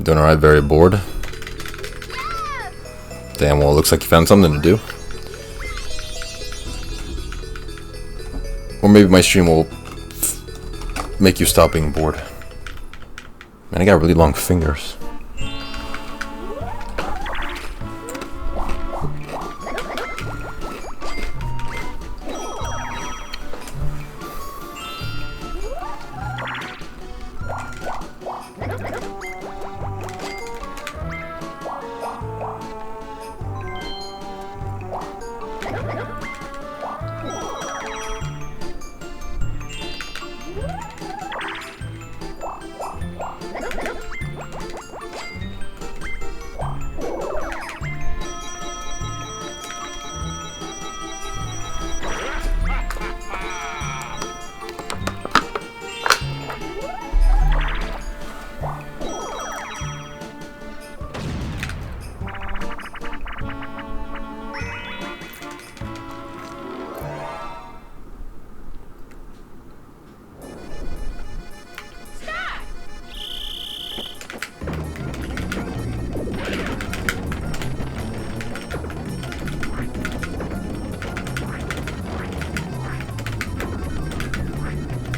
Doing alright, very bored. Damn, well, it looks like you found something to do. Or maybe my stream will make you stop being bored. Man, I got really long fingers.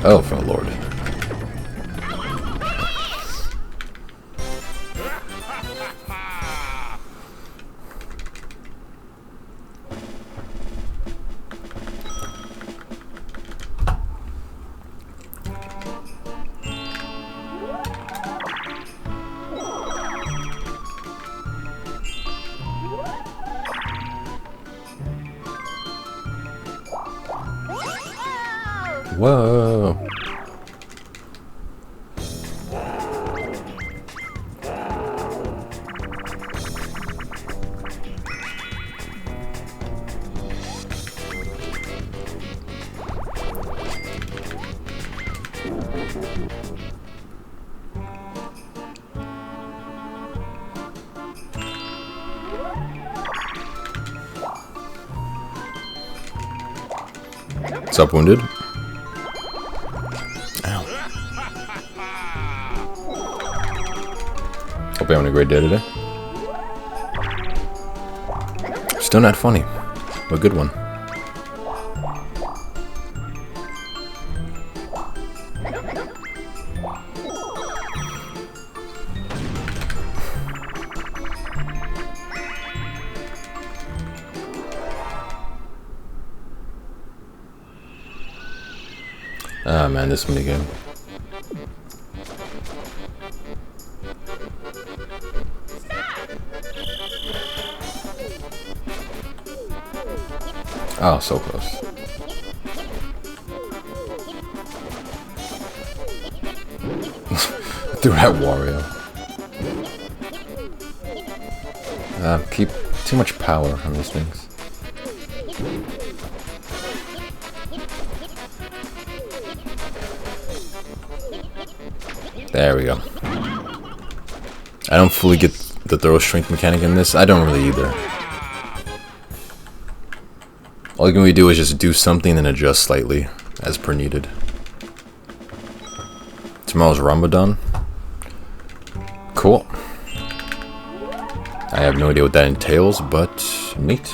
Oh, for the Lord. Whoa. What's up, Wounded? Ow. Hope you're having a great day today. Still not funny, but a good one. Ah, man, this minigame. Oh, so close. Through that Wario. Keep too much power on these things. There we go. I don't fully get the throw strength mechanic in this. I don't really either. All you can really do is just do something and adjust slightly as per needed. Tomorrow's Ramadan. Cool. I have no idea what that entails, but neat.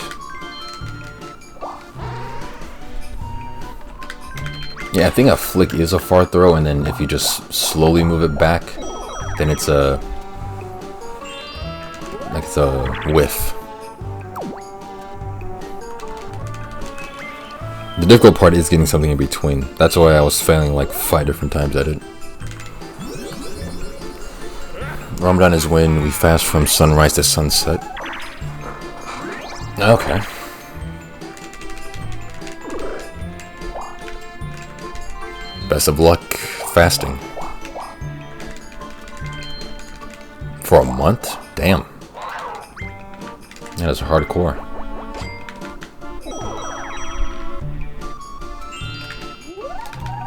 Yeah, I think a flick is a far throw, and then if you just slowly move it back, then it's a whiff. The difficult part is getting something in between. That's why I was failing like 5 different times at it. Ramadan is when we fast from sunrise to sunset. Okay. Best of luck fasting. For a month? Damn. That is hardcore.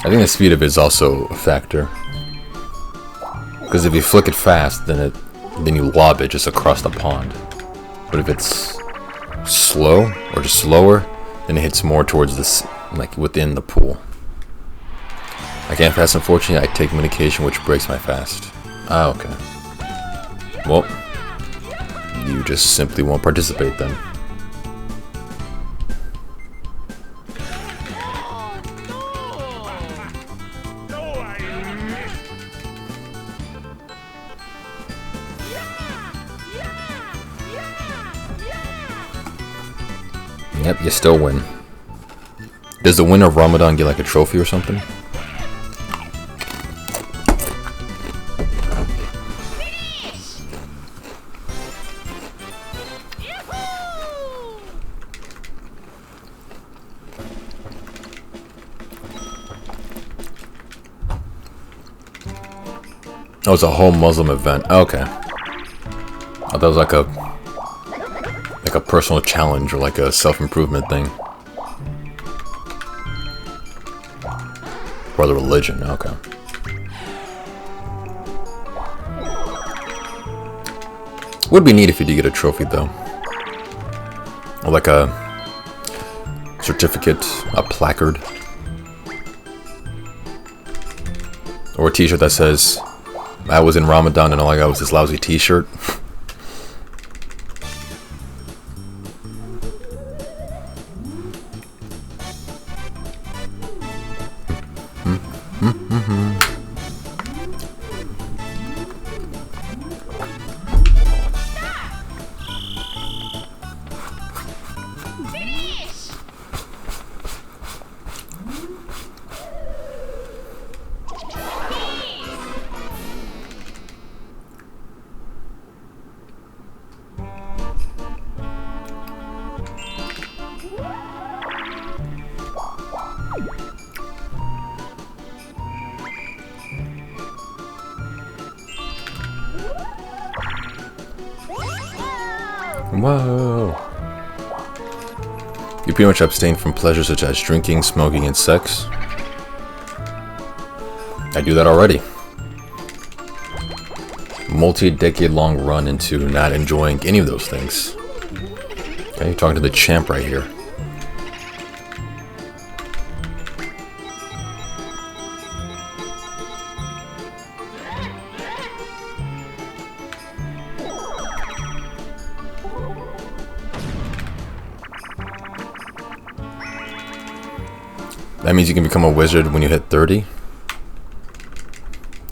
I think the speed of it is also a factor. Because if you flick it fast, then you lob it just across the pond. But if it's slow or just slower, then it hits more towards this, like within the pool. I can't fast, unfortunately. I take medication which breaks my fast. Ah, okay. Well, you just simply won't participate then. Yep, you still win. Does the winner of Ramadan get like a trophy or something? Oh, it's a whole Muslim event. Okay. Oh, that was like a personal challenge or like a self-improvement thing. Or the religion. Okay. Would be neat if you did get a trophy though. Or like a certificate, a placard. Or a t-shirt that says, I was in Ramadan and all I got was this lousy t-shirt. Whoa. You pretty much abstain from pleasures such as drinking, smoking, and sex. I do that already. Multi-decade long run into not enjoying any of those things. Okay, you're talking to the champ right here. That means you can become a wizard when you hit 30.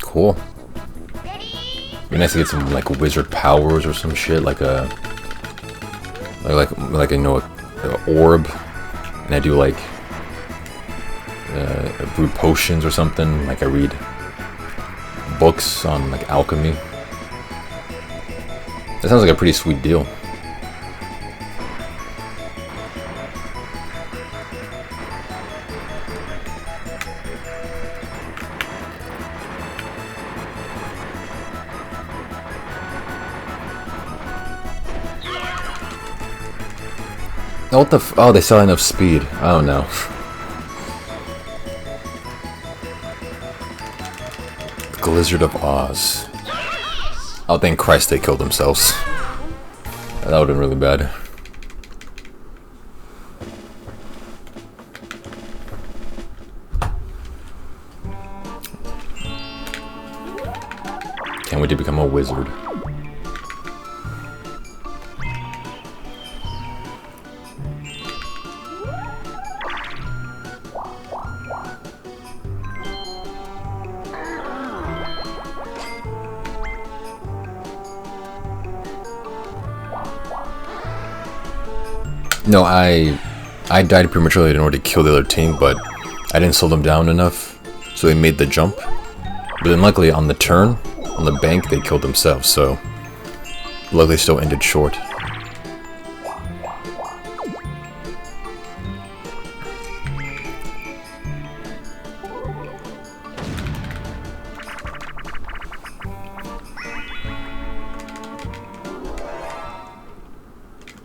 Cool. It'd be nice to get some like wizard powers or some shit, like a you know, an orb, and I do like brew potions or something. Like I read books on like alchemy. That sounds like a pretty sweet deal. What the oh, they saw enough speed. I don't know. The Blizzard of Oz. Oh, thank Christ they killed themselves. That would have been really bad. Can't wait to become a wizard. No, I died prematurely in order to kill the other team, but I didn't slow them down enough, so they made the jump. But then luckily on the turn, on the bank, they killed themselves, so luckily still ended short.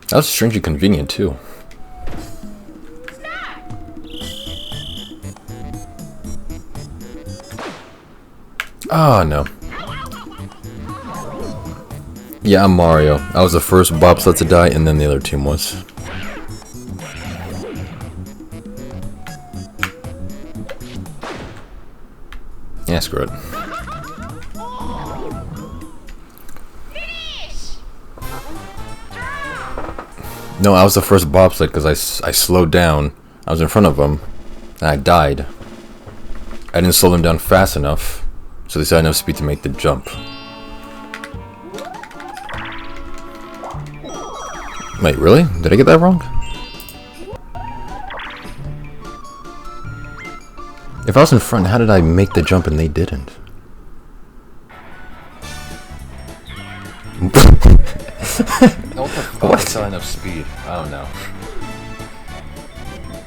That was strangely convenient too. Oh no. Yeah, I'm Mario. I was the first bobsled to die, and then the other team was. Yeah, screw it. No, I was the first bobsled because I slowed down. I was in front of them, and I died. I didn't slow them down fast enough, so they still had enough speed to make the jump. Wait, really? Did I get that wrong? If I was in front, how did I make the jump and they didn't? What? Still enough speed. I don't know.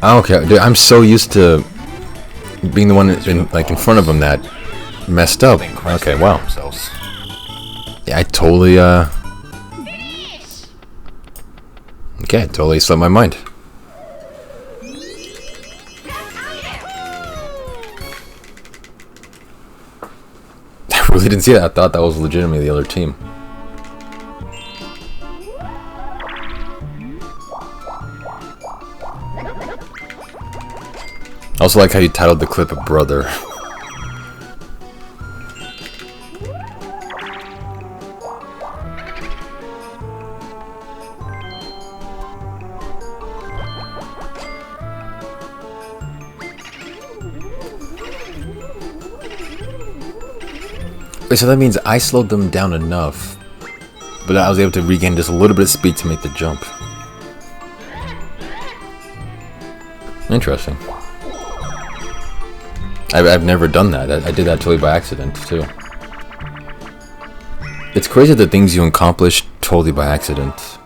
Okay, dude, I'm so used to being the one in front of them that messed up. Okay, wow. Yeah, I totally okay, I totally slipped my mind. I really didn't see that. I thought that was legitimately the other team. I also like how you titled the clip "Brother." Wait, so that means I slowed them down enough, but I was able to regain just a little bit of speed to make the jump. Interesting. I've never done that. I did that totally by accident, too. It's crazy the things you accomplish totally by accident.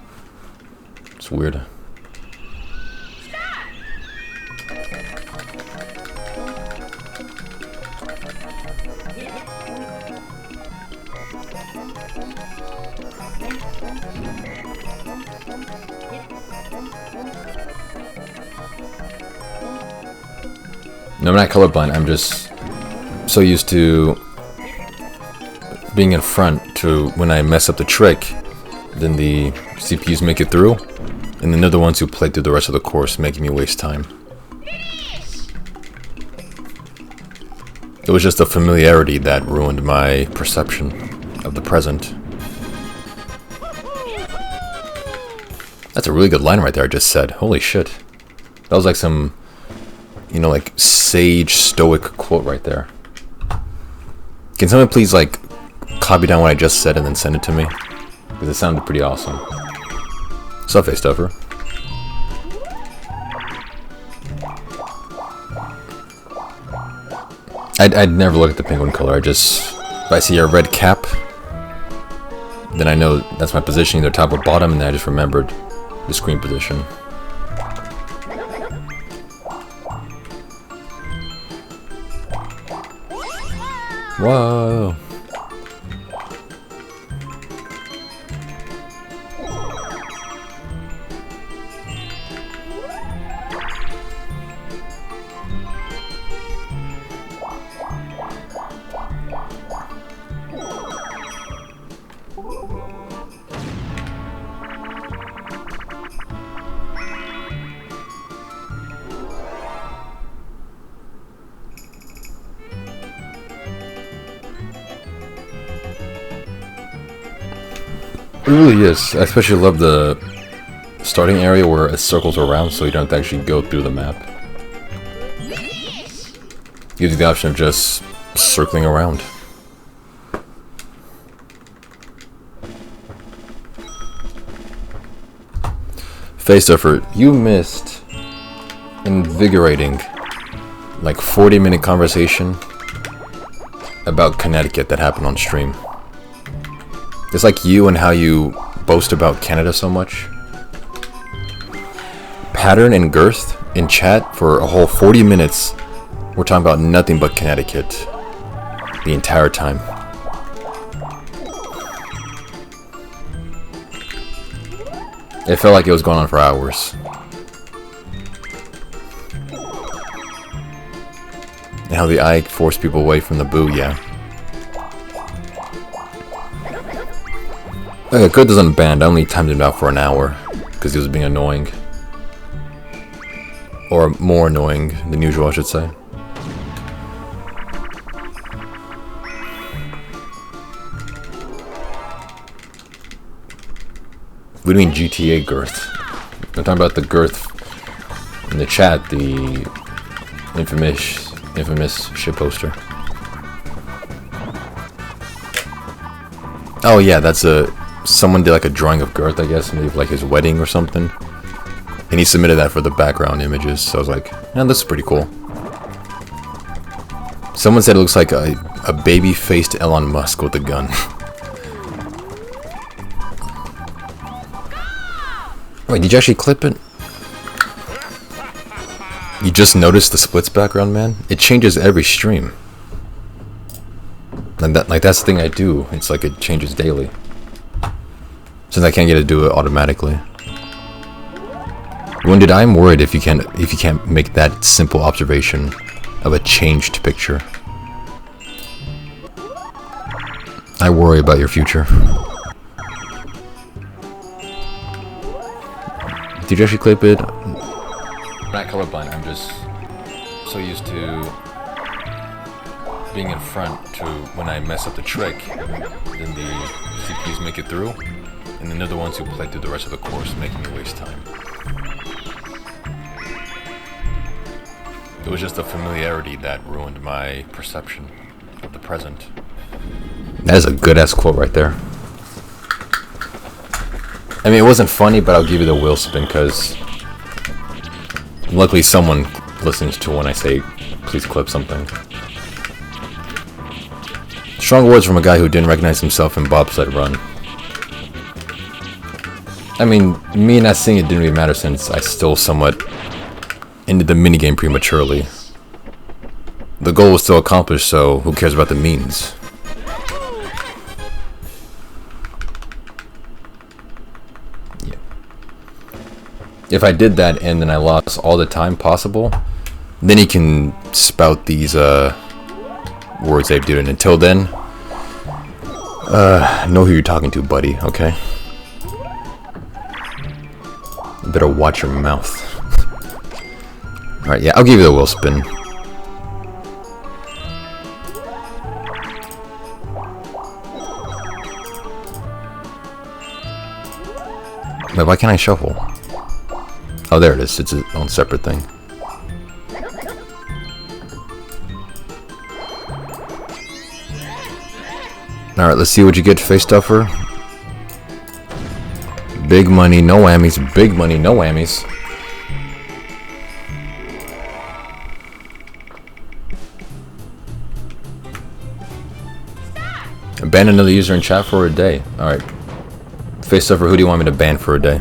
It's weird. No, I'm not colorblind. I'm just so used to being in front to when I mess up the trick, then the CPUs make it through, and then they're the ones who play through the rest of the course, making me waste time. It was just the familiarity that ruined my perception of the present. That's a really good line right there I just said. Holy shit. That was like some, you know, like sage stoic quote right there. Can someone please like copy down what I just said and then send it to me? Because it sounded pretty awesome. What's up, Face Stuffer? I'd never look at the penguin color. I just, if I see a red cap, then I know that's my position, either top or bottom, and then I just remembered the screen position. Whoa. It really is. I especially love the starting area where it circles around so you don't have to actually go through the map. Gives you the option of just circling around. Face Stuffer, you missed invigorating like 40-minute conversation about Connecticut that happened on stream. It's like you and how you boast about Canada so much. Pattern and girth in chat for a whole 40 minutes. We're talking about nothing but Connecticut the entire time. It felt like it was going on for hours. And how the eye forced people away from the boo, yeah. Good doesn't banned. I only timed him out for an hour because he was being annoying. Or more annoying than usual, I should say. What do you mean GTA girth? I'm talking about the girth in the chat, the infamous shit poster. Oh yeah, that's someone did like a drawing of Girth, I guess, maybe like his wedding or something. And he submitted that for the background images, so I was like, yeah, this is pretty cool. Someone said it looks like a baby-faced Elon Musk with a gun. Wait, did you actually clip it? You just noticed the splits background, man? It changes every stream. And that's the thing I do. It's like it changes daily. Since I can't get it to do it automatically. Wounded, I'm worried if you can't make that simple observation of a changed picture. I worry about your future. Did you actually clip it? I'm not colorblind, I'm just so used to being in front to when I mess up the trick, then the CPUs make it through, and then they're the ones who play through the rest of the course, making me waste time. It was just the familiarity that ruined my perception of the present. That is a good-ass quote right there. I mean, it wasn't funny, but I'll give you the wheel spin, because luckily someone listens to when I say, please clip something. Strong words from a guy who didn't recognize himself in Bobsled Run. I mean, me not seeing it didn't really matter since I still somewhat ended the minigame prematurely. The goal was still accomplished, so who cares about the means? Yeah. If I did that and then I lost all the time possible, then he can spout these words they've done. Until then, know who you're talking to, buddy, okay? You better watch your mouth. Alright, yeah, I'll give you the wheel spin. Wait, why can't I shuffle? Oh, there it is. It's its own separate thing. Alright, let's see what you get, face stuffer. Big money, no whammies. Big money, no whammies. Ban another user in chat for a day. Alright. Face stuffer, who do you want me to ban for a day?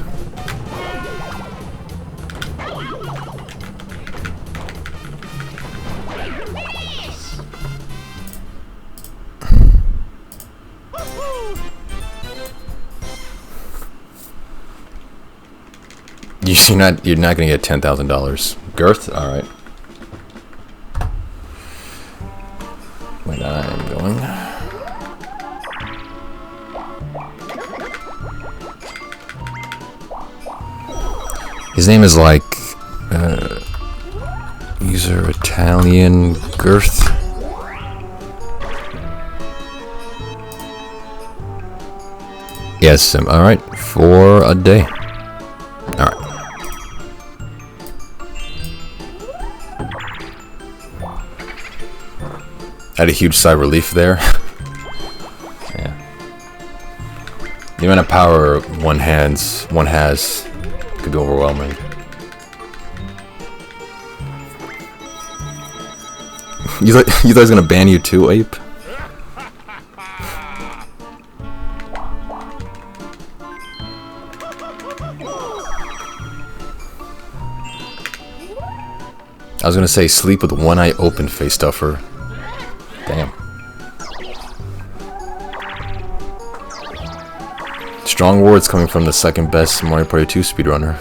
You're not gonna get $10,000. Girth? Alright. Wait, I'm going. His name is like user Italian Girth. Yes, alright, for a day. Alright. I had a huge sigh of relief there. Yeah. The amount of power one has could be overwhelming. You thought he was gonna ban you too, Ape? I was gonna say sleep with one eye open, face stuffer. Damn. Strong words coming from the second best Mario Party 2 speedrunner.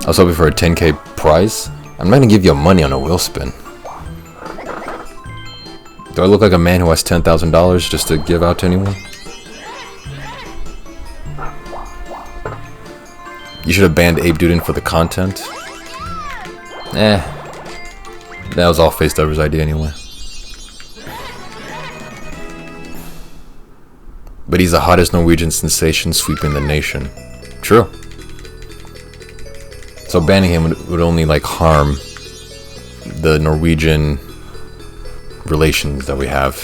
I was hoping for a 10k prize. I'm not gonna give you money on a wheel spin. Do I look like a man who has $10,000 just to give out to anyone? You should have banned Ape Duden for the content. Eh. That was all Facedubber's idea anyway. But he's the hottest Norwegian sensation sweeping the nation. True. So banning him would only like harm the Norwegian relations that we have.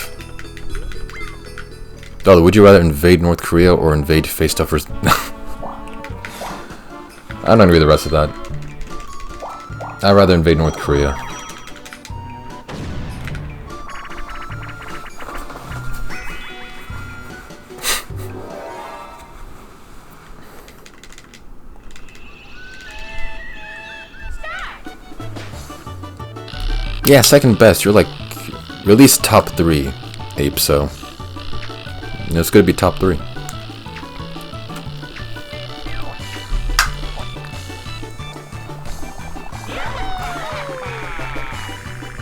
Dalda, would you rather invade North Korea or invade Facestuffers? I don't read the rest of that. I'd rather invade North Korea. Yeah, second best. You're at least top 3, Ape, so it's gonna be top 3.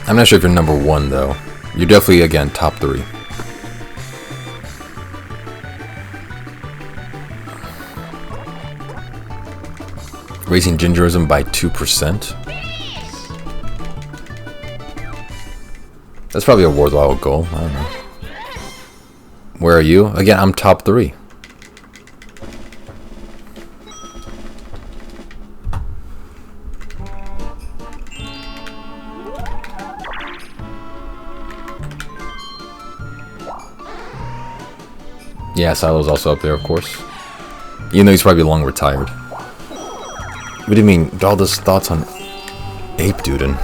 I'm not sure if you're number 1 though. You're definitely, again, top 3. Raising gingerism by 2%. That's probably a worthwhile goal. I don't know. Where are you? Again, I'm top 3. Yeah, Silo's also up there, of course. Even though he's probably long retired. What do you mean? Dalda's thoughts on Ape Duden?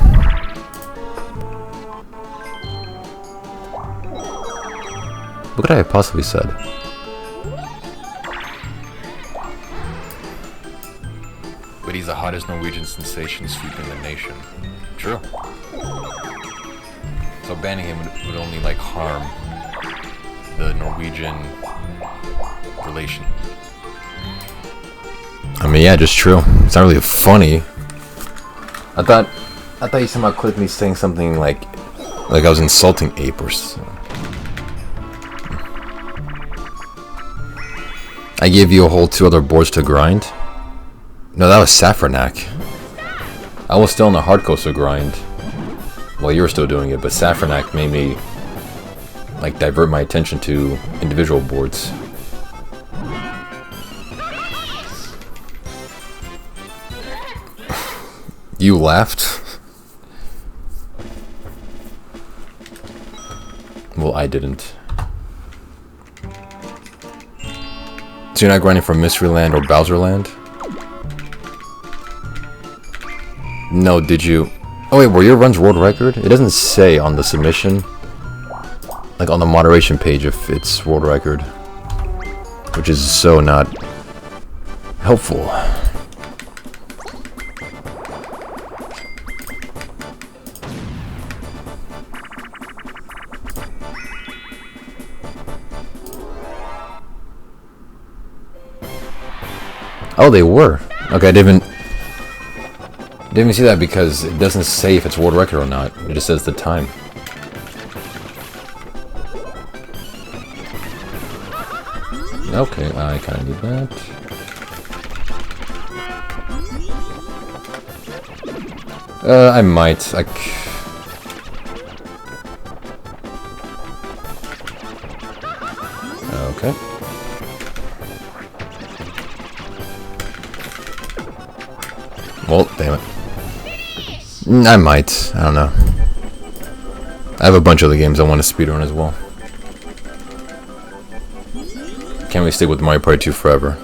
What could I have possibly said? But he's the hottest Norwegian sensation sweeping the nation. True. So banning him would only like harm the Norwegian relation. I mean, yeah, just true. It's not really funny. I thought you somehow clicked me saying something like I was insulting Ape or something. I gave you a whole 2 other boards to grind. No, that was Safranak. I was still on the hard coaster grind while you were still doing it, but Safranak made me divert my attention to individual boards. You laughed? Well, I didn't. So you're not grinding from Mystery Land or Bowser Land? No, did you? Oh wait, were your runs world record? It doesn't say on the submission, on the moderation page, if it's world record, which is so not helpful. Oh, they were. Okay, I didn't even see that because it doesn't say if it's world record or not. It just says the time. Okay, I kind of need that. I might. Okay. Well, damn it. I might. I don't know. I have a bunch of other games I want to speedrun as well. Can't really stick with Mario Party 2 forever.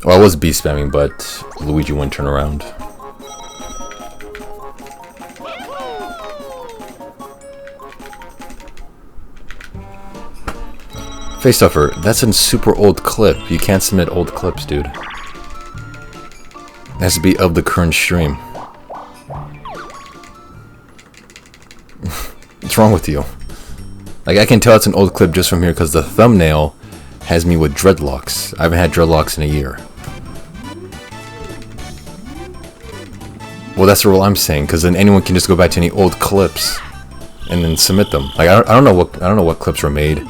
Well, I was beast spamming, but Luigi wouldn't turn around. Face Stuffer, that's a super old clip. You can't submit old clips, dude. It has to be of the current stream. What's wrong with you? I can tell it's an old clip just from here because the thumbnail has me with dreadlocks. I haven't had dreadlocks in a year. Well, that's the rule I'm saying, because then anyone can just go back to any old clips and then submit them. Like I don't know what clips were made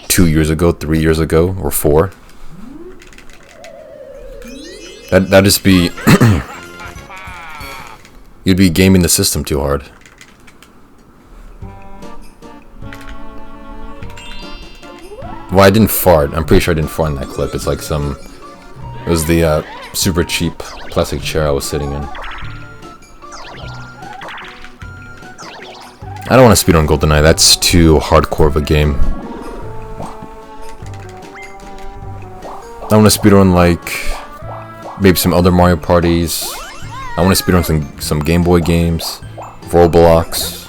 2 years ago, 3 years ago, or 4. That'd just be you'd be gaming the system too hard. Well, I didn't fart. I'm pretty sure I didn't fart in that clip. It's like some. It was the super cheap plastic chair I was sitting in. I don't want to speedrun GoldenEye. That's too hardcore of a game. I want to speedrun like maybe some other Mario parties. I want to speedrun some Game Boy games, Roblox.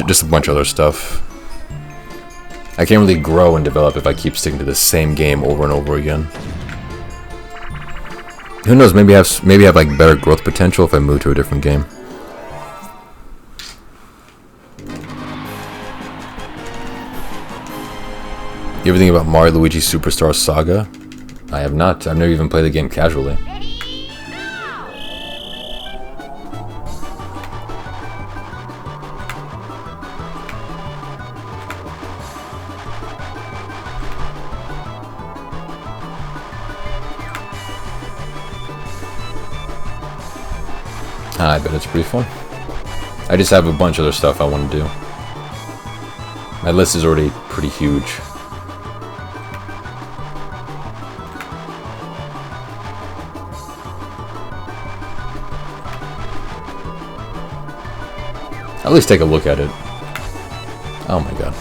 Just a bunch of other stuff. I can't really grow and develop if I keep sticking to the same game over and over again. Who knows? Maybe I have like better growth potential if I move to a different game. You ever think about Mario Luigi Superstar Saga? I have not. I've never even played the game casually. I bet it's pretty fun. I just have a bunch of other stuff I want to do. My list is already pretty huge. At least take a look at it. Oh my god.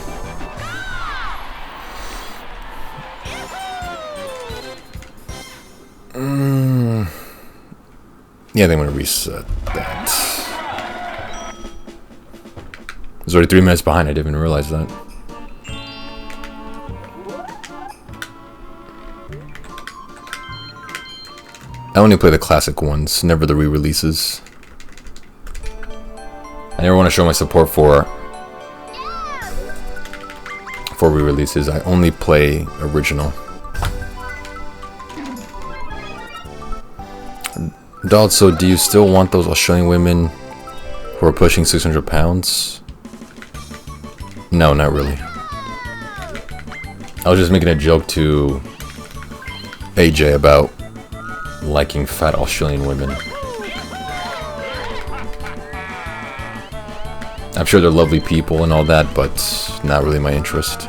Yeah, I think I'm gonna reset that. I was already 3 minutes behind, I didn't even realize that. I only play the classic ones, never the re-releases. I never want to show my support for re-releases. I only play original. Dalda, so do you still want those Australian women who are pushing 600 pounds? No, not really. I was just making a joke to AJ about liking fat Australian women. I'm sure they're lovely people and all that, but not really my interest.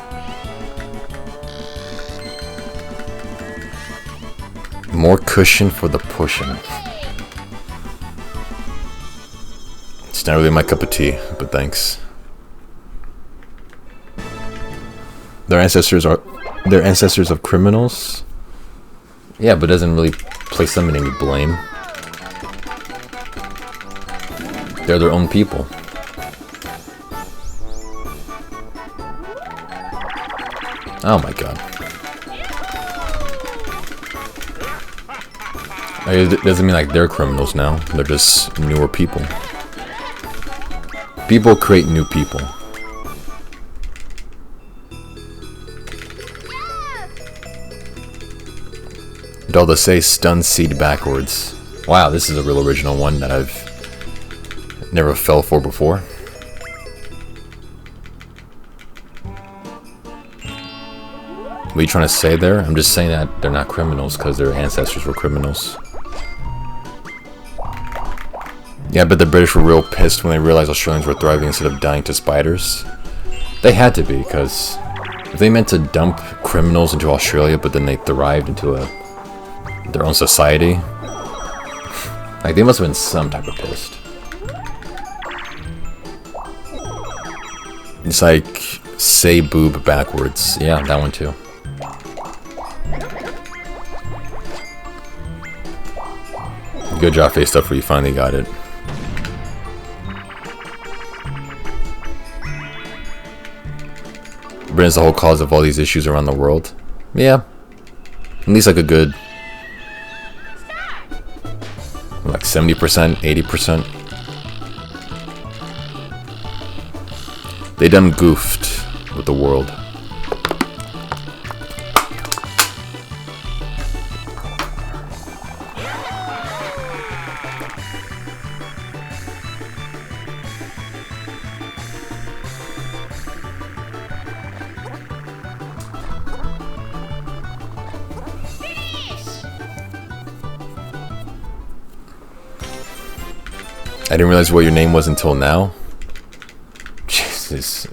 More cushion for the pushing. It's not really my cup of tea, but thanks. Their ancestors of criminals? Yeah, but doesn't really place them in any blame. They're their own people. Oh my god. It doesn't mean like they're criminals now. They're just newer people. People create new people. Dalda, say stun seed backwards. Wow, this is a real original one that I've never fell for before. What are you trying to say there? I'm just saying that they're not criminals because their ancestors were criminals. Yeah, but the British were real pissed when they realized Australians were thriving instead of dying to spiders. They had to be, because if they meant to dump criminals into Australia but then they thrived into their own society, like they must have been some type of pissed. It's like say boob backwards. Yeah, that one too. Good job, Face Stuffer, you finally got it. Britain's the whole cause of all these issues around the world. Yeah. At least like a good like 70%, 80%. They done goofed with the world. didn't realize what your name was until now. Jesus.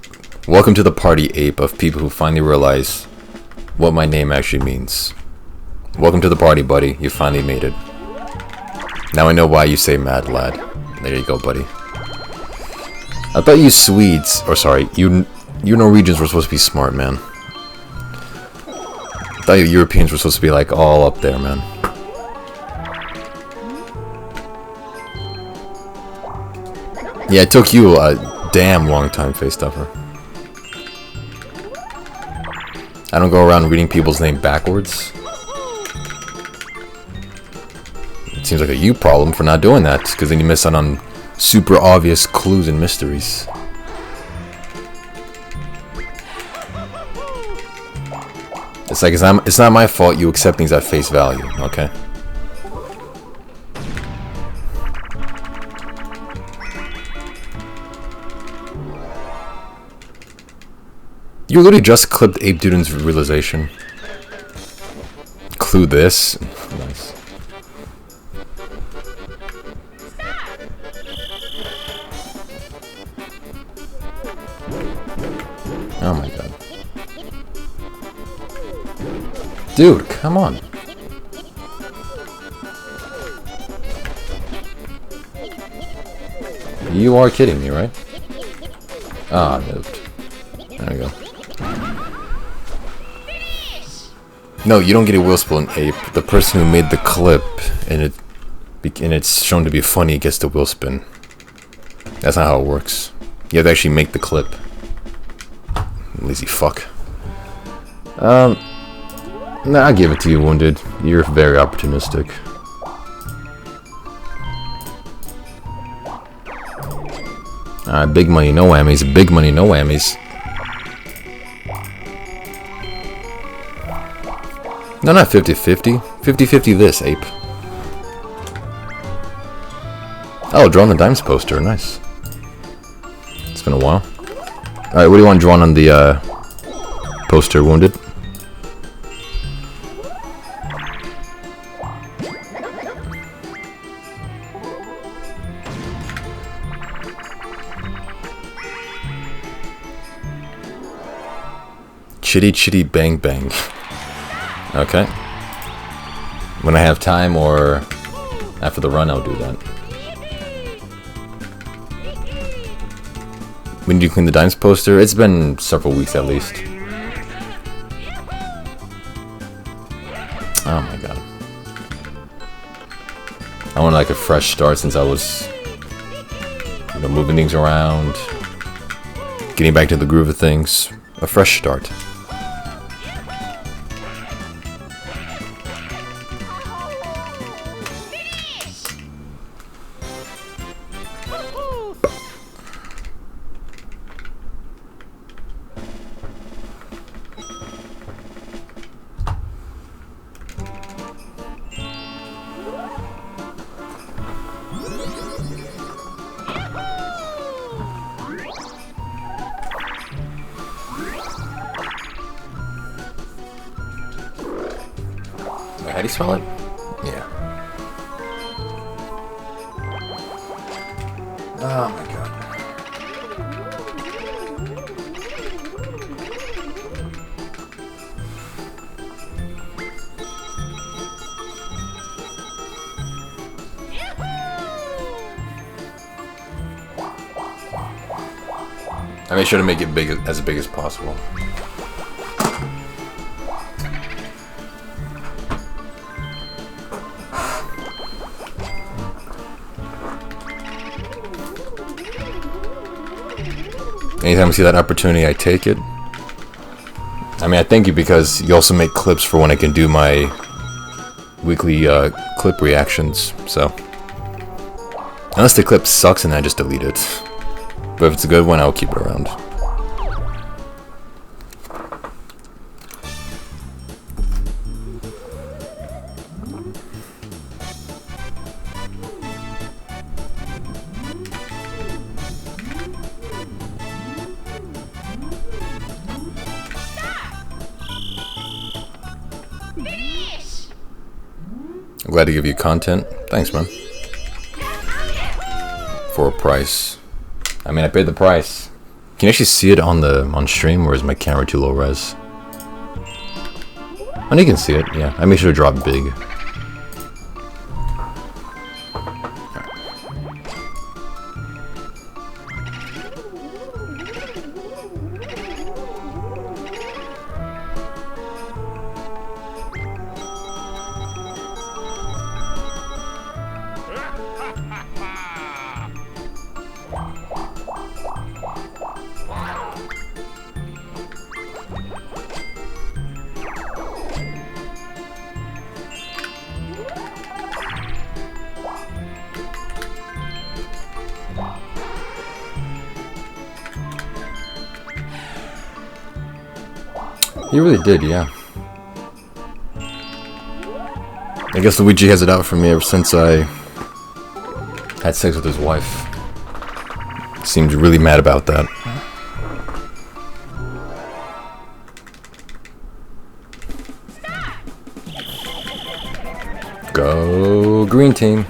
Welcome to the party, ape, of people who finally realize what my name actually means. Welcome to the party, buddy. You finally made it. Now I know why you say mad lad. There you go, buddy. I thought you Swedes, or sorry, you Norwegians were supposed to be smart, man. I thought you Europeans were supposed to be like all up there, man. Yeah, it took you a damn long time, Face Stuffer. I don't go around reading people's name backwards. It seems like a you problem for not doing that, because then you miss out on super obvious clues and mysteries. It's like it's not my fault you accept things at face value, okay? You literally just clipped Ape Duden's realization. Clue this. Nice. Oh my god. Dude, come on. You are kidding me, right? Ah, moved. There we go. No, you don't get a wheel spin, Ape. The person who made the clip and it's shown to be funny gets the wheel spin. That's not how it works. You have to actually make the clip. Lazy fuck. Nah, I'll give it to you, Wounded. You're very opportunistic. Big money, no whammies. Big money, no whammies. No, not 50-50. 50-50 this, Ape. Oh, drawn the Dimes poster. Nice. It's been a while. Alright, what do you want drawn on the poster, Wounded? Chitty chitty bang bang. Okay. When I have time or after the run, I'll do that. When did you clean the Dimes poster? It's been several weeks at least. Oh my god. I want like a fresh start since I was, you know, moving things around, getting back to the groove of things. A fresh start. How do you spell it? Yeah. Oh my god. I made sure to make it big as big as possible. Anytime I see that opportunity, I take it. I mean, I thank you because you also make clips for when I can do my weekly clip reactions, so. Unless the clip sucks and I just delete it. But if it's a good one, I'll keep it around. I'm glad to give you content. Thanks, man. for a price. I mean, I paid the price. Can you actually see it on stream, or is my camera too low res? Oh, you can see it. Yeah, I made sure to drop big. He really did, yeah. I guess Luigi has it out for me ever since I had sex with his wife. Seems really mad about that. Go green team.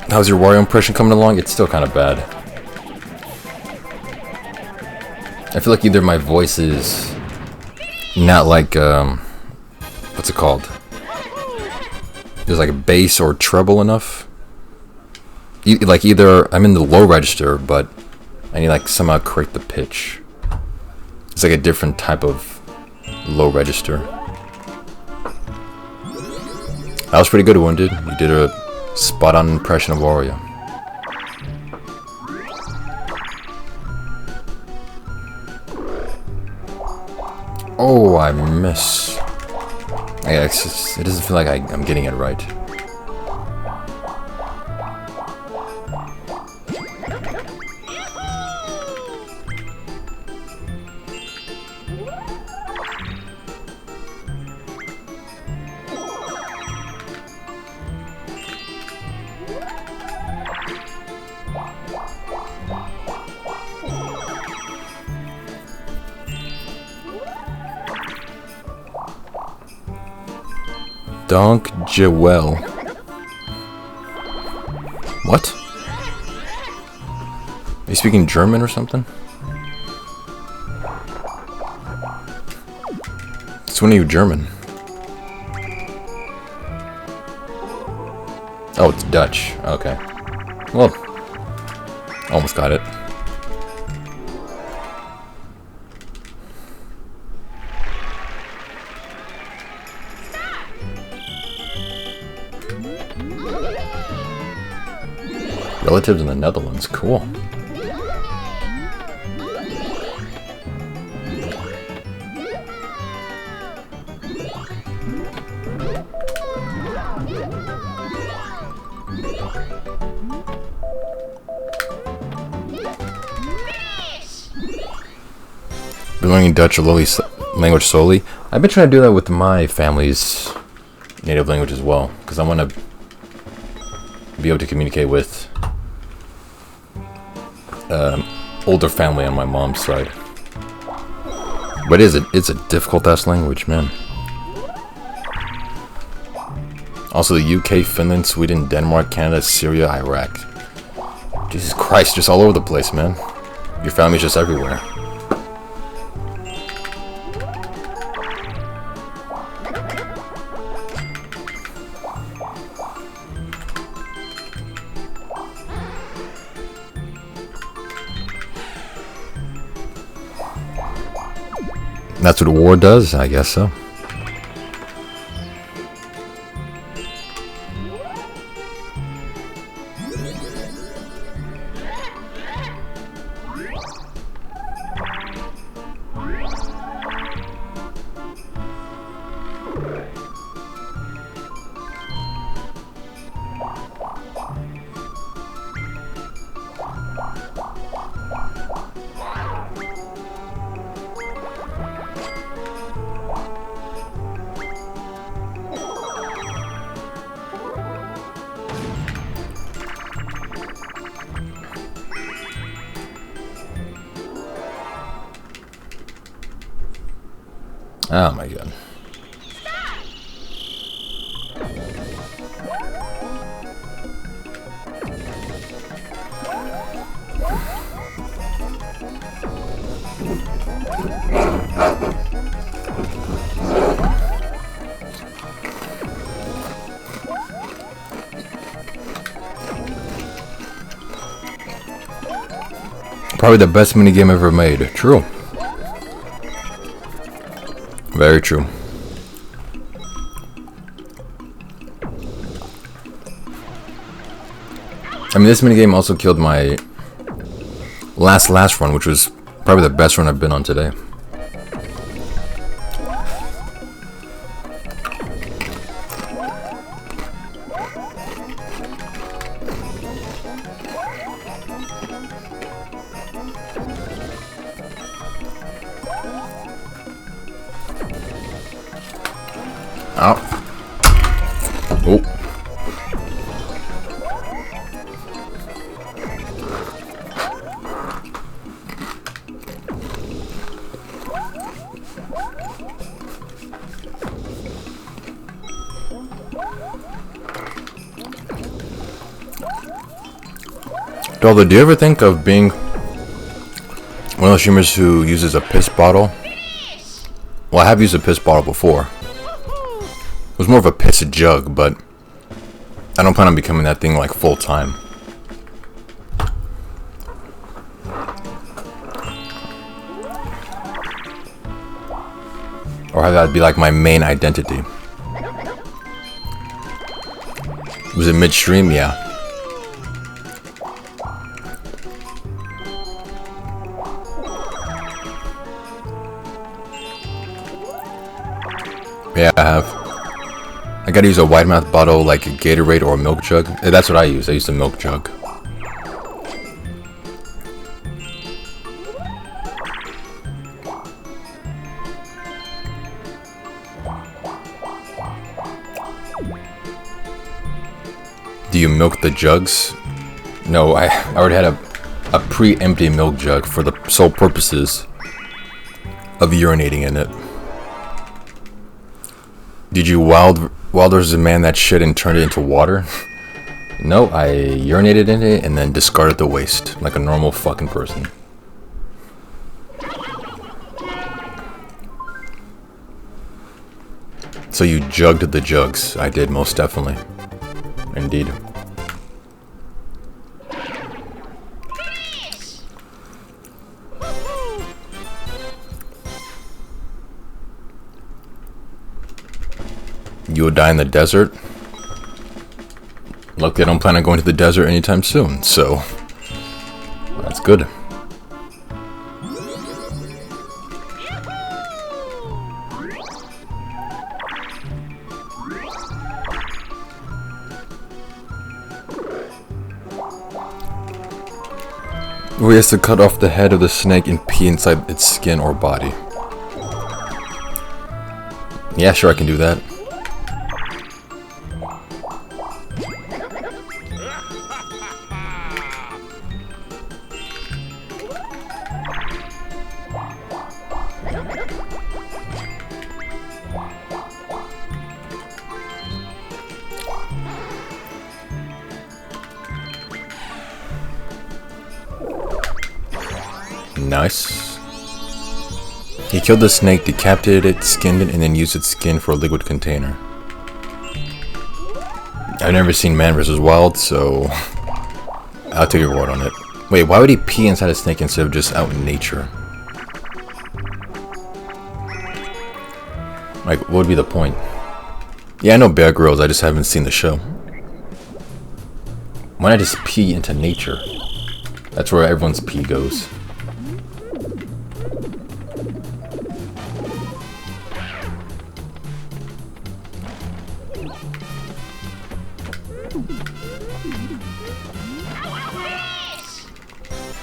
How's your Wario impression coming along? It's still kind of bad. I feel like either my voice is not like, what's it called? There's like a bass or treble enough. Like either I'm in the low register, but I need like somehow correct the pitch. It's like a different type of low register. That was pretty good, Wounded. You did a spot-on impression of Wario. Oh, I miss. Yeah, it doesn't feel like I'm getting it right. Donk Jewel. What? Are you speaking German or something? It's when are you German? Oh, it's Dutch. Okay. Well, almost got it. Relatives in the Netherlands, cool. Been learning Dutch or language solely. I've been trying to do that with my family's native language as well, because I want to be able to communicate with older family on my mom's side. But it's a difficult ass language, man. Also the UK, Finland, Sweden, Denmark, Canada, Syria, Iraq. Jesus Christ, just all over the place, man. Your family's just everywhere. That's what war does, I guess so. Oh my god. Probably the best minigame ever made. True. Very true. I mean, this minigame also killed my last run, which was probably the best run I've been on today. Oh. Dalda, do you ever think of being one of those streamers who uses a piss bottle? Well, I have used a piss bottle before. It was more of a piss jug, but I don't plan on becoming that thing like full time. Or have that be like my main identity. Was it midstream? Yeah. Yeah, I have. I gotta use a wide mouth bottle like a Gatorade or a milk jug. That's what I use. I use the milk jug. Do you milk the jugs? No, I already had a pre-empty milk jug for the sole purposes of urinating in it. Did you Wilder's a man that shit and turned it into water? No, I urinated in it and then discarded the waste like a normal fucking person. So you jugged the jugs. I did, most definitely. Indeed. You will die in the desert. Luckily, I don't plan on going to the desert anytime soon, so that's good. We have to cut off the head of the snake and pee inside its skin or body. Yeah, sure, I can do that. Nice. He killed the snake, decapitated it, skinned it, and then used its skin for a liquid container. I've never seen Man vs. Wild, so I'll take your word on it. Wait, why would he pee inside a snake instead of just out in nature? Like, what would be the point? Yeah, I know Bear Grylls, I just haven't seen the show. Why not just pee into nature? That's where everyone's pee goes.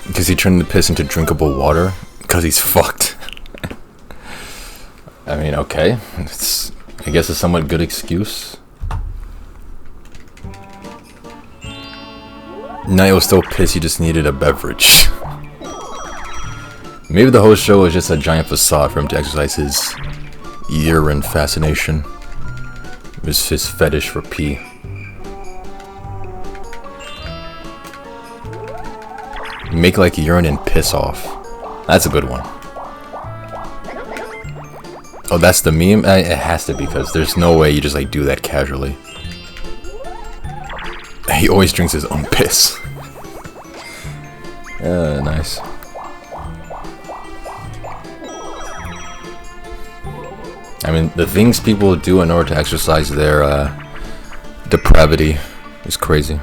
Because he turned the piss into drinkable water? Because he's fucked. I mean, okay. I guess it's a somewhat good excuse. No, it was still piss, he just needed a beverage. Maybe the whole show was just a giant facade for him to exercise his urine fascination. It was his fetish for pee. Make like urine and piss off. That's a good one. Oh, that's the meme? It has to be, because there's no way you just like do that casually. He always drinks his own piss. Nice. I mean, the things people do in order to exercise their depravity is crazy.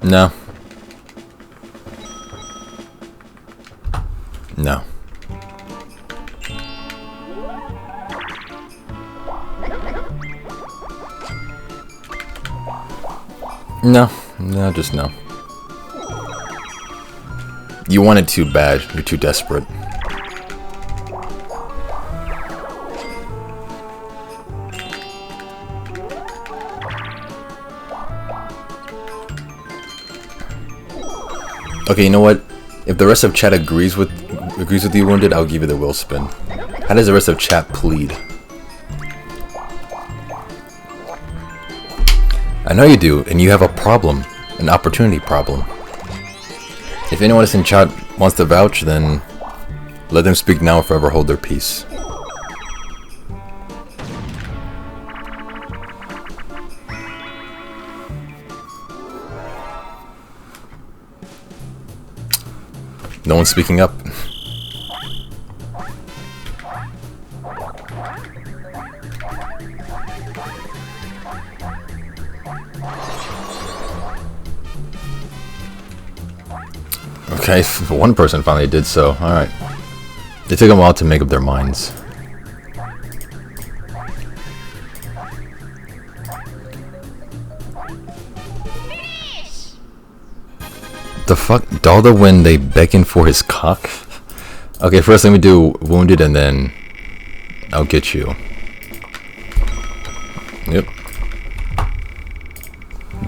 No. No. No. No, just no. You want it too bad. You're too desperate. Okay, you know what? If the rest of chat agrees with you, Wounded, I'll give you the will spin. How does the rest of chat plead? I know you do, and you have a problem, an opportunity problem. If anyone else in chat wants to vouch, then let them speak now or forever hold their peace. No one's speaking up. Okay, one person finally did so. Alright. It took them a while to make up their minds. The fuck? Dalda when they beckon for his cock? Okay, first let me do Wounded and then I'll get you. Yep.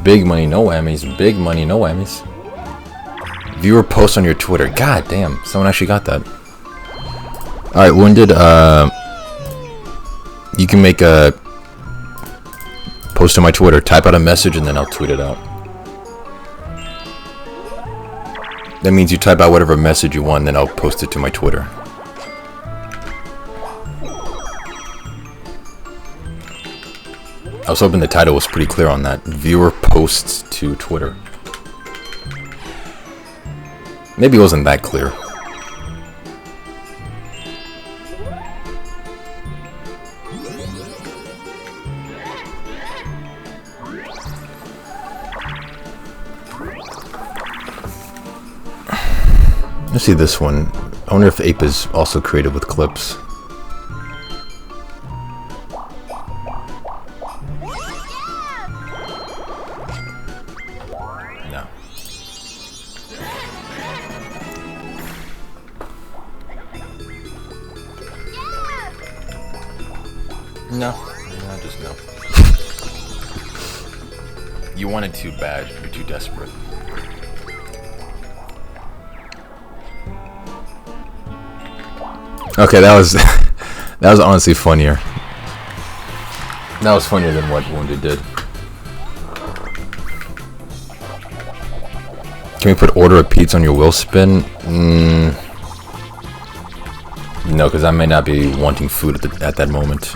Big money, no whammies. Big money, no whammies. Viewer post on your Twitter. God damn, someone actually got that. Alright, Wounded, you can make a post on my Twitter. Type out a message and then I'll tweet it out. That means you type out whatever message you want, then I'll post it to my Twitter. I was hoping the title was pretty clear on that. Viewer posts to Twitter. Maybe it wasn't that clear. Let's see this one. I wonder if Ape is also created with clips. No. No. No, just no. You want it too bad. You're too desperate. Okay, that was that was honestly funnier. That was funnier than what Wounded did. Can we put order of pizza on your will spin? No, because I may not be wanting food at that moment.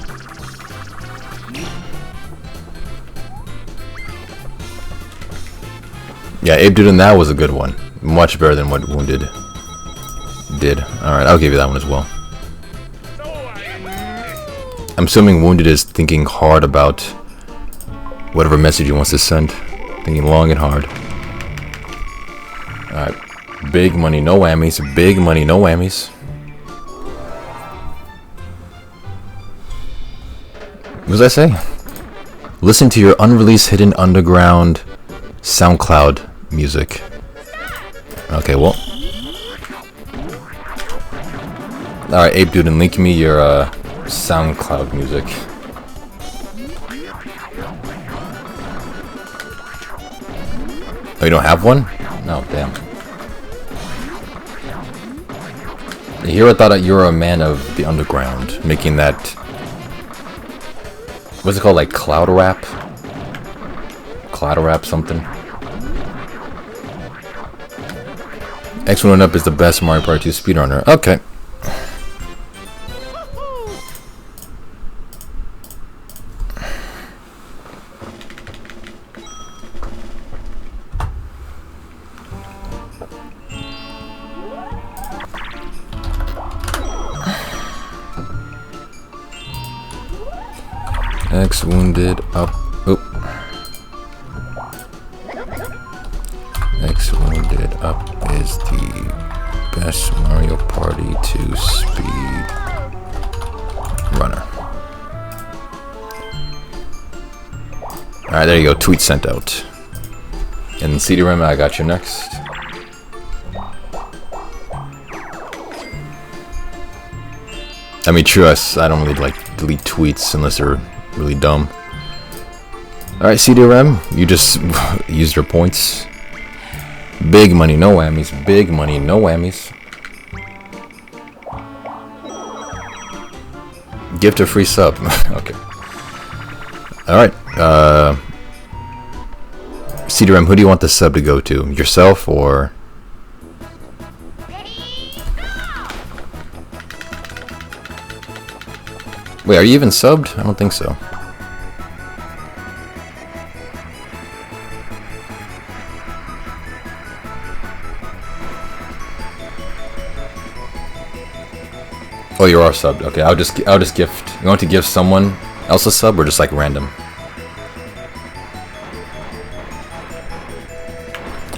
Yeah, Abe doing that was a good one. Much better than what Wounded did. Alright, I'll give you that one as well. I'm assuming Wounded is thinking hard about whatever message he wants to send. Thinking long and hard. Alright. Big money, no whammies. Big money, no whammies. What was I say? Listen to your unreleased hidden underground SoundCloud music. Okay, well. Alright, Ape Dude, and link me your SoundCloud music. Oh, you don't have one? No, damn. Here I thought that you were a man of the underground, making that... What's it called, like cloud rap? Cloud rap something? X1 Up is the best Mario Party 2 speedrunner. Okay. X wounded up. Oop. X wounded up is the best Mario Party 2 speed runner. Alright, there you go. Tweet sent out. And CDRM, I got you next. I mean, true us, I don't really like delete tweets unless they're really dumb. Alright, CDRM, you just used your points. Big money, no whammies. Big money, no whammies. Gift a free sub. Okay. Alright, CDRM, who do you want the sub to go to? Yourself or... Wait, are you even subbed? I don't think so. Oh, you are subbed. Okay, I'll just gift. You want to give someone else a sub or just like random?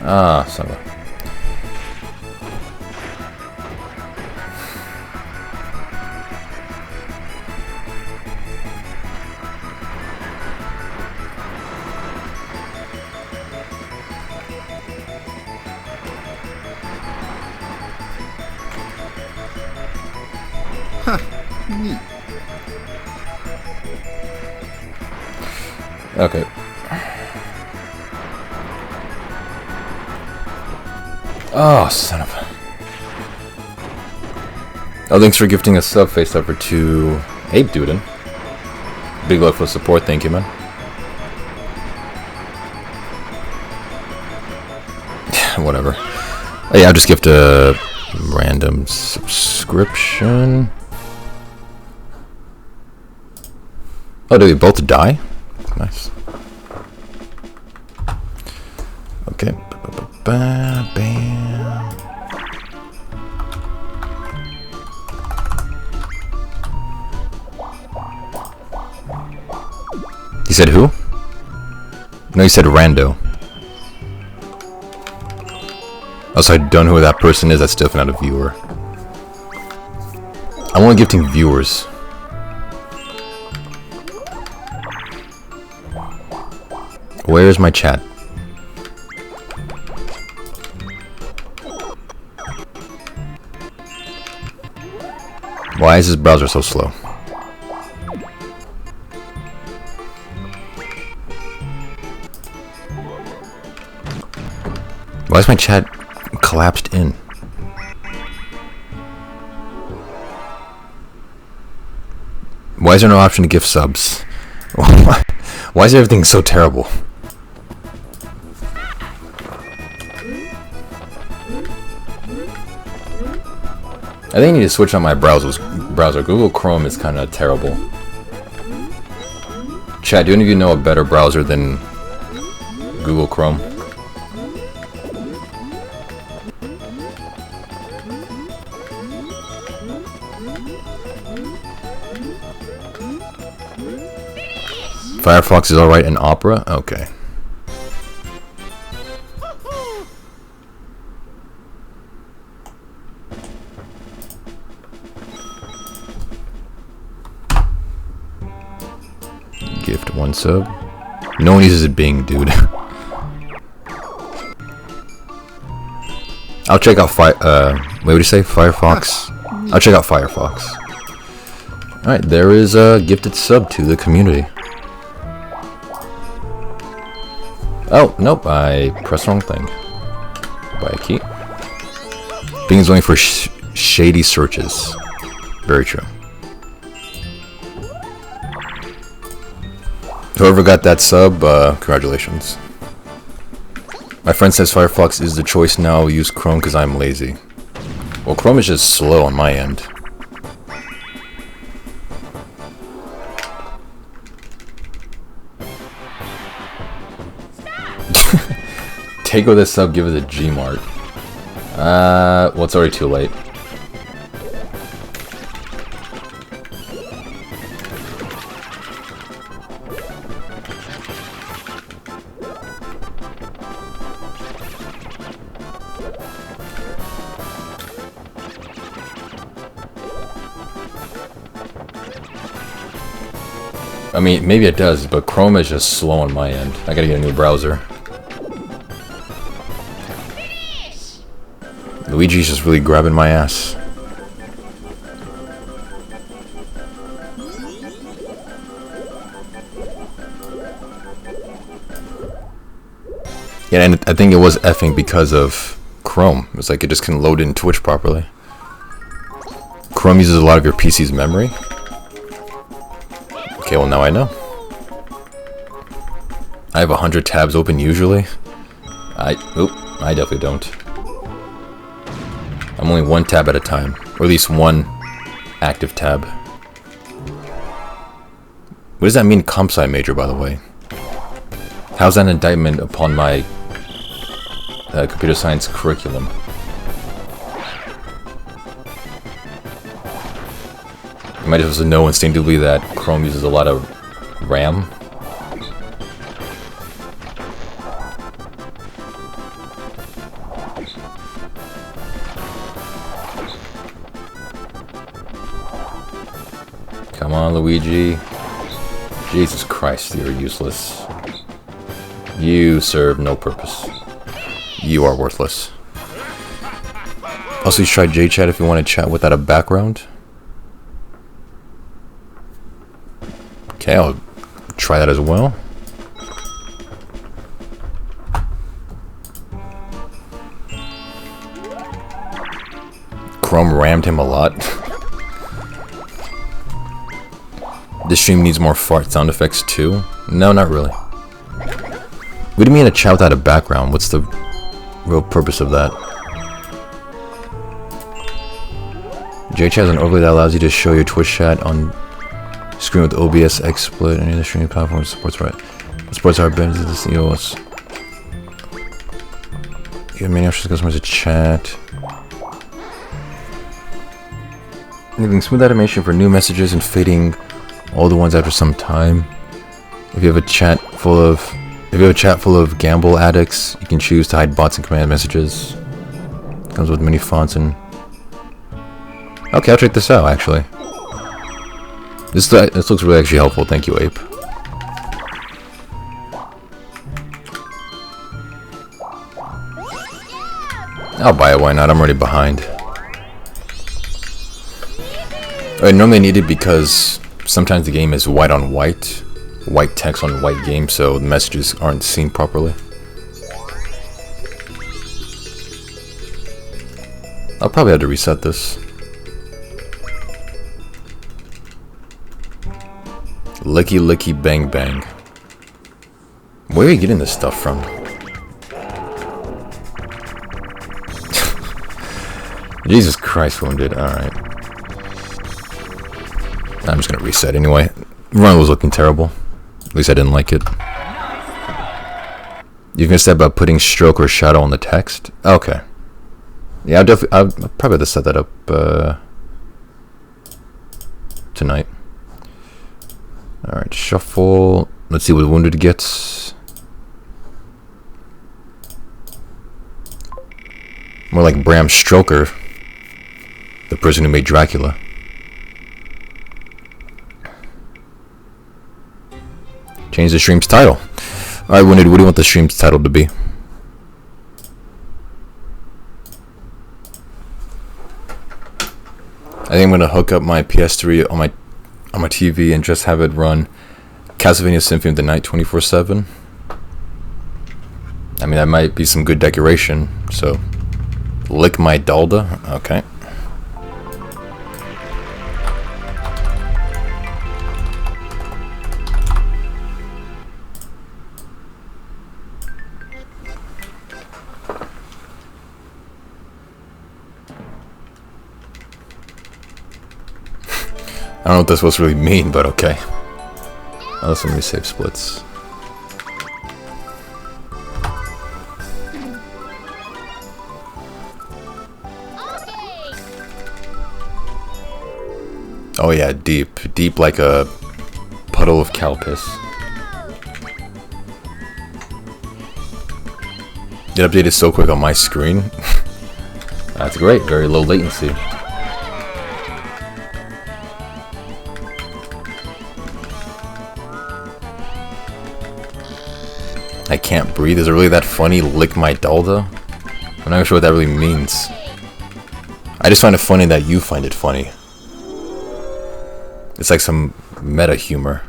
Ah, sub. Neat. Okay. Oh, son of a... Oh, thanks for gifting a sub face upper to Ape Duden. Big love for support, thank you, man. Whatever. Oh, yeah, I'll just gift a random subscription. Oh, did we both die? Nice. Okay. Bam. He said who? No, he said rando. Also, I don't know who that person is. That's definitely not a viewer. I'm only gifting viewers. Where's my chat? Why is this browser so slow? Why is my chat collapsed in? Why is there no option to gift subs? Why is everything so terrible? I think I need to switch on my browser. Google Chrome is kind of terrible. Chat, do any of you know a better browser than Google Chrome? Firefox is alright in Opera? Okay. Gift one sub. No one uses it Bing, dude. I'll check out wait, what do you say? Firefox? I'll check out Firefox. Alright, there is a gifted sub to the community. Oh, nope, I pressed the wrong thing. Buy a key. Bing is only for shady searches. Very true. Whoever got that sub, congratulations. My friend says Firefox is the choice now. I'll use Chrome because I'm lazy. Well, Chrome is just slow on my end. Take with this sub, give it a Gmart. Well, it's already too late. I mean, maybe it does, but Chrome is just slow on my end. I gotta get a new browser. Luigi's just really grabbing my ass. Yeah, and I think it was effing because of Chrome. It was like it just couldn't load in Twitch properly. Chrome uses a lot of your PC's memory. Okay, well now I know. I have 100 tabs open usually. I definitely don't. I'm only one tab at a time, or at least one active tab. What does that mean, comp sci major, by the way? How's that an indictment upon my computer science curriculum? You might just know instinctively that Chrome uses a lot of RAM. Come on, Luigi. Jesus Christ, you're useless. You serve no purpose. You are worthless. Also, you try JChat if you want to chat without a background. Okay, I'll try that as well. Chrome rammed him a lot. This stream needs more fart sound effects too? No, not really. What do you mean a chat without a background? What's the real purpose of that? JChat has an overlay that allows you to show your Twitch chat on screen with OBS XSplit. Any of the streaming platforms supports our business. You know, you have many options customers to chat. Leaving smooth animation for new messages and fading all the ones after some time. If you have a chat full of gamble addicts, you can choose to hide bots and command messages. Comes with many fonts and. Okay, I'll check this out. Actually, this looks really actually helpful. Thank you, Ape. I'll buy it. Why not? I'm already behind. I normally need it because sometimes the game is white on white text on white game, so the messages aren't seen properly. I'll probably have to reset this. Licky licky bang bang. Where are you getting this stuff from? Jesus Christ, wounded. Alright. I'm just gonna reset anyway. Run was looking terrible. At least I didn't like it. You can say about putting stroke or shadow on the text? Okay. Yeah, I'll probably have to set that up tonight. Alright, shuffle. Let's see what wounded gets. More like Bram Stoker, the person who made Dracula. Change the stream's title. Alright, Wounded, what do you want the stream's title to be? I think I'm gonna hook up my PS3 on my TV and just have it run Castlevania Symphony of the Night 24/7. I mean, that might be some good decoration. So, lick my Dalda. Okay. know what that's supposed to really mean, but okay. Oh, so let me save splits. Oh yeah, deep. Deep like a puddle of cow piss. It updated so quick on my screen. That's great, very low latency. I can't breathe. Is it really that funny? Lick my Dalda? I'm not even sure what that really means. I just find it funny that you find it funny. It's like some meta humor.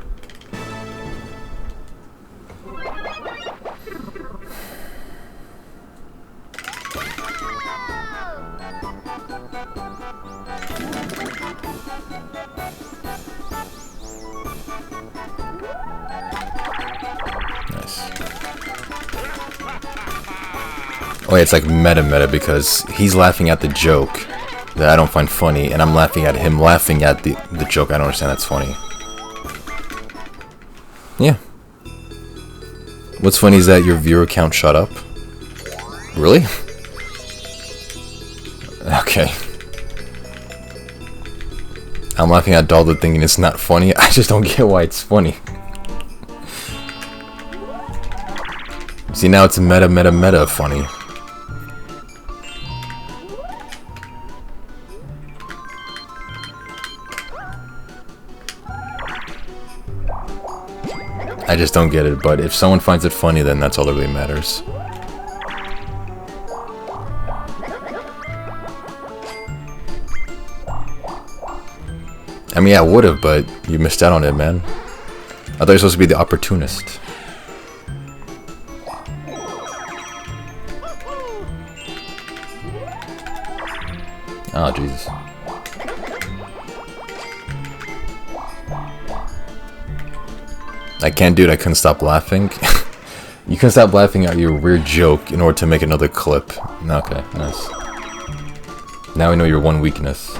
Oh yeah, it's like meta because he's laughing at the joke that I don't find funny, and I'm laughing at him laughing at the joke I don't understand that's funny. Yeah. What's funny is that your viewer count shut up. Really? Okay. I'm laughing at Dalda thinking it's not funny. I just don't get why it's funny. See, now it's meta funny. I just don't get it, but if someone finds it funny, then that's all that really matters. I mean, I would've, but you missed out on it, man. I thought you were supposed to be the opportunist. Oh, Jesus. I can't do it, I couldn't stop laughing. You couldn't stop laughing at your weird joke in order to make another clip. Okay, nice. Now we know your one weakness.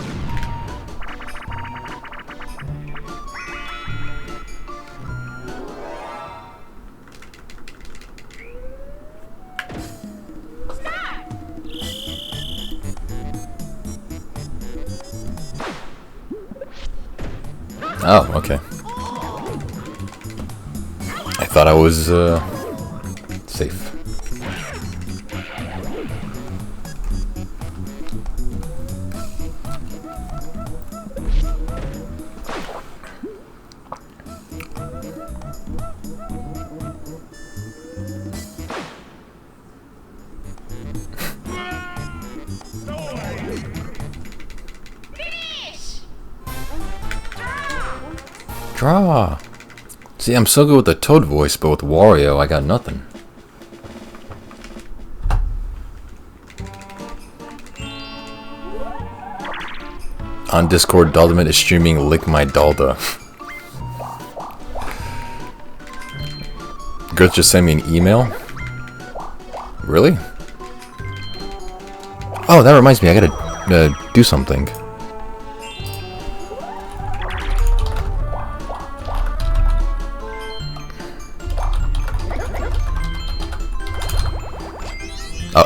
Oh, okay. I thought I was, safe. Draw! See, I'm so good with the Toad voice, but with Wario, I got nothing. On Discord, Daldameht is streaming Lick My Dalda. Girls just sent me an email? Really? Oh, that reminds me, I gotta do something.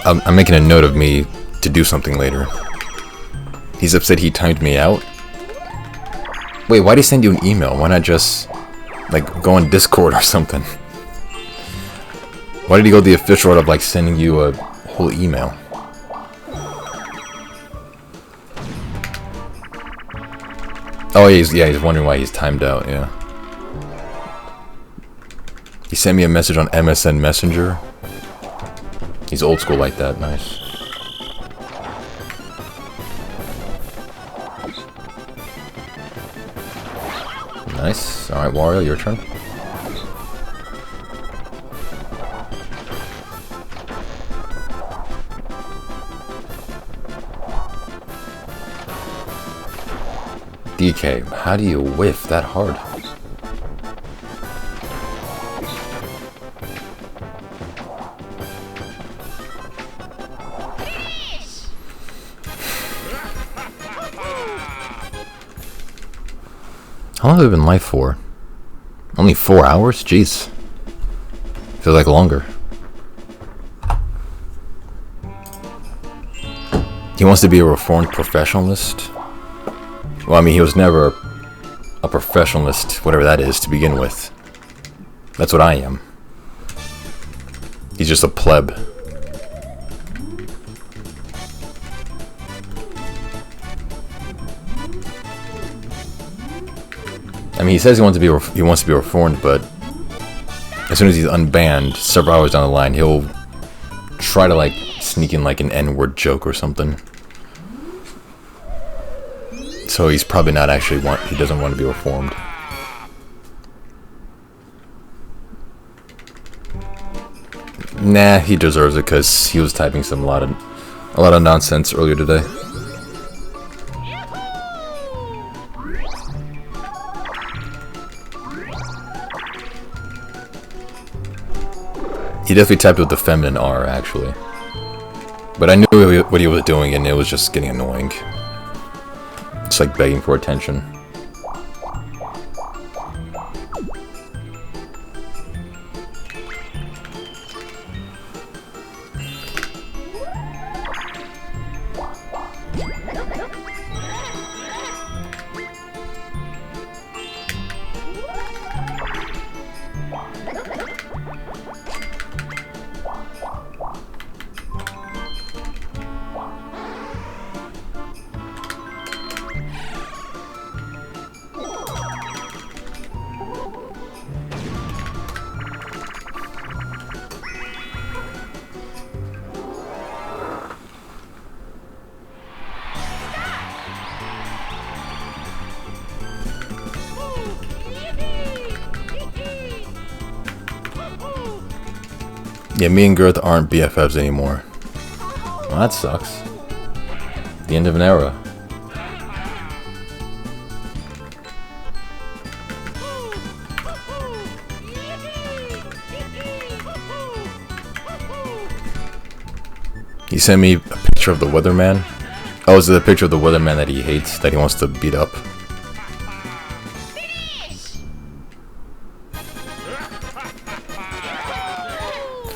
I'm making a note of me to do something later. He's upset he timed me out. Wait, why'd he send you an email? Why not just, like, go on Discord or something? Why did he go the official route of, like, sending you a whole email? Oh, he's wondering why he's timed out, yeah. He sent me a message on MSN Messenger. He's old school like that, nice. Nice. Alright, Wario, your turn. DK, how do you whiff that hard? How long have we been live for? Only 4 hours? Jeez. Feels like longer. He wants to be a reformed professionalist. Well, I mean, he was never a professionalist, whatever that is, to begin with. That's what I am. He's just a pleb. I mean, he says he wants to be reformed, but as soon as he's unbanned, several hours down the line, he'll try to like sneak in like an N-word joke or something. So he's probably not actually he doesn't want to be reformed. Nah, he deserves it because he was typing a lot of nonsense earlier today. He definitely typed with the feminine R, actually. But I knew what he was doing, and it was just getting annoying. It's like begging for attention. Yeah, me and Girth aren't BFFs anymore. Well, that sucks. The end of an era. He sent me a picture of the weatherman. Oh, is it a picture of the weatherman that he hates, that he wants to beat up?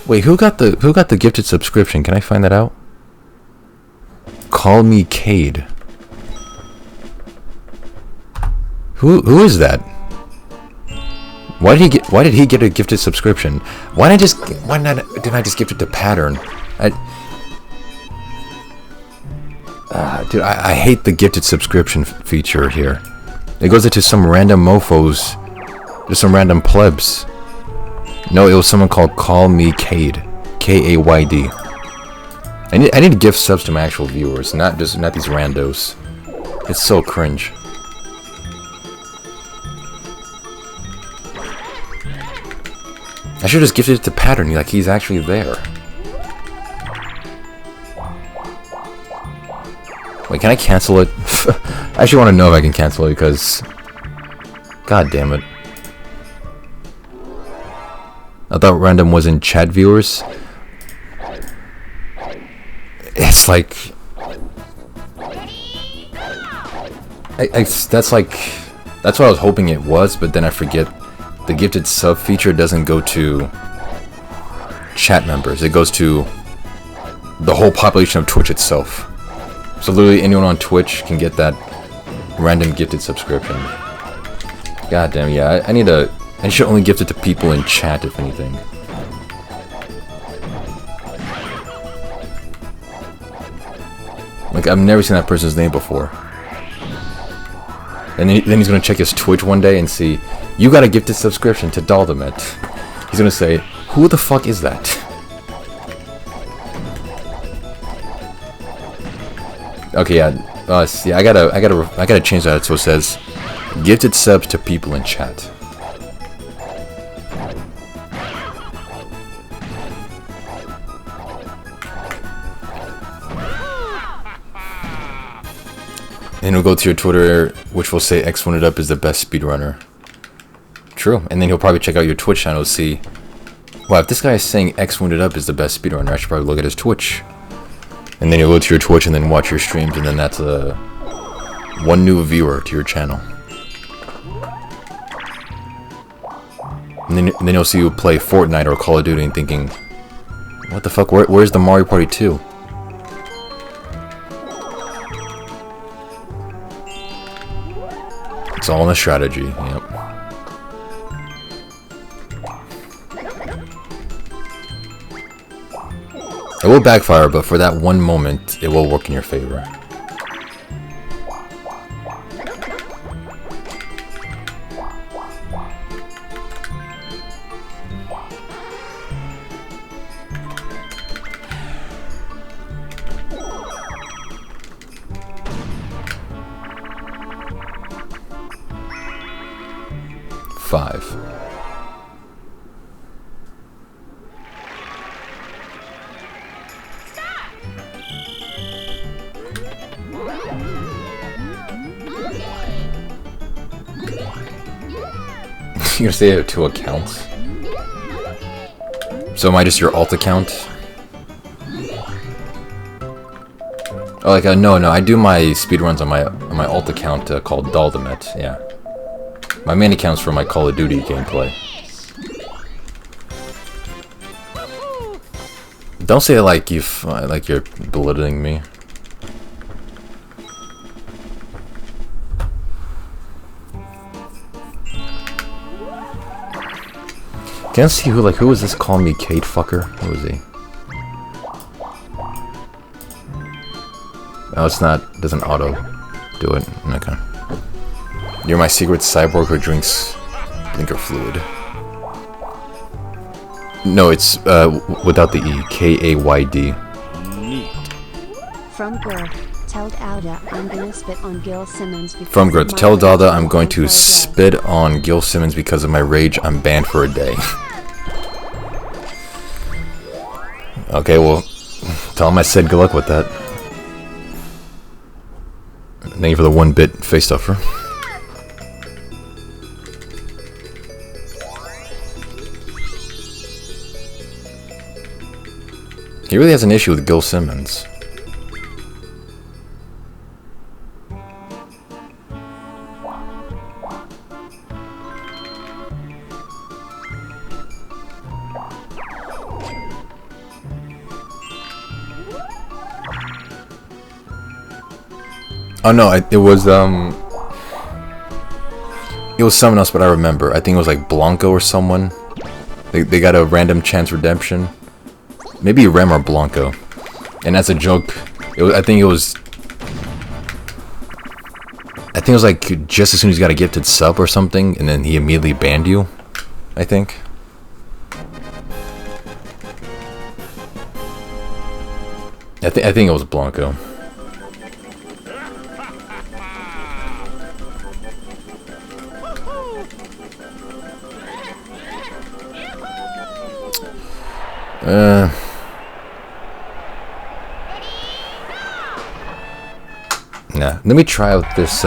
Wait, who got the gifted subscription? Can I find that out? Call me Cade. Who is that? Why did he get a gifted subscription? Didn't I just gift it to Pattern? Dude, I hate the gifted subscription feature here. It goes into some random mofos. There's some random plebs. No, it was someone called Call Me Cade. K-A-Y-D. I need to gift subs to my actual viewers, not these randos. It's so cringe. I should just gifted it to Pattern, like he's actually there. Wait, can I cancel it? I actually want to know if I can cancel it because... God damn it. I thought random was in chat viewers. It's like... That's what I was hoping it was, but then I forget the gifted sub feature doesn't go to chat members. It goes to the whole population of Twitch itself. So literally anyone on Twitch can get that random gifted subscription. God damn, yeah, I should only gift it to people in chat, if anything. Like, I've never seen that person's name before. And then he's gonna check his Twitch one day and see, you got a gifted subscription to Daldameht. He's gonna say, who the fuck is that? Okay, yeah, see, I gotta change that so it says, gifted subs to people in chat. And he'll go to your Twitter, which will say X Wounded Up is the best speedrunner. True. And then he'll probably check out your Twitch channel to see, wow, if this guy is saying X Wounded Up is the best speedrunner, I should probably look at his Twitch. And then you'll go to your Twitch and then watch your streams, and then that's one new viewer to your channel. And then you'll see you play Fortnite or Call of Duty and thinking, what the fuck, where's the Mario Party 2? It's all in the strategy, yep. It will backfire, but for that one moment, it will work in your favor. Five. You're gonna say you have 2 accounts? So am I just your alt account? Oh, like no, I do my speedruns on my alt account called Daldameht. Yeah, my main account's for my Call of Duty gameplay. Don't say it like you're belittling me. Can't see who was this calling me Kate fucker? Who is he? Oh, it's not, doesn't auto do it. Okay. You're my secret cyborg who drinks blinker fluid. No, it's without the E. K-A-Y-D. From Girth, tell Dalda I'm gonna spit on Gil Simmons because From Girth, tell Dalda I'm going to spit on Gil Simmons because of my rage. I'm banned for a day. Okay, well, tell him I said good luck with that. Thank you for the 1-bit face stuffer. He really has an issue with Gil Simmons. Oh no, it was someone else, but I remember. I think it was like Blanco or someone. They got a random chance redemption. Maybe Rem or Blanco. And as a joke, I think it was like just as soon as you got a gifted sub or something, and then he immediately banned you, I think. I think it was Blanco. Nah. Let me try out this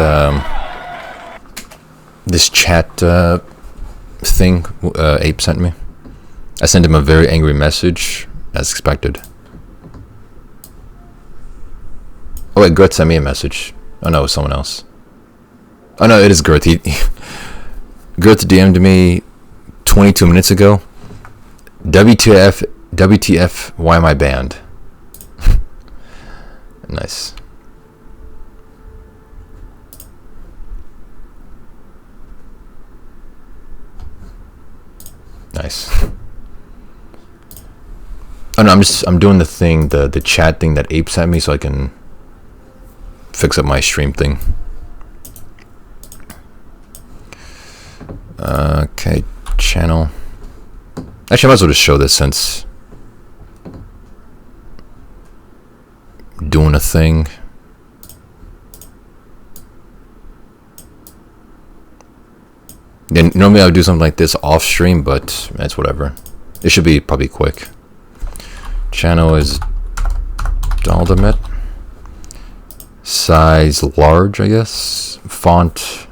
this chat thing Ape sent me. I sent him a very angry message, as expected. Oh wait, Gert sent me a message. Oh no, it was someone else. Oh no, it is Gert. Gert DM'd me 22 minutes ago. WTF, why am I banned? Nice. Nice. Oh no, I'm doing the thing, the chat thing that Ape sent me so I can fix up my stream thing. Okay, channel. Actually, I might as well just show this since doing a thing. Then normally I would do something like this off stream, but that's whatever. It should be probably quick. Channel is Daldameht. Size large, I guess. Font.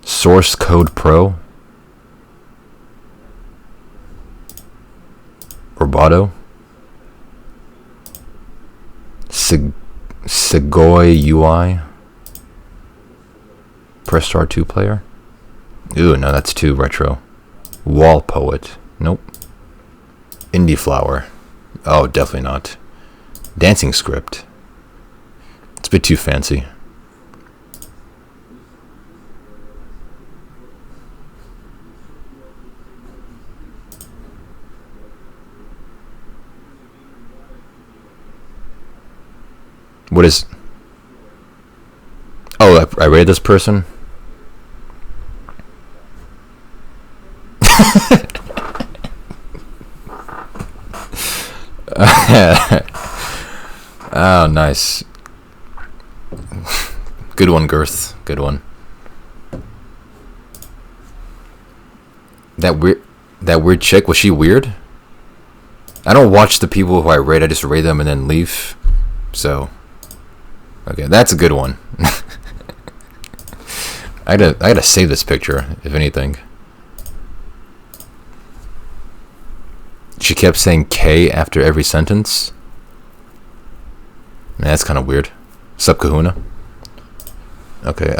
Source code pro. Roboto. Segoy UI. Press Star 2 player. Ooh, no, that's too retro. Wall Poet. Nope. Indie Flower. Oh, definitely not. Dancing Script. It's a bit too fancy. What is... Oh, I rated this person? Oh, nice. Good one, Girth. Good one. That weird chick, was she weird? I don't watch the people who I rate, I just rate them and then leave. So, okay, that's a good one. I gotta save this picture, if anything. She kept saying K after every sentence. Man, that's kind of weird. Sup, Kahuna? Okay,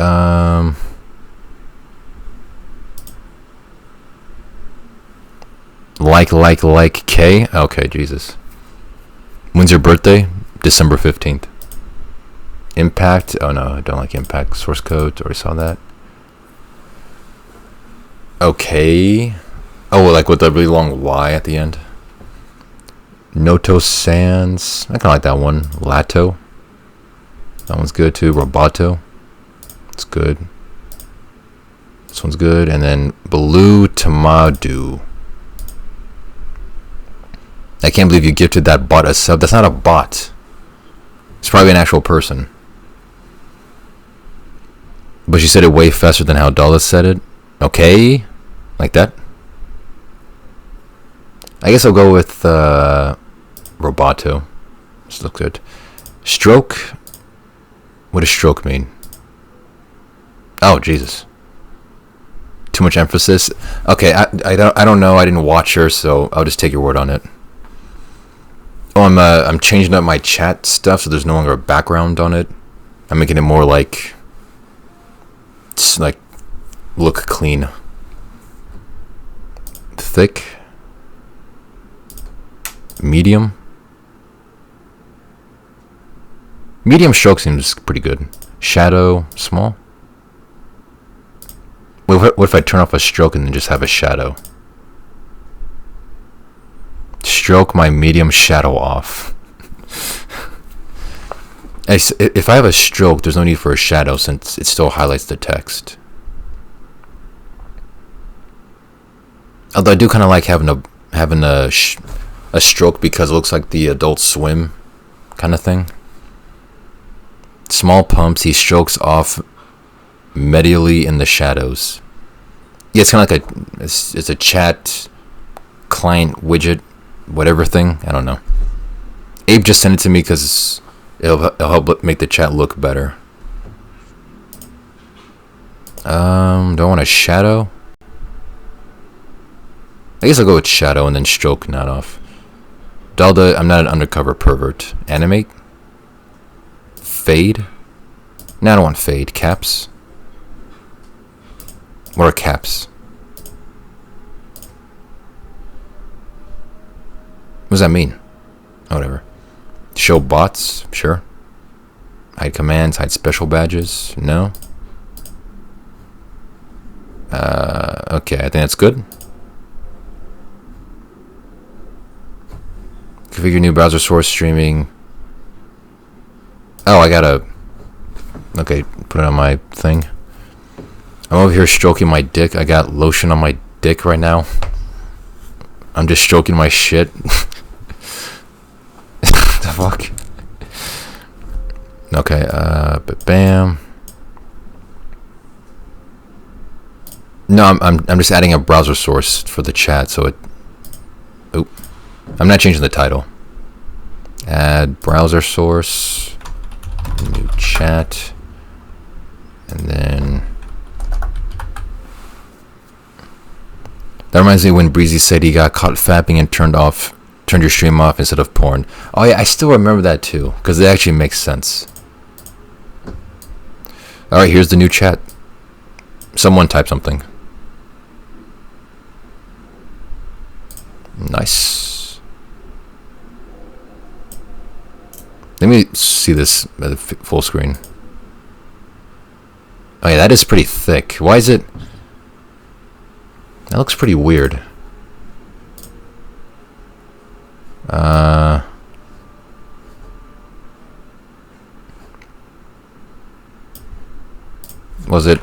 like K? Okay, Jesus. When's your birthday? December 15th. Impact? Oh no, I don't like Impact. Source code, already saw that. Okay. Oh, like with the really long Y at the end. Noto Sans. I kind of like that one. Lato. That one's good too. Roboto. It's good. This one's good. And then Blue Tamadu. I can't believe you gifted that bot a sub. That's not a bot. It's probably an actual person. But she said it way faster than how Dalda said it. Okay. Like that. I guess I'll go with Roboto. This looks good. Stroke. What does stroke mean? Oh, Jesus. Too much emphasis. Okay, I don't know. I didn't watch her, so I'll just take your word on it. Oh, I'm changing up my chat stuff so there's no longer a background on it. I'm making it more like look clean. Thick. Medium. Medium stroke seems pretty good. Shadow, small. What if I turn off a stroke and then just have a shadow? Stroke my medium shadow off. If I have a stroke, there's no need for a shadow since it still highlights the text. Although I do kind of like having a stroke because it looks like the Adult Swim kind of thing. Small pumps, he strokes off medially in the shadows. Yeah, it's kind of like it's a chat client widget, whatever thing. I don't know. Abe just sent it to me because it'll help make the chat look better. Do I want a shadow? I guess I'll go with shadow and then stroke not off. Dalda, I'm not an undercover pervert. Animate? Fade? No, I don't want fade. Caps? What are caps? What does that mean? Oh, whatever. Show bots? Sure. Hide commands, hide special badges? No. Okay, I think that's good. Configure new browser source streaming. Oh, I gotta... Okay, put it on my thing. I'm over here stroking my dick. I got lotion on my dick right now. I'm just stroking my shit. The fuck? Okay, but bam. No, I'm just adding a browser source for the chat, so it... Oh. I'm not changing the title. Add browser source. New chat. And then... That reminds me when Breezy said he got caught fapping and turned your stream off instead of porn. Oh yeah, I still remember that too, because it actually makes sense. Alright, here's the new chat. Someone type something. Nice. Let me see this at the full screen. Oh yeah, that is pretty thick. Why is it... That looks pretty weird. Was it...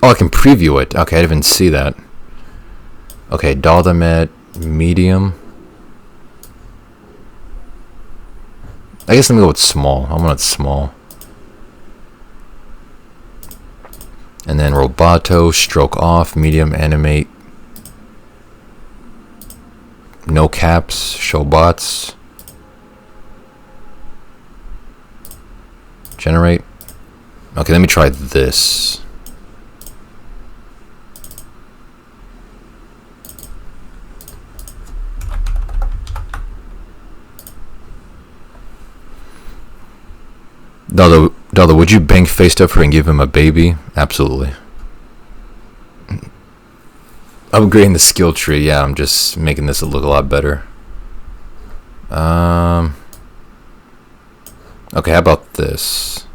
Oh, I can preview it. Okay, I didn't even see that. Okay, Daldameht medium. I guess let me go with small. I want it small. And then Roboto, stroke off, medium, animate. No caps, show bots. Generate. Okay, let me try this. Dalda, would you bank FaceTime and give him a baby? Absolutely. Upgrading the skill tree. Yeah, I'm just making this look a lot better. Okay, how about this?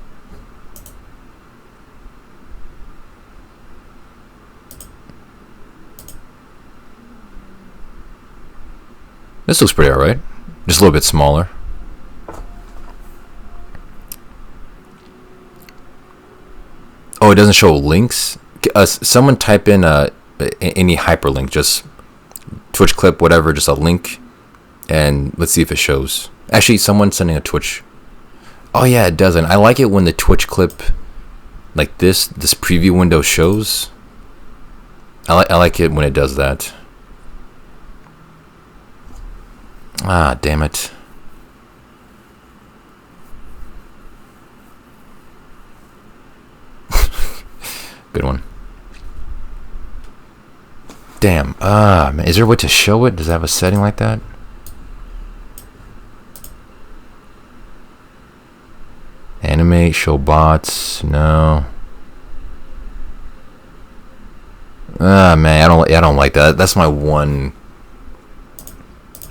This looks pretty alright. Just a little bit smaller. Oh, it doesn't show links? Someone type in any hyperlink, just Twitch clip, whatever, just a link, and let's see if it shows. Actually, someone's sending a Twitch. Oh yeah, it doesn't. I like it when the Twitch clip, like this preview window shows. I like it when it does that. Ah, damn it. Good one. Damn. Man, is there a way to show it? Does it have a setting like that? Animate, show bots. No. Man, I don't like that. That's my one.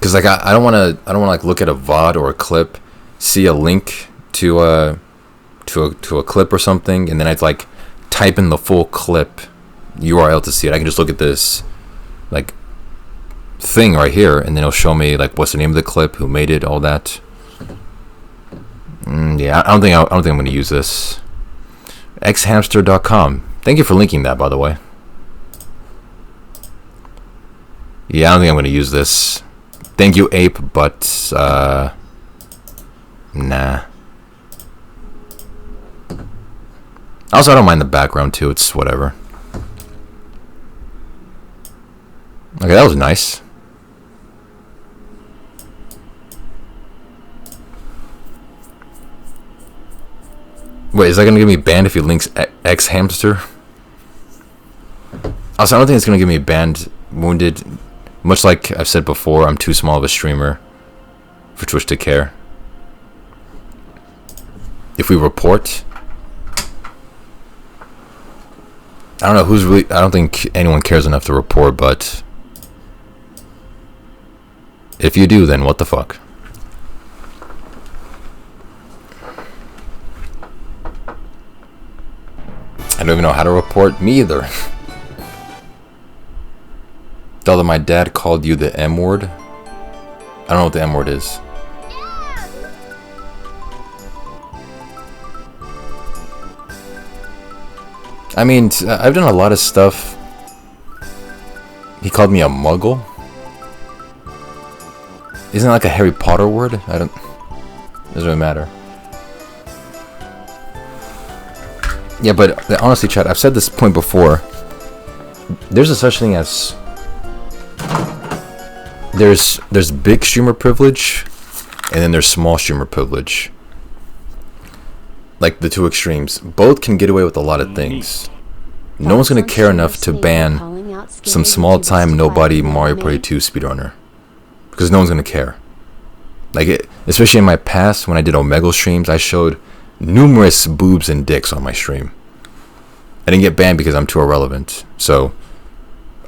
Cause like I don't wanna like look at a VOD or a clip, see a link to a clip or something, and then I'd like type in the full clip URL to see it. I can just look at this like thing right here, and then it'll show me like what's the name of the clip, who made it, all that. Yeah, I don't think I'm going to use this. xhamster.com. Thank you for linking that, by the way. Yeah, I don't think I'm going to use this. Thank you, Ape, but nah. Also, I don't mind the background too. It's whatever. Okay, that was nice. Wait, is that gonna get me banned if he links X Hamster? Also, I don't think it's gonna get me banned, wounded. Much like I've said before, I'm too small of a streamer for Twitch to care. If we report, I don't know who's really. I don't think anyone cares enough to report, but if you do, then what the fuck? I don't even know how to report. Me either. Dalda, my dad called you the M word. I don't know what the M word is. I mean, I've done a lot of stuff. He called me a muggle. Isn't that like a Harry Potter word? I don't. Doesn't really matter. Yeah, but honestly, chat, I've said this point before. There's a such thing as there's big streamer privilege, and then there's small streamer privilege. Like the two extremes. Both can get away with a lot of things. No one's gonna care enough to ban some small-time nobody Mario Party 2 speedrunner, because no one's gonna care. Like Especially in my past, when I did Omegle streams, I showed numerous boobs and dicks on my stream. I didn't get banned because I'm too irrelevant. So,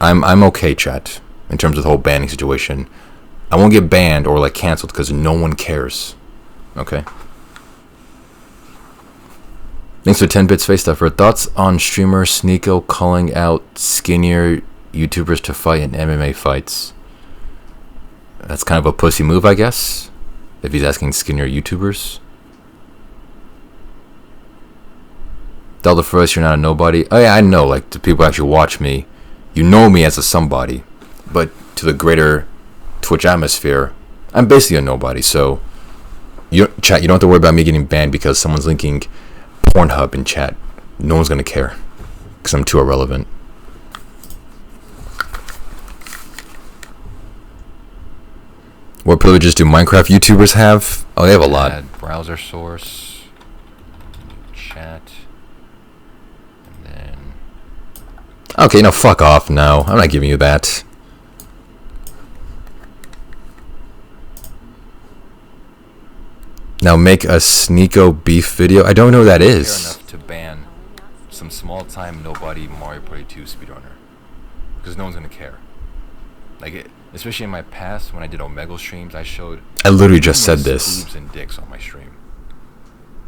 I'm okay, chat, in terms of the whole banning situation. I won't get banned or like canceled because no one cares. Okay? Thanks for 10 bits face stuffer. Thoughts on streamer Sneeko calling out skinnier YouTubers to fight in MMA fights? That's kind of a pussy move, I guess, if he's asking skinnier YouTubers. Dalda, for us, you're not a nobody. Oh yeah, I know, like, the people who actually watch me, you know me as a somebody. But to the greater Twitch atmosphere, I'm basically a nobody. So, chat, you don't have to worry about me getting banned because someone's linking Pornhub in chat. No one's gonna care because I'm too irrelevant. What privileges do Minecraft YouTubers have? Oh, they have a lot. Browser source, chat, and then. Okay, no, fuck off. No, I'm not giving you that. Now make a Sneeko beef video. I don't know who that is. Enough to ban some small-time nobody Mario Party 2 speedrunner, because no one's gonna care. Like, especially in my past when I did Omegle streams, I showed. I literally just said this. Boobs and dicks on my stream.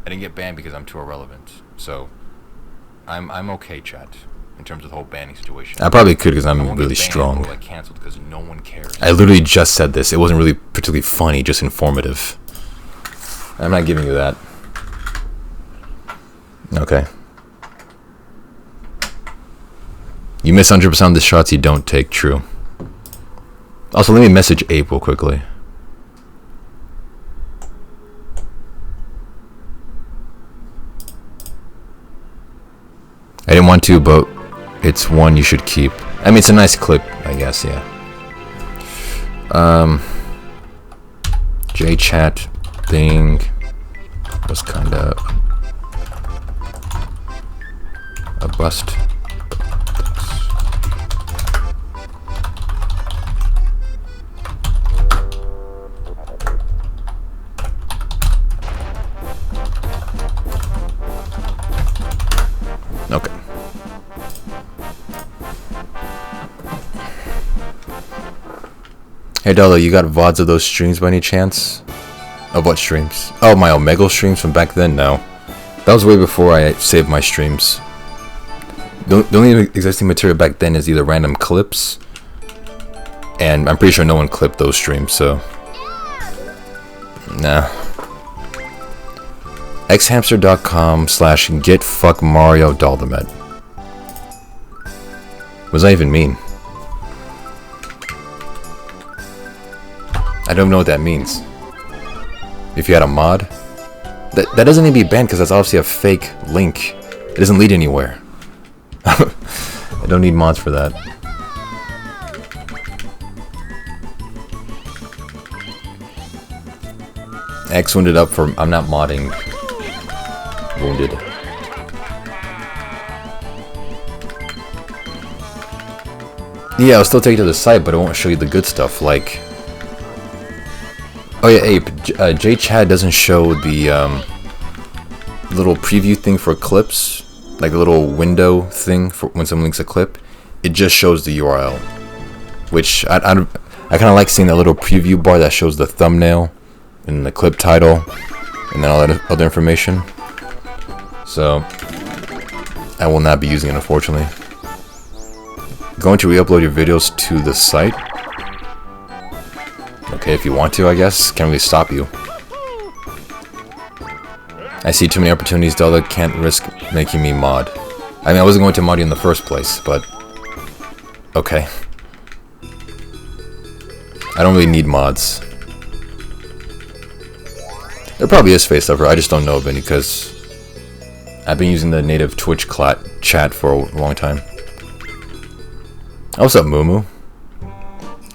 I didn't get banned because I'm too irrelevant. So, I'm okay, chat, in terms of the whole banning situation. I probably could because I'm really strong. Or, like, canceled because no one cares. I literally just said this. It wasn't really particularly funny, just informative. I'm not giving you that. Okay. You miss 100% of the shots you don't take. True. Also, let me message Ape real quickly. I didn't want to, but it's one you should keep. I mean, it's a nice clip, I guess, yeah. J-chat thing was kinda a bust. Okay. Hey Dalda, you got VODs of those streams by any chance? Of what streams? Oh, my Omegle streams from back then? No. That was way before I saved my streams. The only existing material back then is either random clips, and I'm pretty sure no one clipped those streams, so. Nah. xhamster.com/getfuckmario Daldameht. What does that even mean? I don't know what that means. If you had a mod, that doesn't need to be banned because that's obviously a fake link. It doesn't lead anywhere. I don't need mods for that. X wounded up for I'm not modding wounded. Yeah, I'll still take you to the site, but it won't show you the good stuff, like. Oh yeah, Ape, J-Chat doesn't show the little preview thing for clips, like a little window thing for when someone links a clip. It just shows the URL, which I kind of like seeing that little preview bar that shows the thumbnail and the clip title and then all that other information. So I will not be using it, unfortunately. Going to re-upload your videos to the site. Okay, if you want to, I guess. Can't really stop you. I see too many opportunities, Dalda. Can't risk making me mod. I mean, I wasn't going to mod you in the first place, but. Okay. I don't really need mods. There probably is face stuffer, I just don't know of any because I've been using the native Twitch chat for a long time. What's up, Mumu?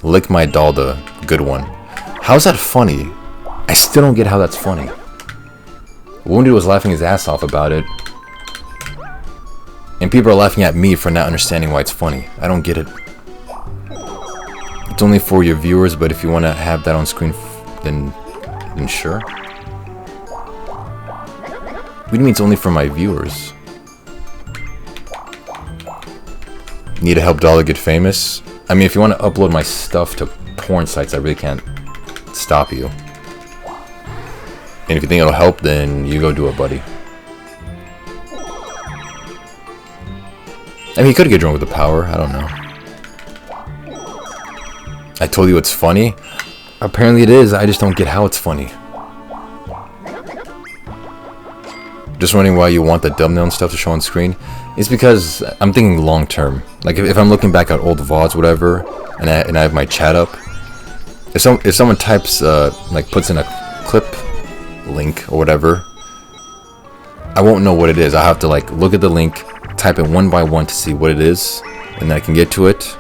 Lick my Dalda. Good one. How's that funny? I still don't get how that's funny. Wounded was laughing his ass off about it. And people are laughing at me for not understanding why it's funny. I don't get it. It's only for your viewers, but if you want to have that on screen, then Then sure. What do you mean it's only for my viewers? Need to help Dalda get famous? I mean, if you want to upload my stuff to porn sites, I really can't stop you. And if you think it'll help, then you go do it, buddy. I mean, he could get drunk with the power. I don't know. I told you it's funny. Apparently it is. I just don't get how it's funny. Just wondering why you want the thumbnail and stuff to show on screen. It's because I'm thinking long term. Like if I'm looking back at old VODs, whatever, and I have my chat up. If someone types like puts in a clip link or whatever, I won't know what it is. I have to like look at the link, type it one by one to see what it is, and then I can get to it.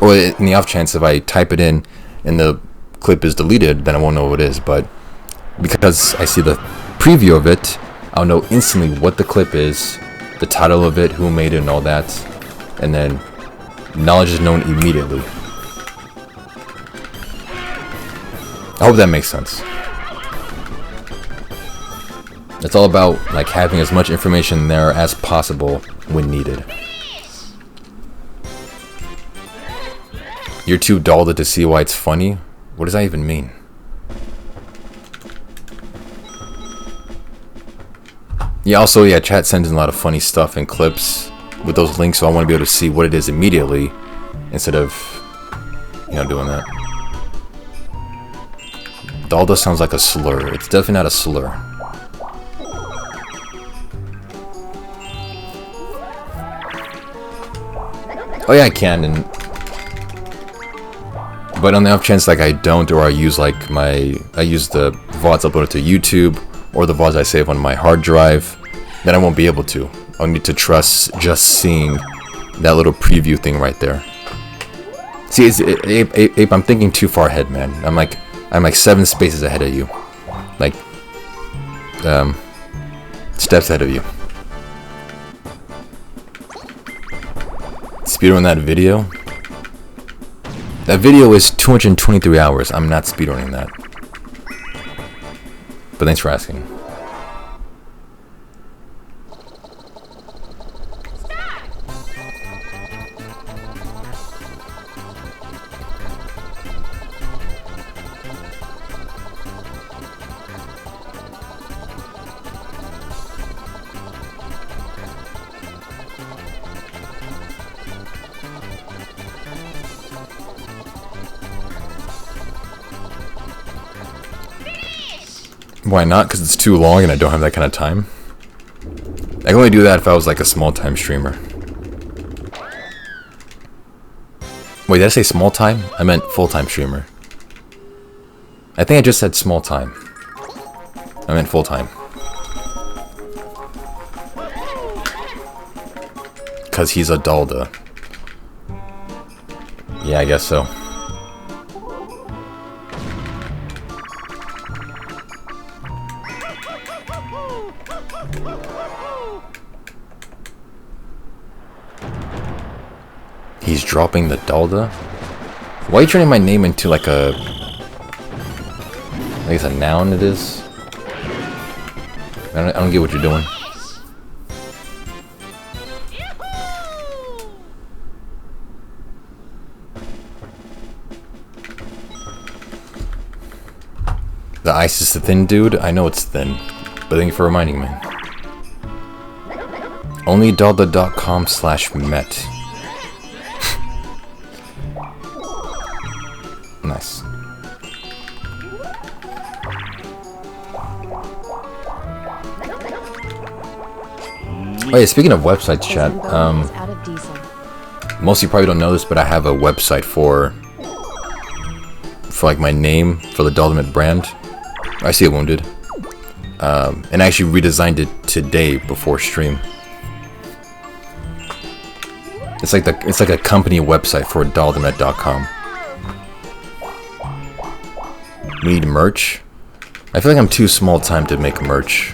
Or in the off chance if I type it in and the clip is deleted, then I won't know what it is. But because I see the preview of it, I'll know instantly what the clip is, the title of it, who made it, and all that. And then knowledge is known immediately. I hope that makes sense. It's all about like having as much information there as possible when needed. You're too Dalda to see why it's funny? What does that even mean? Yeah, also, yeah, chat sends in a lot of funny stuff and clips with those links, so I want to be able to see what it is immediately instead of, you know, doing that. Dalda sounds like a slur. It's definitely not a slur. Oh yeah, I can, but on the off chance like I don't, or I use like I use the VODs uploaded to YouTube, or the VODs I save on my hard drive, then I won't be able to. I'll need to trust just seeing that little preview thing right there. See, Ape, I'm thinking too far ahead, man. I'm like 7 spaces ahead of you. Like, steps ahead of you. Speedrun that video? That video is 223 hours. I'm not speedrunning that. But thanks for asking. Why not? Because it's too long and I don't have that kind of time. I can only do that if I was like a small-time streamer. Wait, did I say small-time? I meant full-time streamer. I think I just said small-time. I meant full-time. Because he's a Dalda. Yeah, I guess so. He's dropping the Dalda? Why are you turning my name into like a... I guess a noun it is? I don't get what you're doing. The ice is the thin dude? I know it's thin, but thank you for reminding me. Only Dalda.com/met. Nice. Oh yeah, speaking of websites, chat, most of you probably don't know this, but I have a website for like my name for the Daldameht brand. I see it wounded. And I actually redesigned it today before stream. It's like a company website for Daldameht.com. We need merch. I feel like I'm too small time to make merch.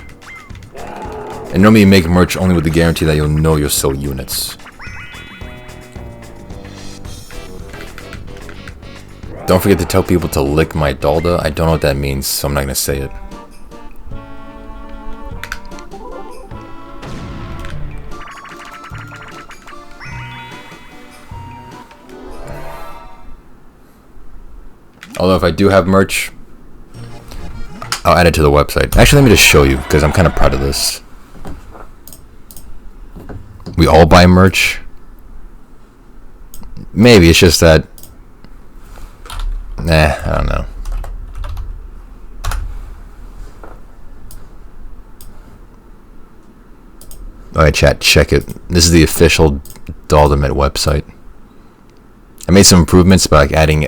And normally you make merch only with the guarantee that you'll know you'll sell units. Don't forget to tell people to lick my Dalda. I don't know what that means, so I'm not gonna say it. Although if I do have merch, I'll add it to the website. Actually, let me just show you, because I'm kind of proud of this. We all buy merch. Maybe, it's just that... Nah, I don't know. Alright, chat, check it. This is the official Daldameht website. I made some improvements by like adding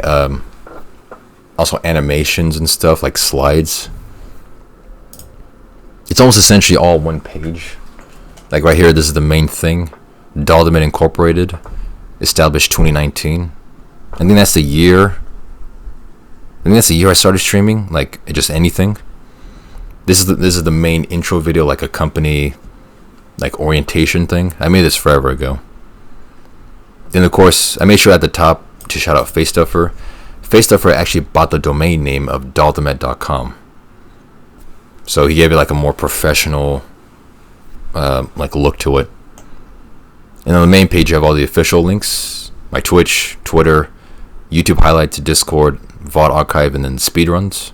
also animations and stuff, like slides. It's almost essentially all one page. Like right here, this is the main thing. Daldameht Incorporated, established 2019. I think that's the year. I think that's the year I started streaming, like just anything. This is the main intro video, like a company, like orientation thing. I made this forever ago. Then of course, I made sure at the top to shout out FaceStuffer. FaceStuffer actually bought the domain name of Daldameht.com. So he gave it like a more professional like look to it. And on the main page you have all the official links. My Twitch, Twitter, YouTube highlights, Discord, VOD archive, and then Speedruns.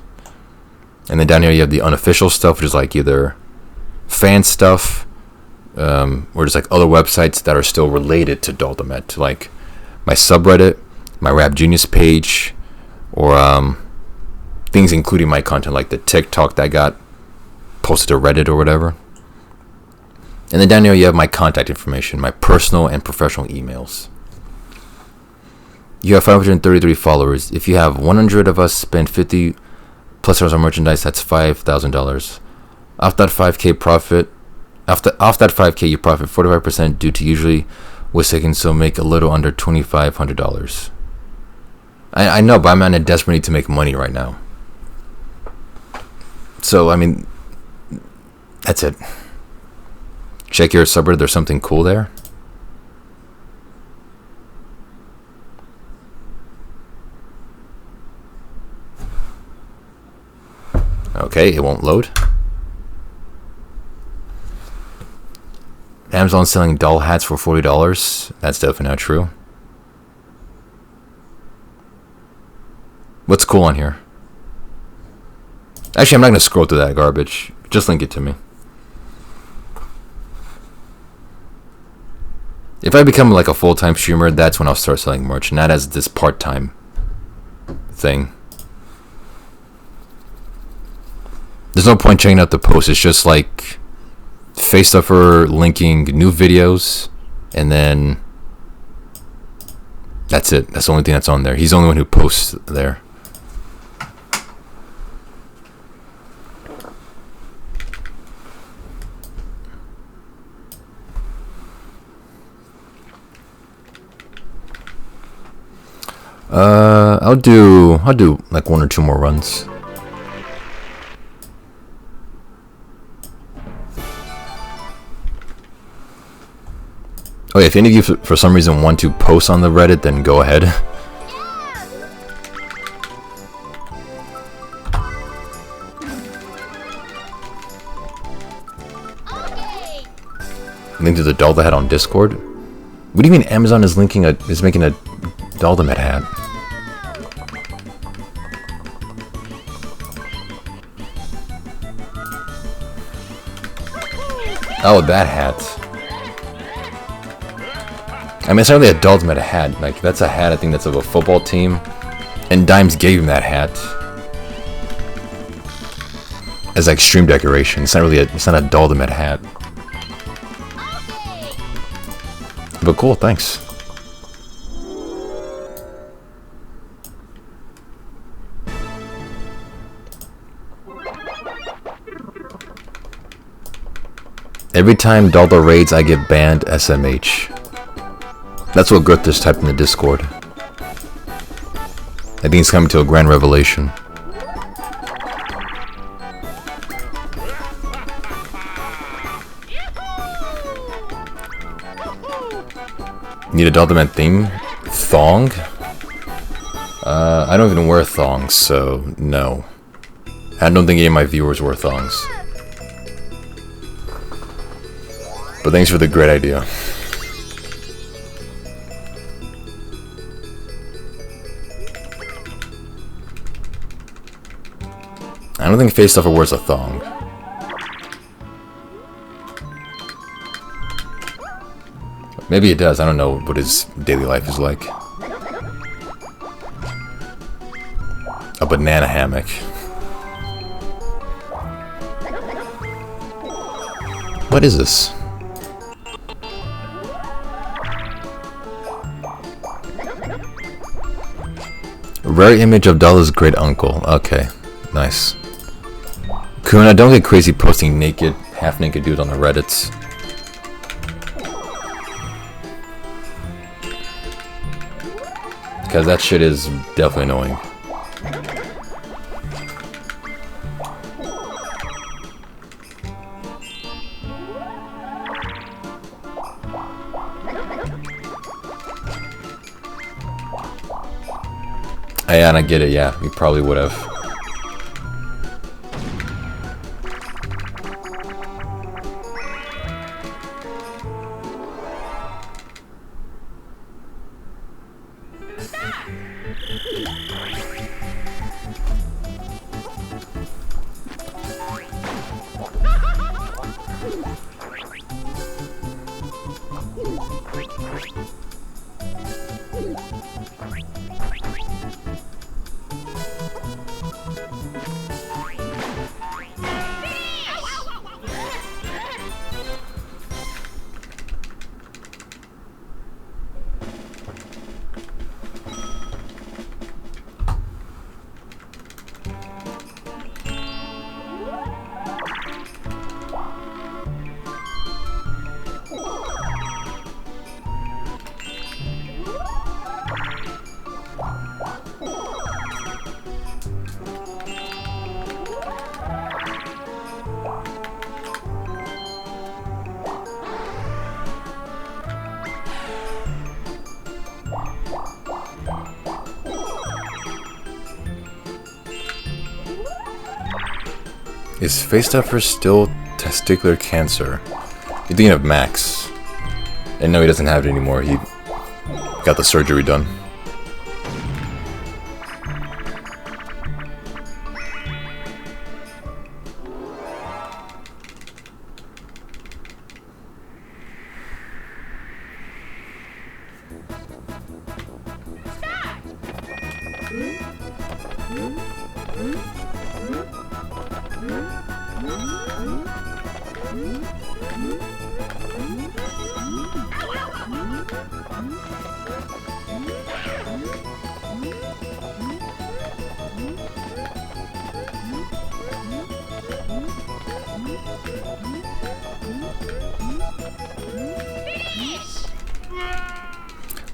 And then down here you have the unofficial stuff, which is like either fan stuff, or just like other websites that are still related to Daldameht, like my subreddit, my Rap Genius page, or things including my content, like the TikTok that got posted to Reddit or whatever. And then down here you have my contact information, my personal and professional emails. You have 533 followers. If you have 100 of us spend 50 plus dollars on merchandise, that's $5,000. Off that 5K profit, off that 5K you profit 45% due to usually was taken, so make a little under $2,500. I know, but I'm in a desperate need to make money right now. So I mean, that's it. Check your subreddit. There's something cool there. Okay, it won't load. Amazon selling doll hats for $40. That's definitely not true. What's cool on here? Actually, I'm not going to scroll through that garbage. Just link it to me. If I become like a full-time streamer, that's when I'll start selling merch, not as this part-time thing. There's no point checking out the post. It's just like FaceStuffer linking new videos, and then that's it. That's the only thing that's on there. He's the only one who posts there. I'll do like 1 or 2 more runs. Oh yeah, if any of you for some reason want to post on the Reddit, then go ahead. Link to the Dalda hat on Discord. What do you mean Amazon is making a Daldameht hat? Oh, that hat. I mean, it's not really a Daldameht hat. Like, that's a hat, I think that's of a football team. And Dimes gave him that hat as like extreme decoration. It's not really it's not a Daldameht hat. But cool, thanks. Every time Dalda raids, I get banned SMH. That's what Griff just typed in the Discord. I think it's coming to a grand revelation. Need a Daldameht theme? Thong? I don't even wear thongs, so no. I don't think any of my viewers wear thongs. But thanks for the great idea. I don't think Face Stuffer wears a thong. Maybe it does, I don't know what his daily life is like. A banana hammock. What is this? A rare image of Dalda's great uncle. Okay, nice. Kuna, don't get crazy posting naked, half-naked dudes on the Reddits. Because that shit is definitely annoying. Yeah, and I get it, yeah, you probably would have. Is Face Stuffer still testicular cancer? You're thinking of Max. And no, he doesn't have it anymore. He got the surgery done.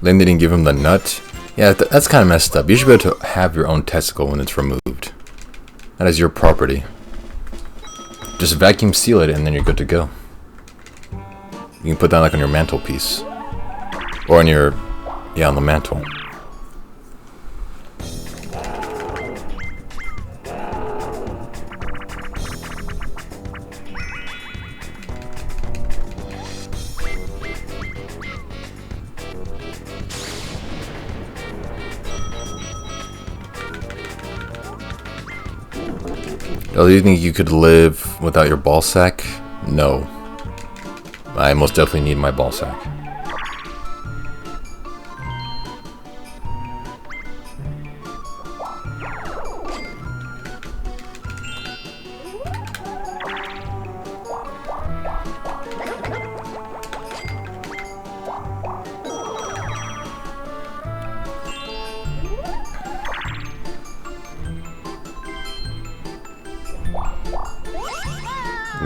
Lynn didn't give him the nut. Yeah, that's kind of messed up. You should be able to have your own testicle when it's removed. That is your property. Just vacuum seal it and then you're good to go. You can put that like on your mantelpiece. Or on your... yeah, on the mantle. Oh, do you think you could live without your ball sack? No. I most definitely need my ball sack.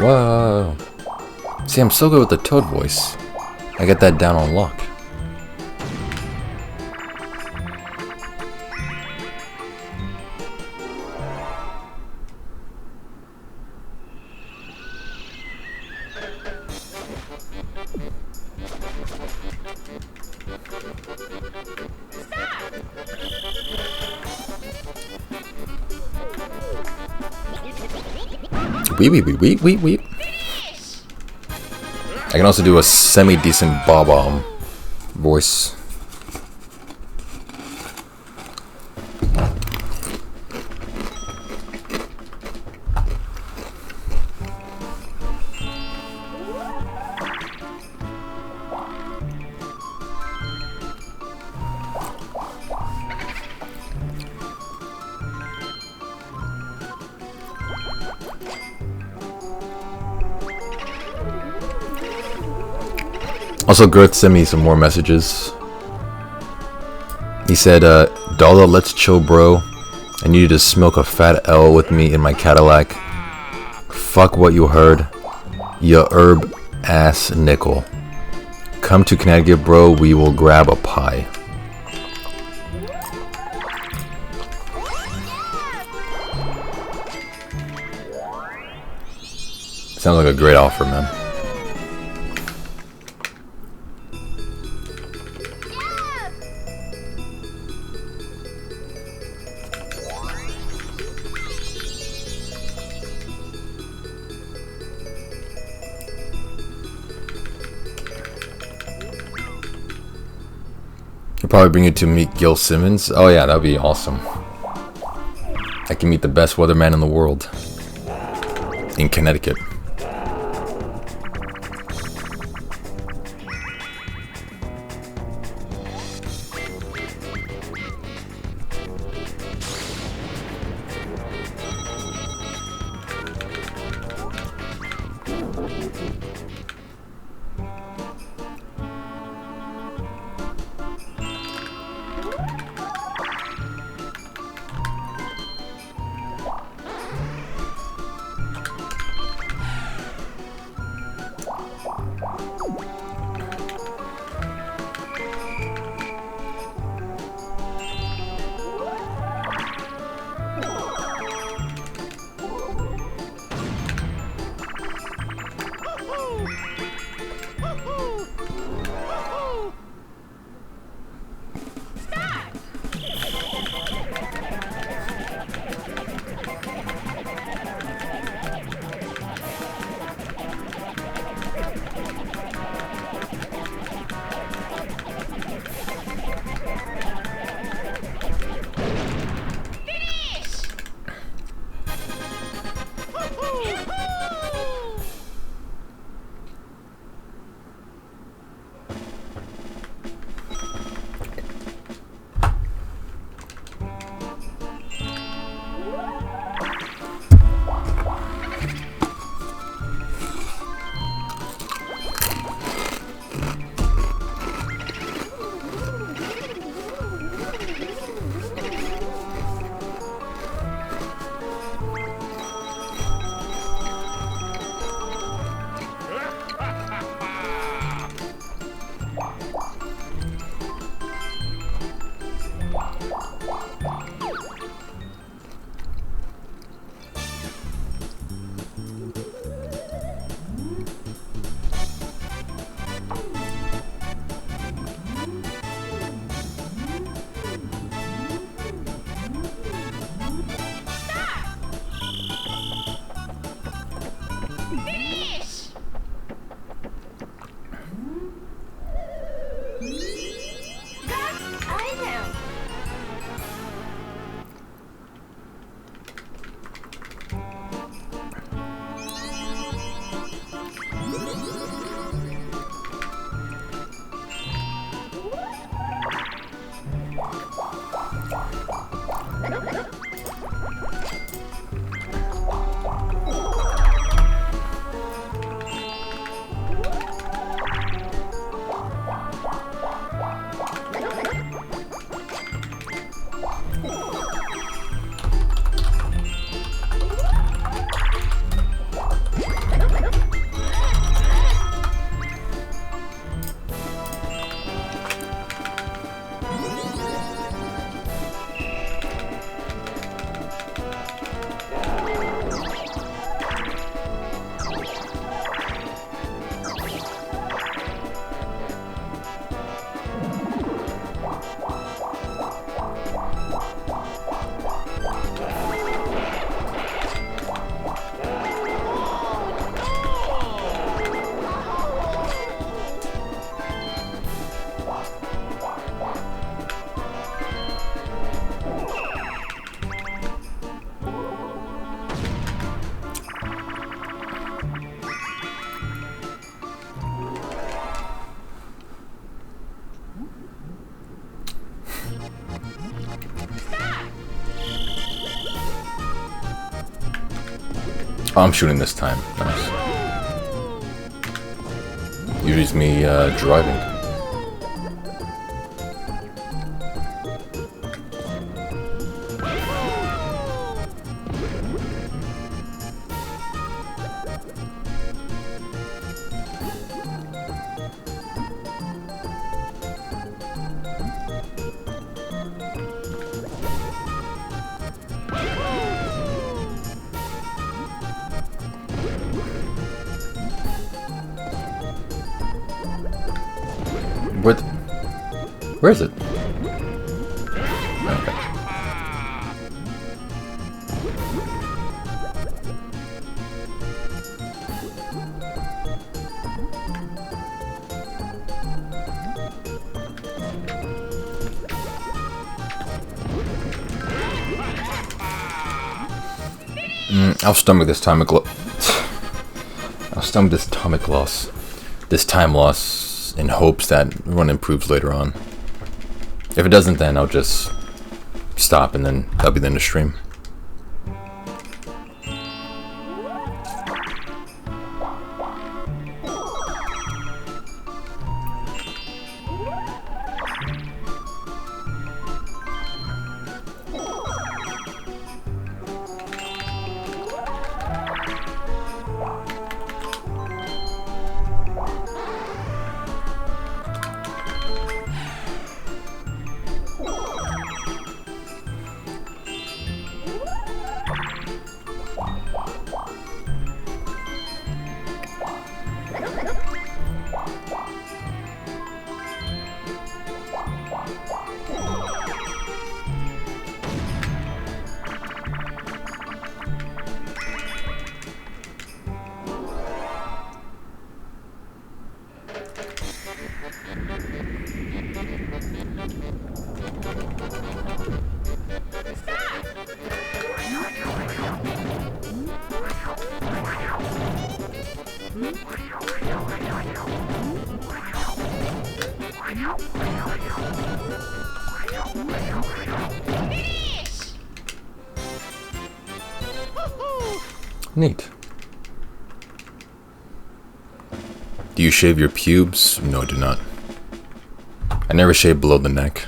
Whoa. See, I'm so good with the Toad voice. I get that down on lock. weep, weep, weep, weep, weep, weep. I can also do a semi-decent Bob voice. Also, Girth sent me some more messages. He said, Dalda, let's chill, bro. I need you to smoke a fat L with me in my Cadillac. Fuck what you heard. Ya herb ass nickel. Come to Connecticut, bro. We will grab a pie. Sounds like a great offer, man. He'll probably bring you to meet Gil Simmons. Oh yeah, that'd be awesome. I can meet the best weatherman in the world. In Connecticut. Oh, I'm shooting this time. Nice. Usually it's me driving. Where is it? Okay. I'll stomach this time loss. This time loss in hopes that everyone improves later on. If it doesn't, then I'll just stop and then that'll be the end of the stream. Neat. Do you shave your pubes? No, I do not. I never shave below the neck.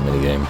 minigame.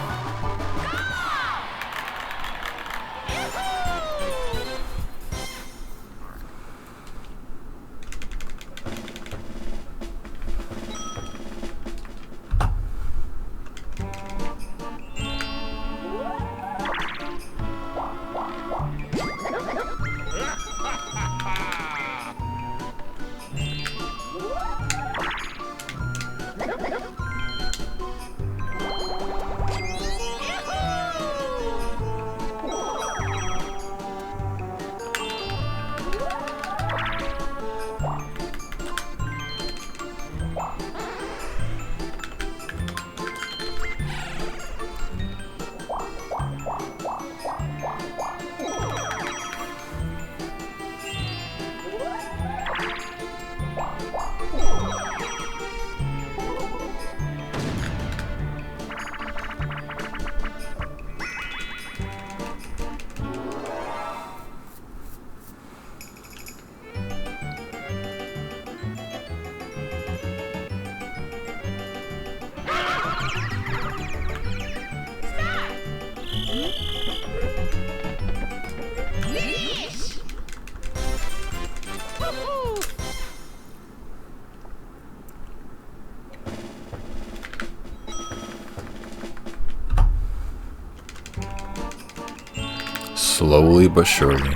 Slowly but surely,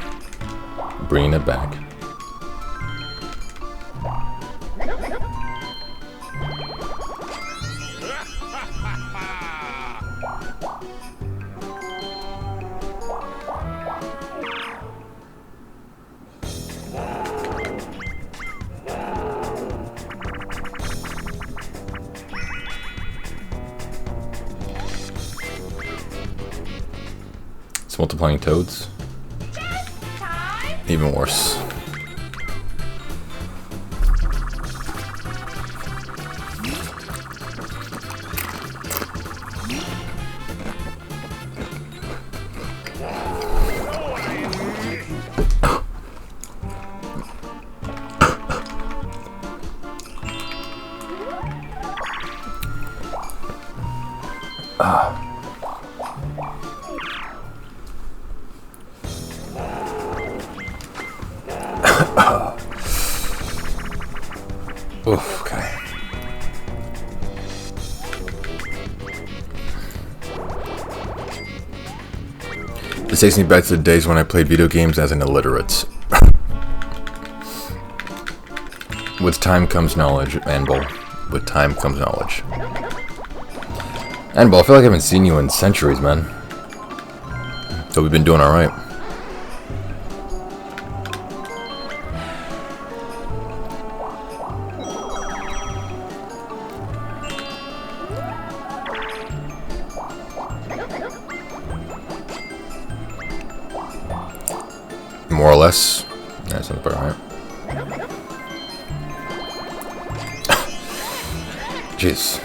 bringing it back. It's multiplying toads. Even worse. Oof, okay. This takes me back to the days when I played video games as an illiterate. With time comes knowledge, Anvil. With time comes knowledge. Anvil, I feel like I haven't seen you in centuries, man. So we've been doing alright. More or less. That sounds about right. Jeez.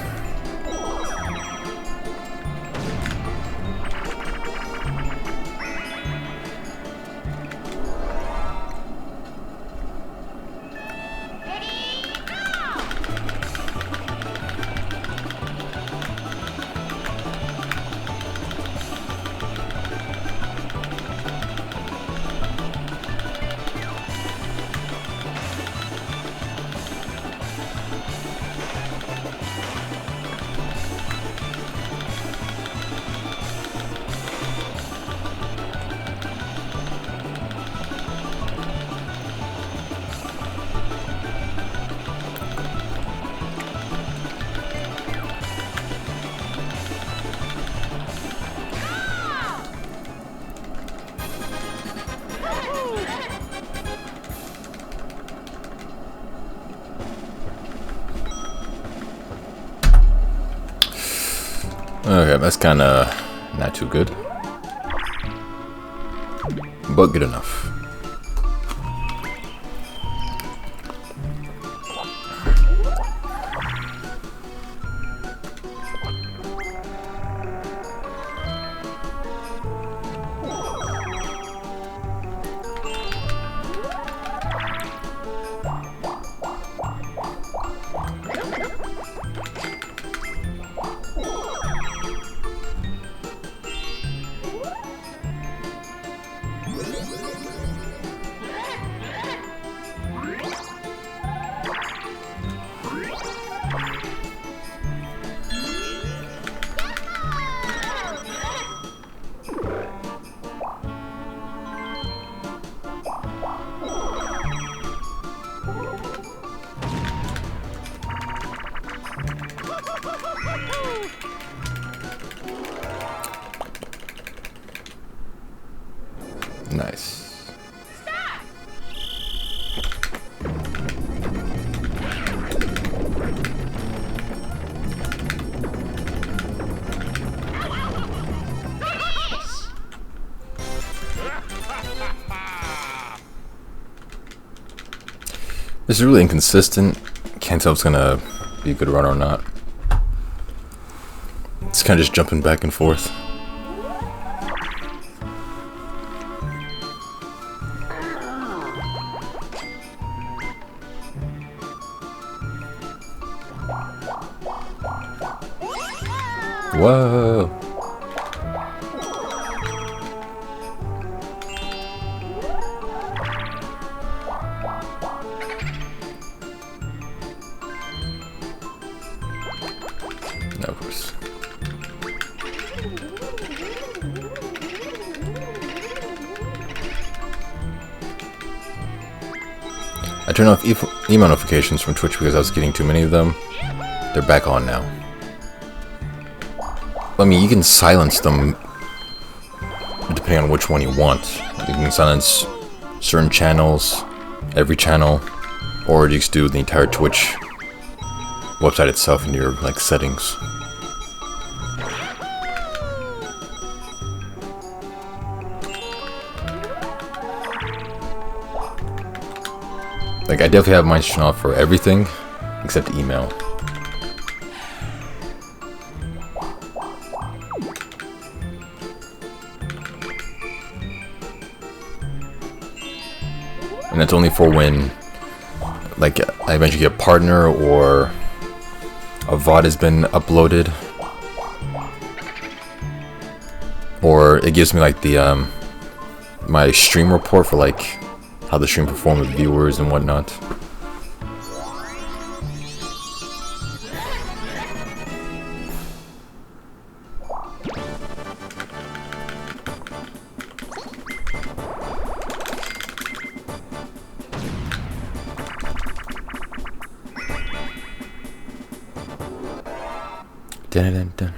Okay, that's kind of not too good, but good enough. Nice. This is really inconsistent. Can't tell if it's gonna be a good run or not. It's kind of just jumping back and forth. Whoa. No, of course. I turned off email notifications from Twitch because I was getting too many of them. They're back on now. I mean, you can silence them depending on which one you want. You can silence certain channels, every channel, or you just do the entire Twitch website itself in your like settings. Like, I definitely have mine turned off for everything except email. And that's only for when, like, I eventually get a partner or a VOD has been uploaded, or it gives me like the my stream report for like how the stream performed with viewers and whatnot. Dun, dun, dun.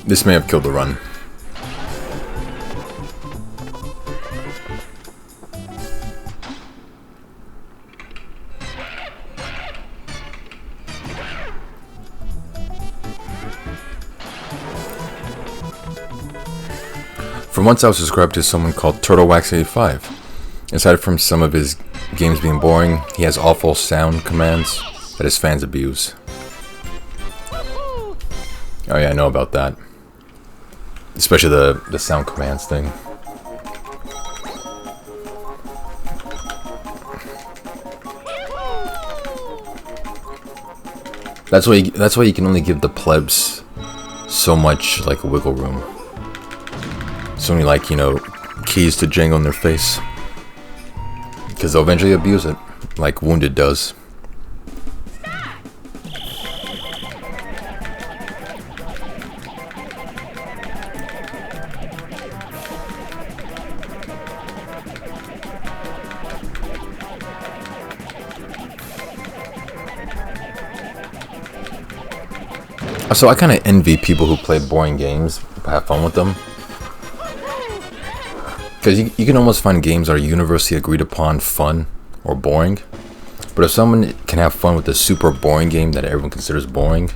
This may have killed the run. For months I was subscribed to someone called TurtleWax85. Aside from some of his games being boring, he has awful sound commands that his fans abuse. Oh yeah, I know about that. Especially the sound commands thing. That's why you can only give the plebs so much like wiggle room. So many, like, you know, keys to jangle in their face. Because they'll eventually abuse it, like Wounded does. So I kind of envy people who play boring games, have fun with them. Because you can almost find games that are universally agreed upon fun or boring. But if someone can have fun with a super boring game that everyone considers boring,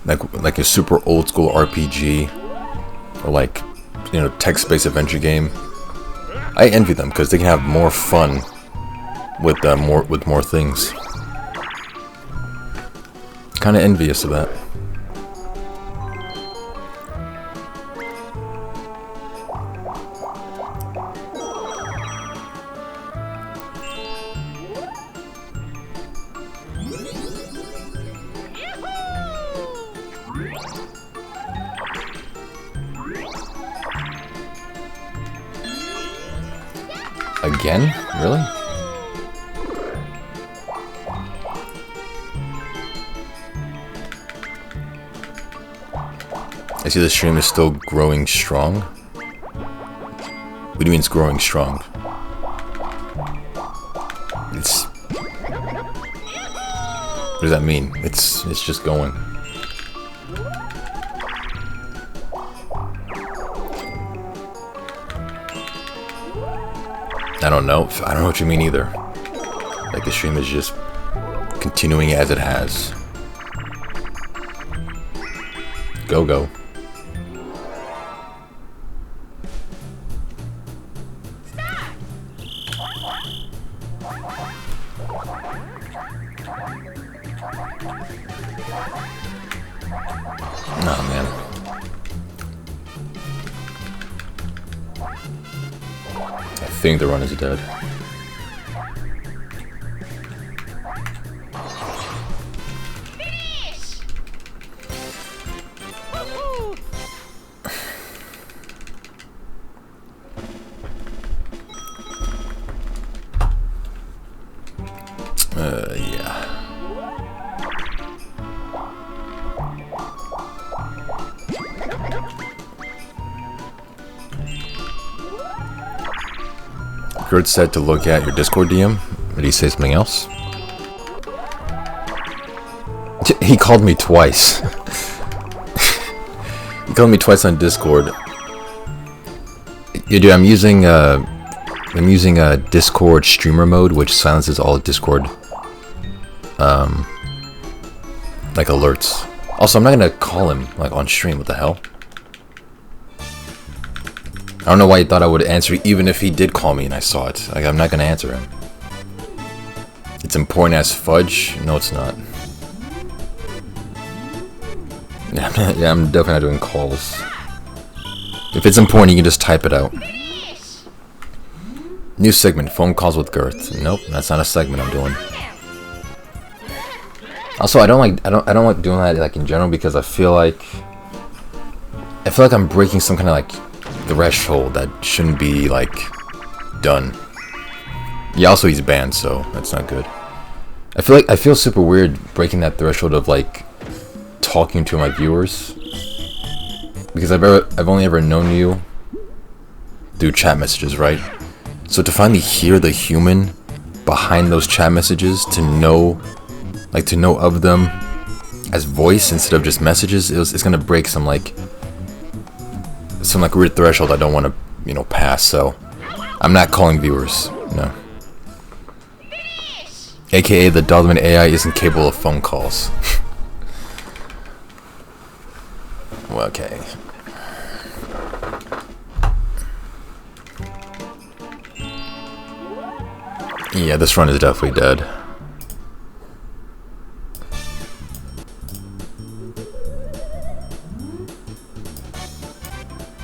like a super old school RPG, or like, you know, text-based adventure game, I envy them because they can have more fun with more things. Kind of envious of that. Again? Really? I see the stream is still growing strong. What do you mean it's growing strong? It's... What does that mean? It's just going. I don't know. I don't know what you mean either. Like the stream is just continuing as it has. Go, go. Oh man. I think the run is dead. Yeah. Gert said to look at your Discord DM. Did he say something else? He called me twice. He called me twice on Discord. Yeah, dude, I'm using Discord streamer mode, which silences all Discord like alerts. Also, I'm not gonna call him like on stream. What the hell? I don't know why he thought I would answer even if he did call me and I saw it. Like, I'm not gonna answer him. It's important as fudge? No, it's not. Yeah, I'm definitely not doing calls. If it's important, you can just type it out. New segment, phone calls with Girth. Nope, that's not a segment I'm doing. Also, I don't like doing that like in general because I feel like I'm breaking some kind of like threshold that shouldn't be like done. Yeah, also he's banned, so that's not good. I feel super weird breaking that threshold of like talking to my viewers because I've only ever known you through chat messages, right? So to finally hear the human behind those chat messages, to know of them as voice instead of just messages, it's gonna break some like weird threshold I don't want to, you know, pass. So I'm not calling viewers, no. AKA the Daldameht AI isn't capable of phone calls. Well, okay. Yeah, this run is definitely dead.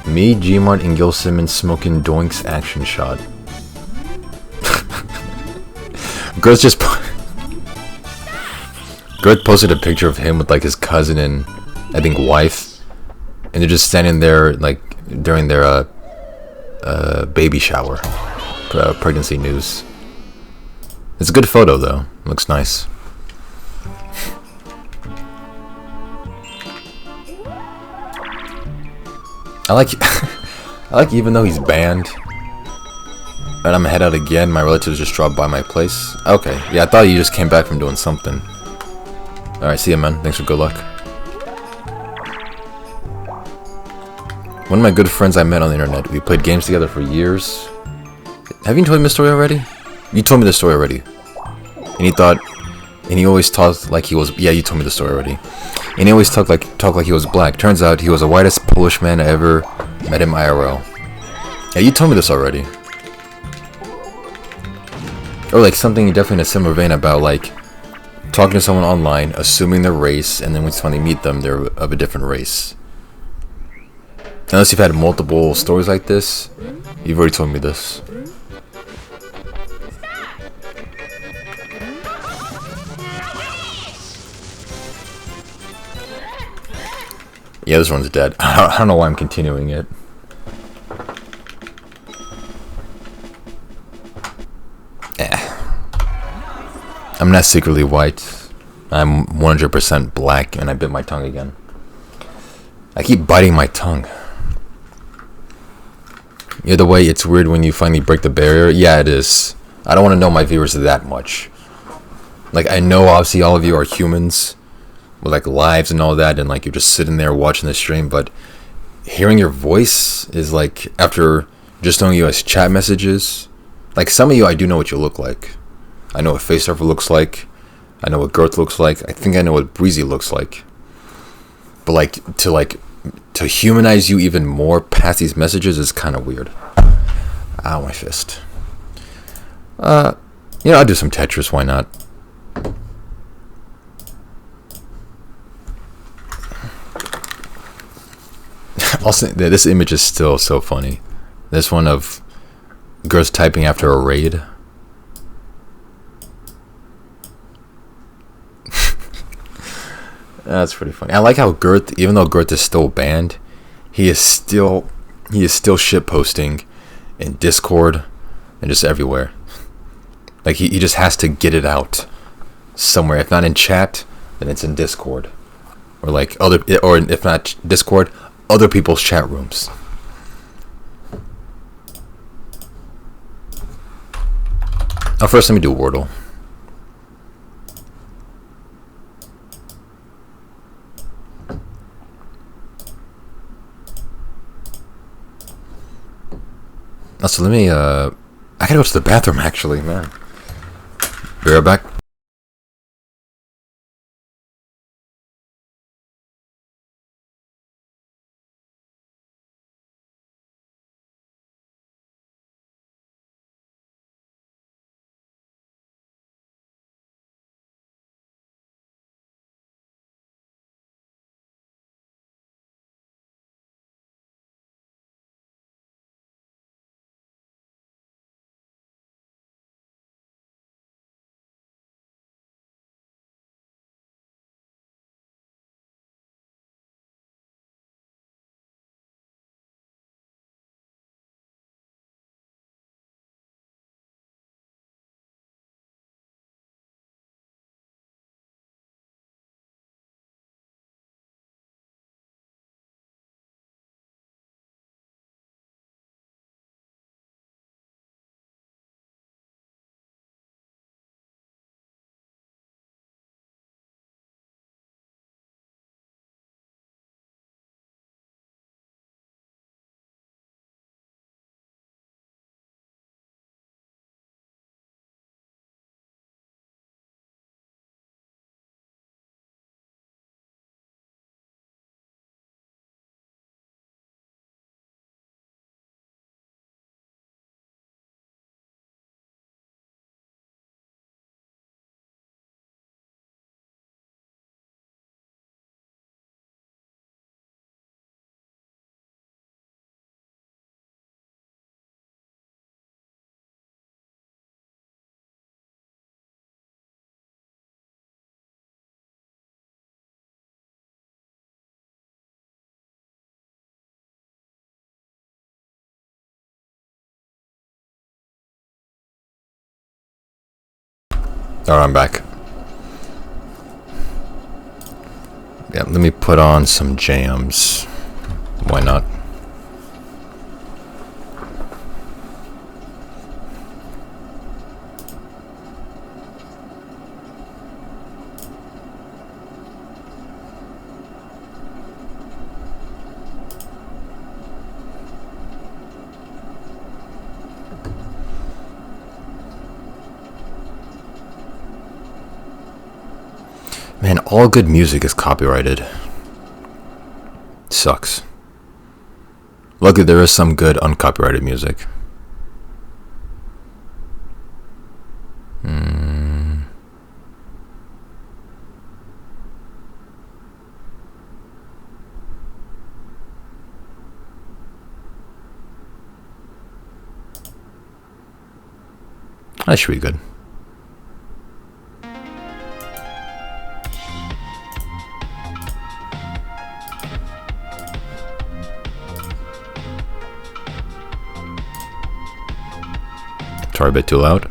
Me, Gmart, and Gil Simmons smoking Doink's action shot. Girth posted a picture of him with like his cousin and I think wife, and they're just standing there like during their baby shower, pregnancy news. It's a good photo though. Looks nice. I like even though he's banned and I'm head out again, my relatives just dropped by my place. Okay, yeah, I thought you just came back from doing something. Alright, see ya, man. Thanks for good luck. One of my good friends I met on the internet. We played games together for years. Have you told me this story already? You told me this story already. And he always talked like he was, yeah, you told me the story already. And he always talked like he was black. Turns out he was the whitest Polish man I ever met in IRL. Yeah, you told me this already. Or like something definitely in a similar vein about like talking to someone online, assuming their race, and then when you finally meet them, they're of a different race. Unless you've had multiple stories like this, you've already told me this. Yeah, this one's dead. I don't know why I'm continuing it. I'm not secretly white. I'm 100% black, and I bit my tongue again. I keep biting my tongue. Either way, it's weird when you finally break the barrier. Yeah, it is. I don't want to know my viewers that much. Like, I know obviously all of you are humans with like lives and all that, and like you're just sitting there watching the stream, but hearing your voice is like, after just knowing you as chat messages, like some of you I do know what you look like. I know what Face Surfer looks like. I know what Girth looks like. I think I know what Breezy looks like. But to humanize you even more past these messages is kind of weird. Ow, my fist. I'll do some Tetris, why not? Also, this image is still so funny. This one of girls typing after a raid. That's pretty funny. I like how Girth, even though Girth is still banned, he is still shit posting in Discord and just everywhere. Like he just has to get it out somewhere. If not in chat, then it's in Discord, or like or if not Discord, other people's chat rooms. Oh, first let me do Wordle. So let me, I gotta go to the bathroom actually, man. Be right back. Alright, I'm back. Yeah, let me put on some jams. Why not? Man, all good music is copyrighted. Sucks. Luckily, there is some good uncopyrighted music. That should be good. Sorry, a bit too loud.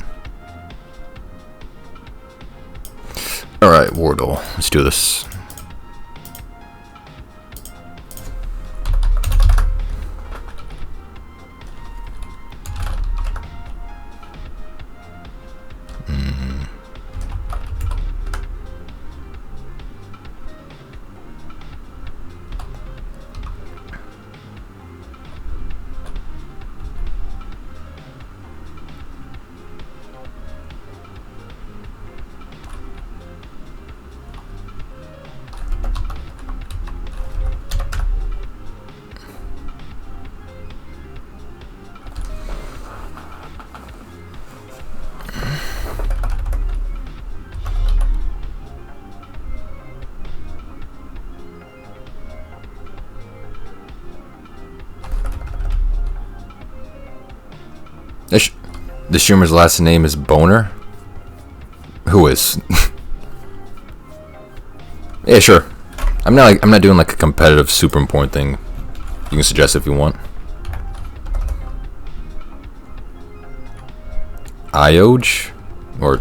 Wordle. Let's do this. The streamer's last name is Boner? Who is? Yeah, sure. I'm not doing like a competitive super important thing. You can suggest if you want. Ioj? Or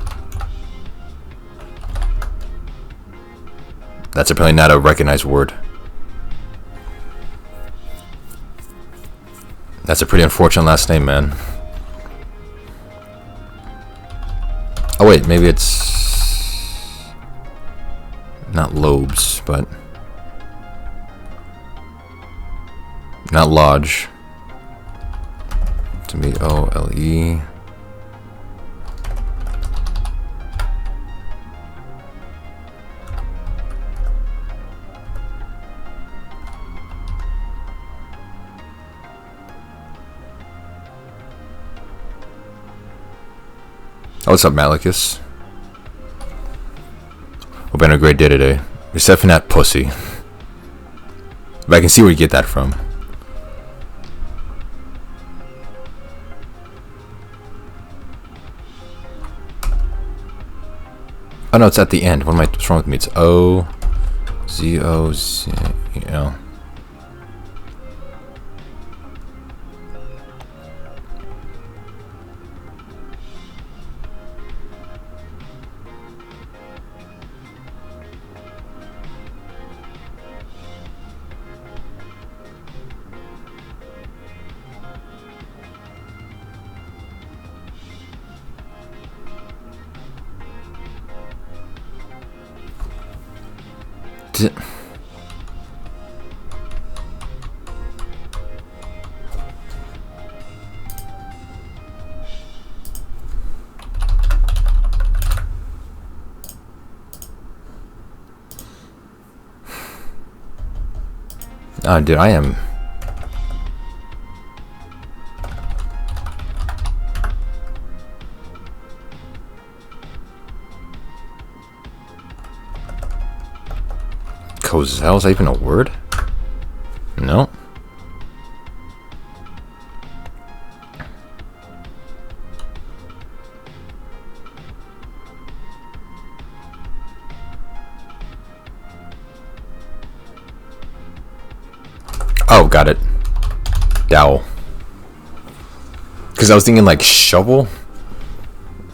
that's apparently not a recognized word. That's a pretty unfortunate last name, man. Oh wait, maybe it's not Lobes, but not Lodge. To me, O-L-E. Oh, what's up, Malicus? Hope I had a great day today. Except for that pussy. But I can see where you get that from. Oh no, it's at the end. What's wrong with me? It's O-Z-O-Z, you know. Oh, dude, I am. Cozell, is that even a word? No. Oh, got it. Dowel. Because I was thinking like shovel.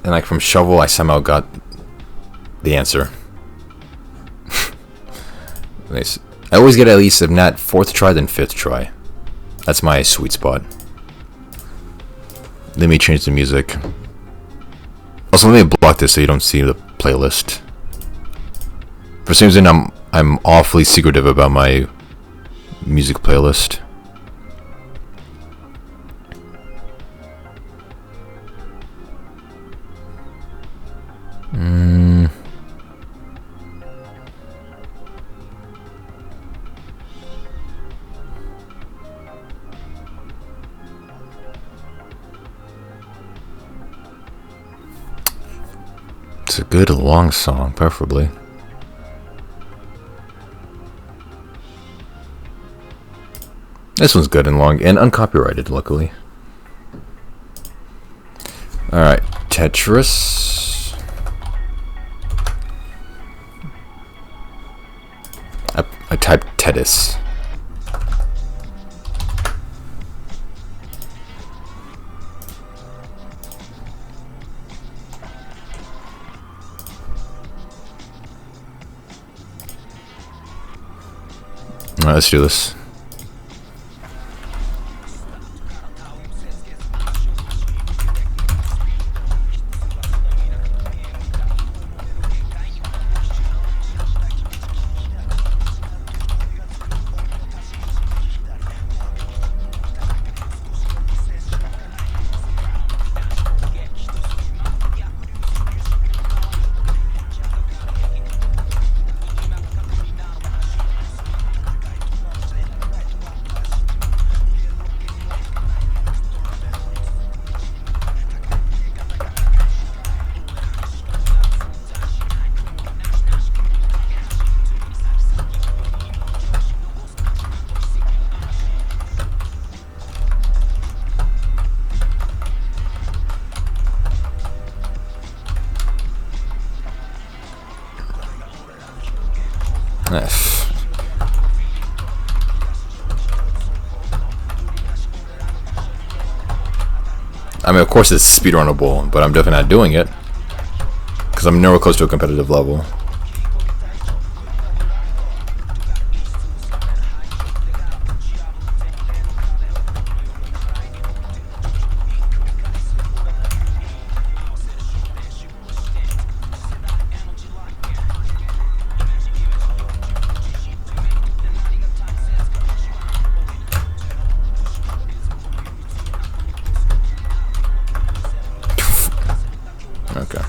And like from shovel, I somehow got the answer. Nice. I always get at least, if not 4th try, then 5th try. That's my sweet spot. Let me change the music. Also, let me block this so you don't see the playlist. For some reason, I'm awfully secretive about my music playlist. It's a good long song, preferably. This one's good and long and uncopyrighted, luckily. Alright, Tetris. I typed Tetris. Alright, let's do this. I mean, of course it's speedrunnable, but I'm definitely not doing it because I'm nowhere close to a competitive level. Okay.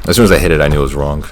As soon as I hit it, I knew it was wrong.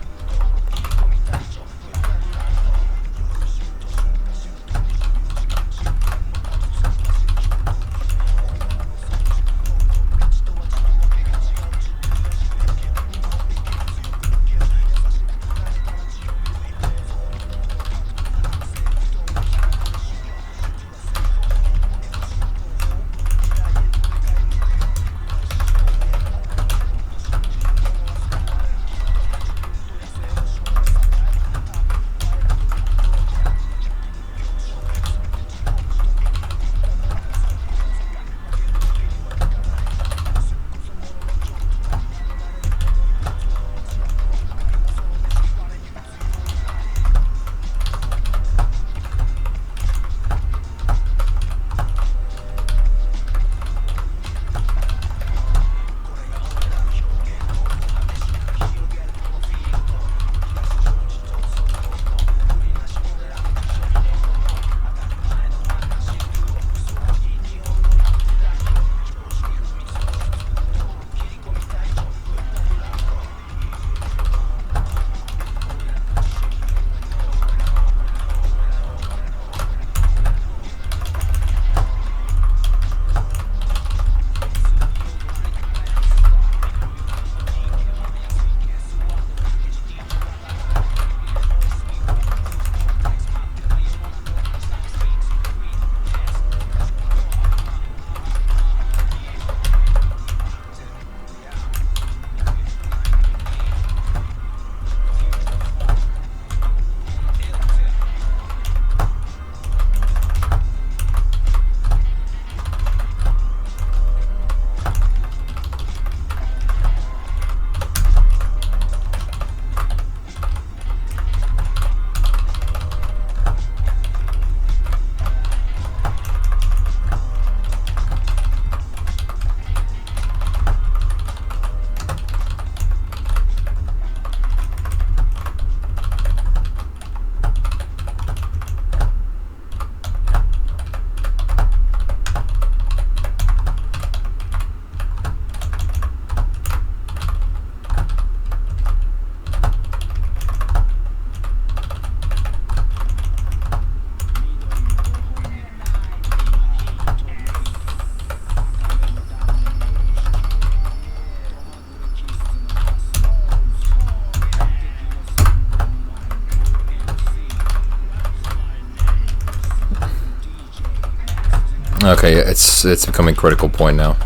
Okay, it's becoming a critical point now.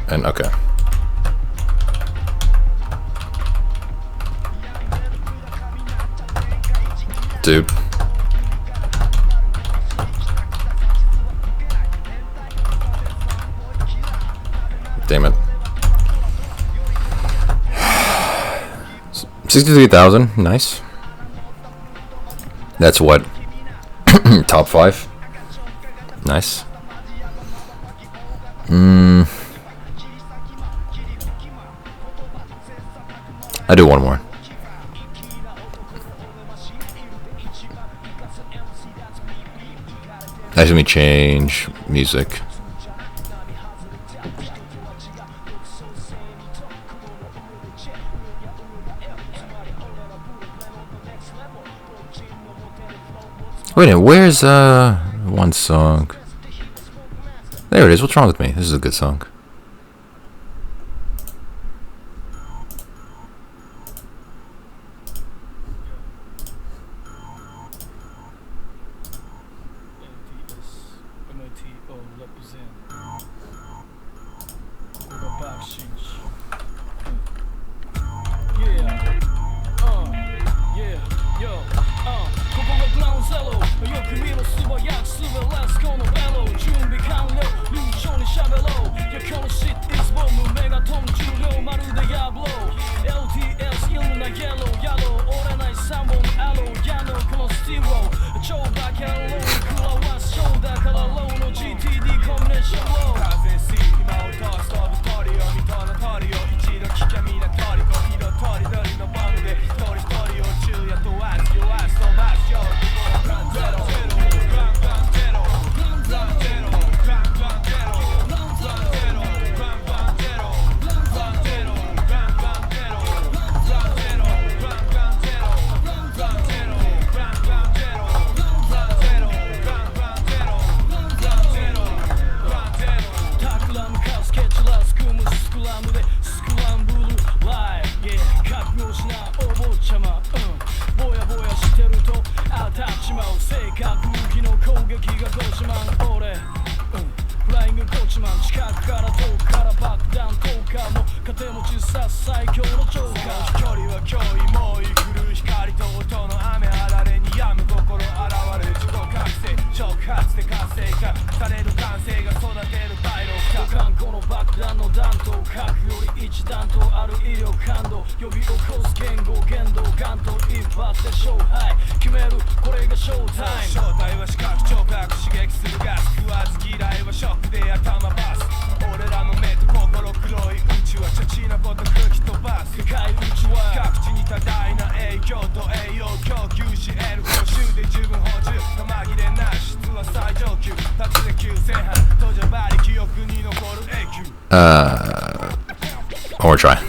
And okay. Dude. Damn it. 63,000, nice. That's what? Top 5? Nice. I do one more. Actually, let me change music. Wait a minute, where's one song? There it is. What's wrong with me? This is a good song. One more try.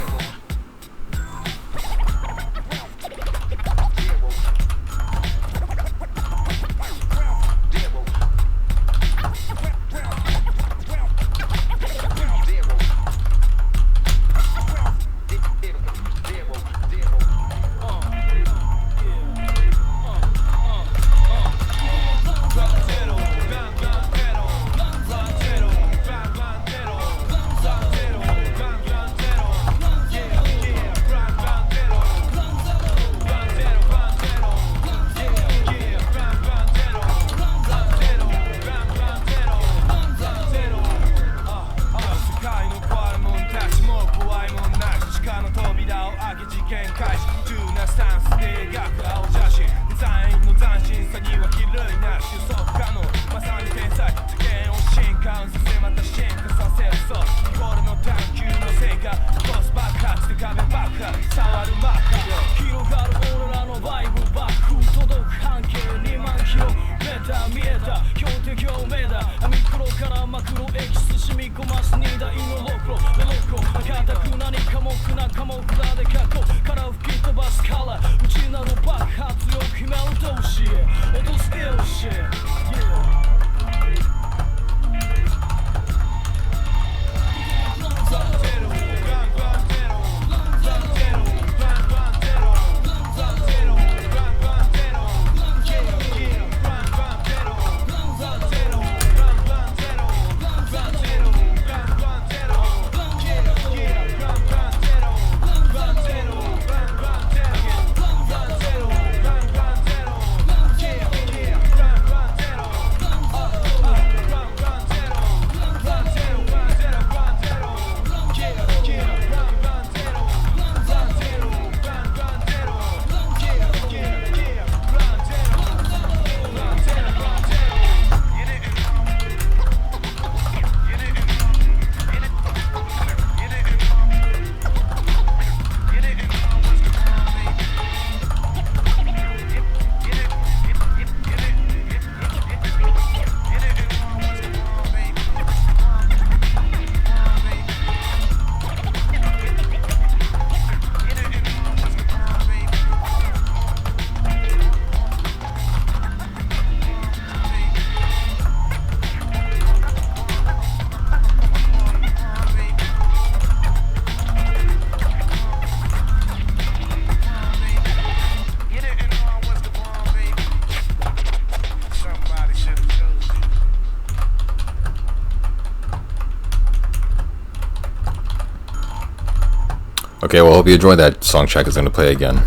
Okay, well, hope you enjoyed that song track. It's gonna play again.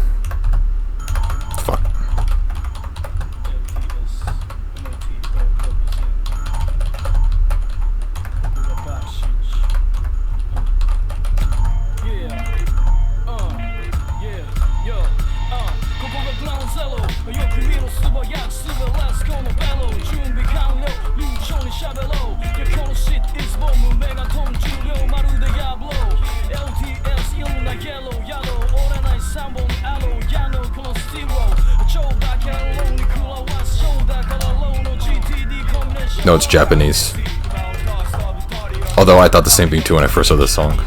Fuck. No, it's Japanese. Although I thought the same thing too when I first heard this song.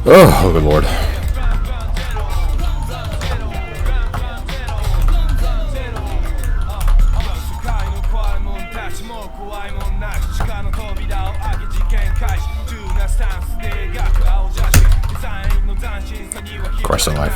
Oh, good lord. Christ alive.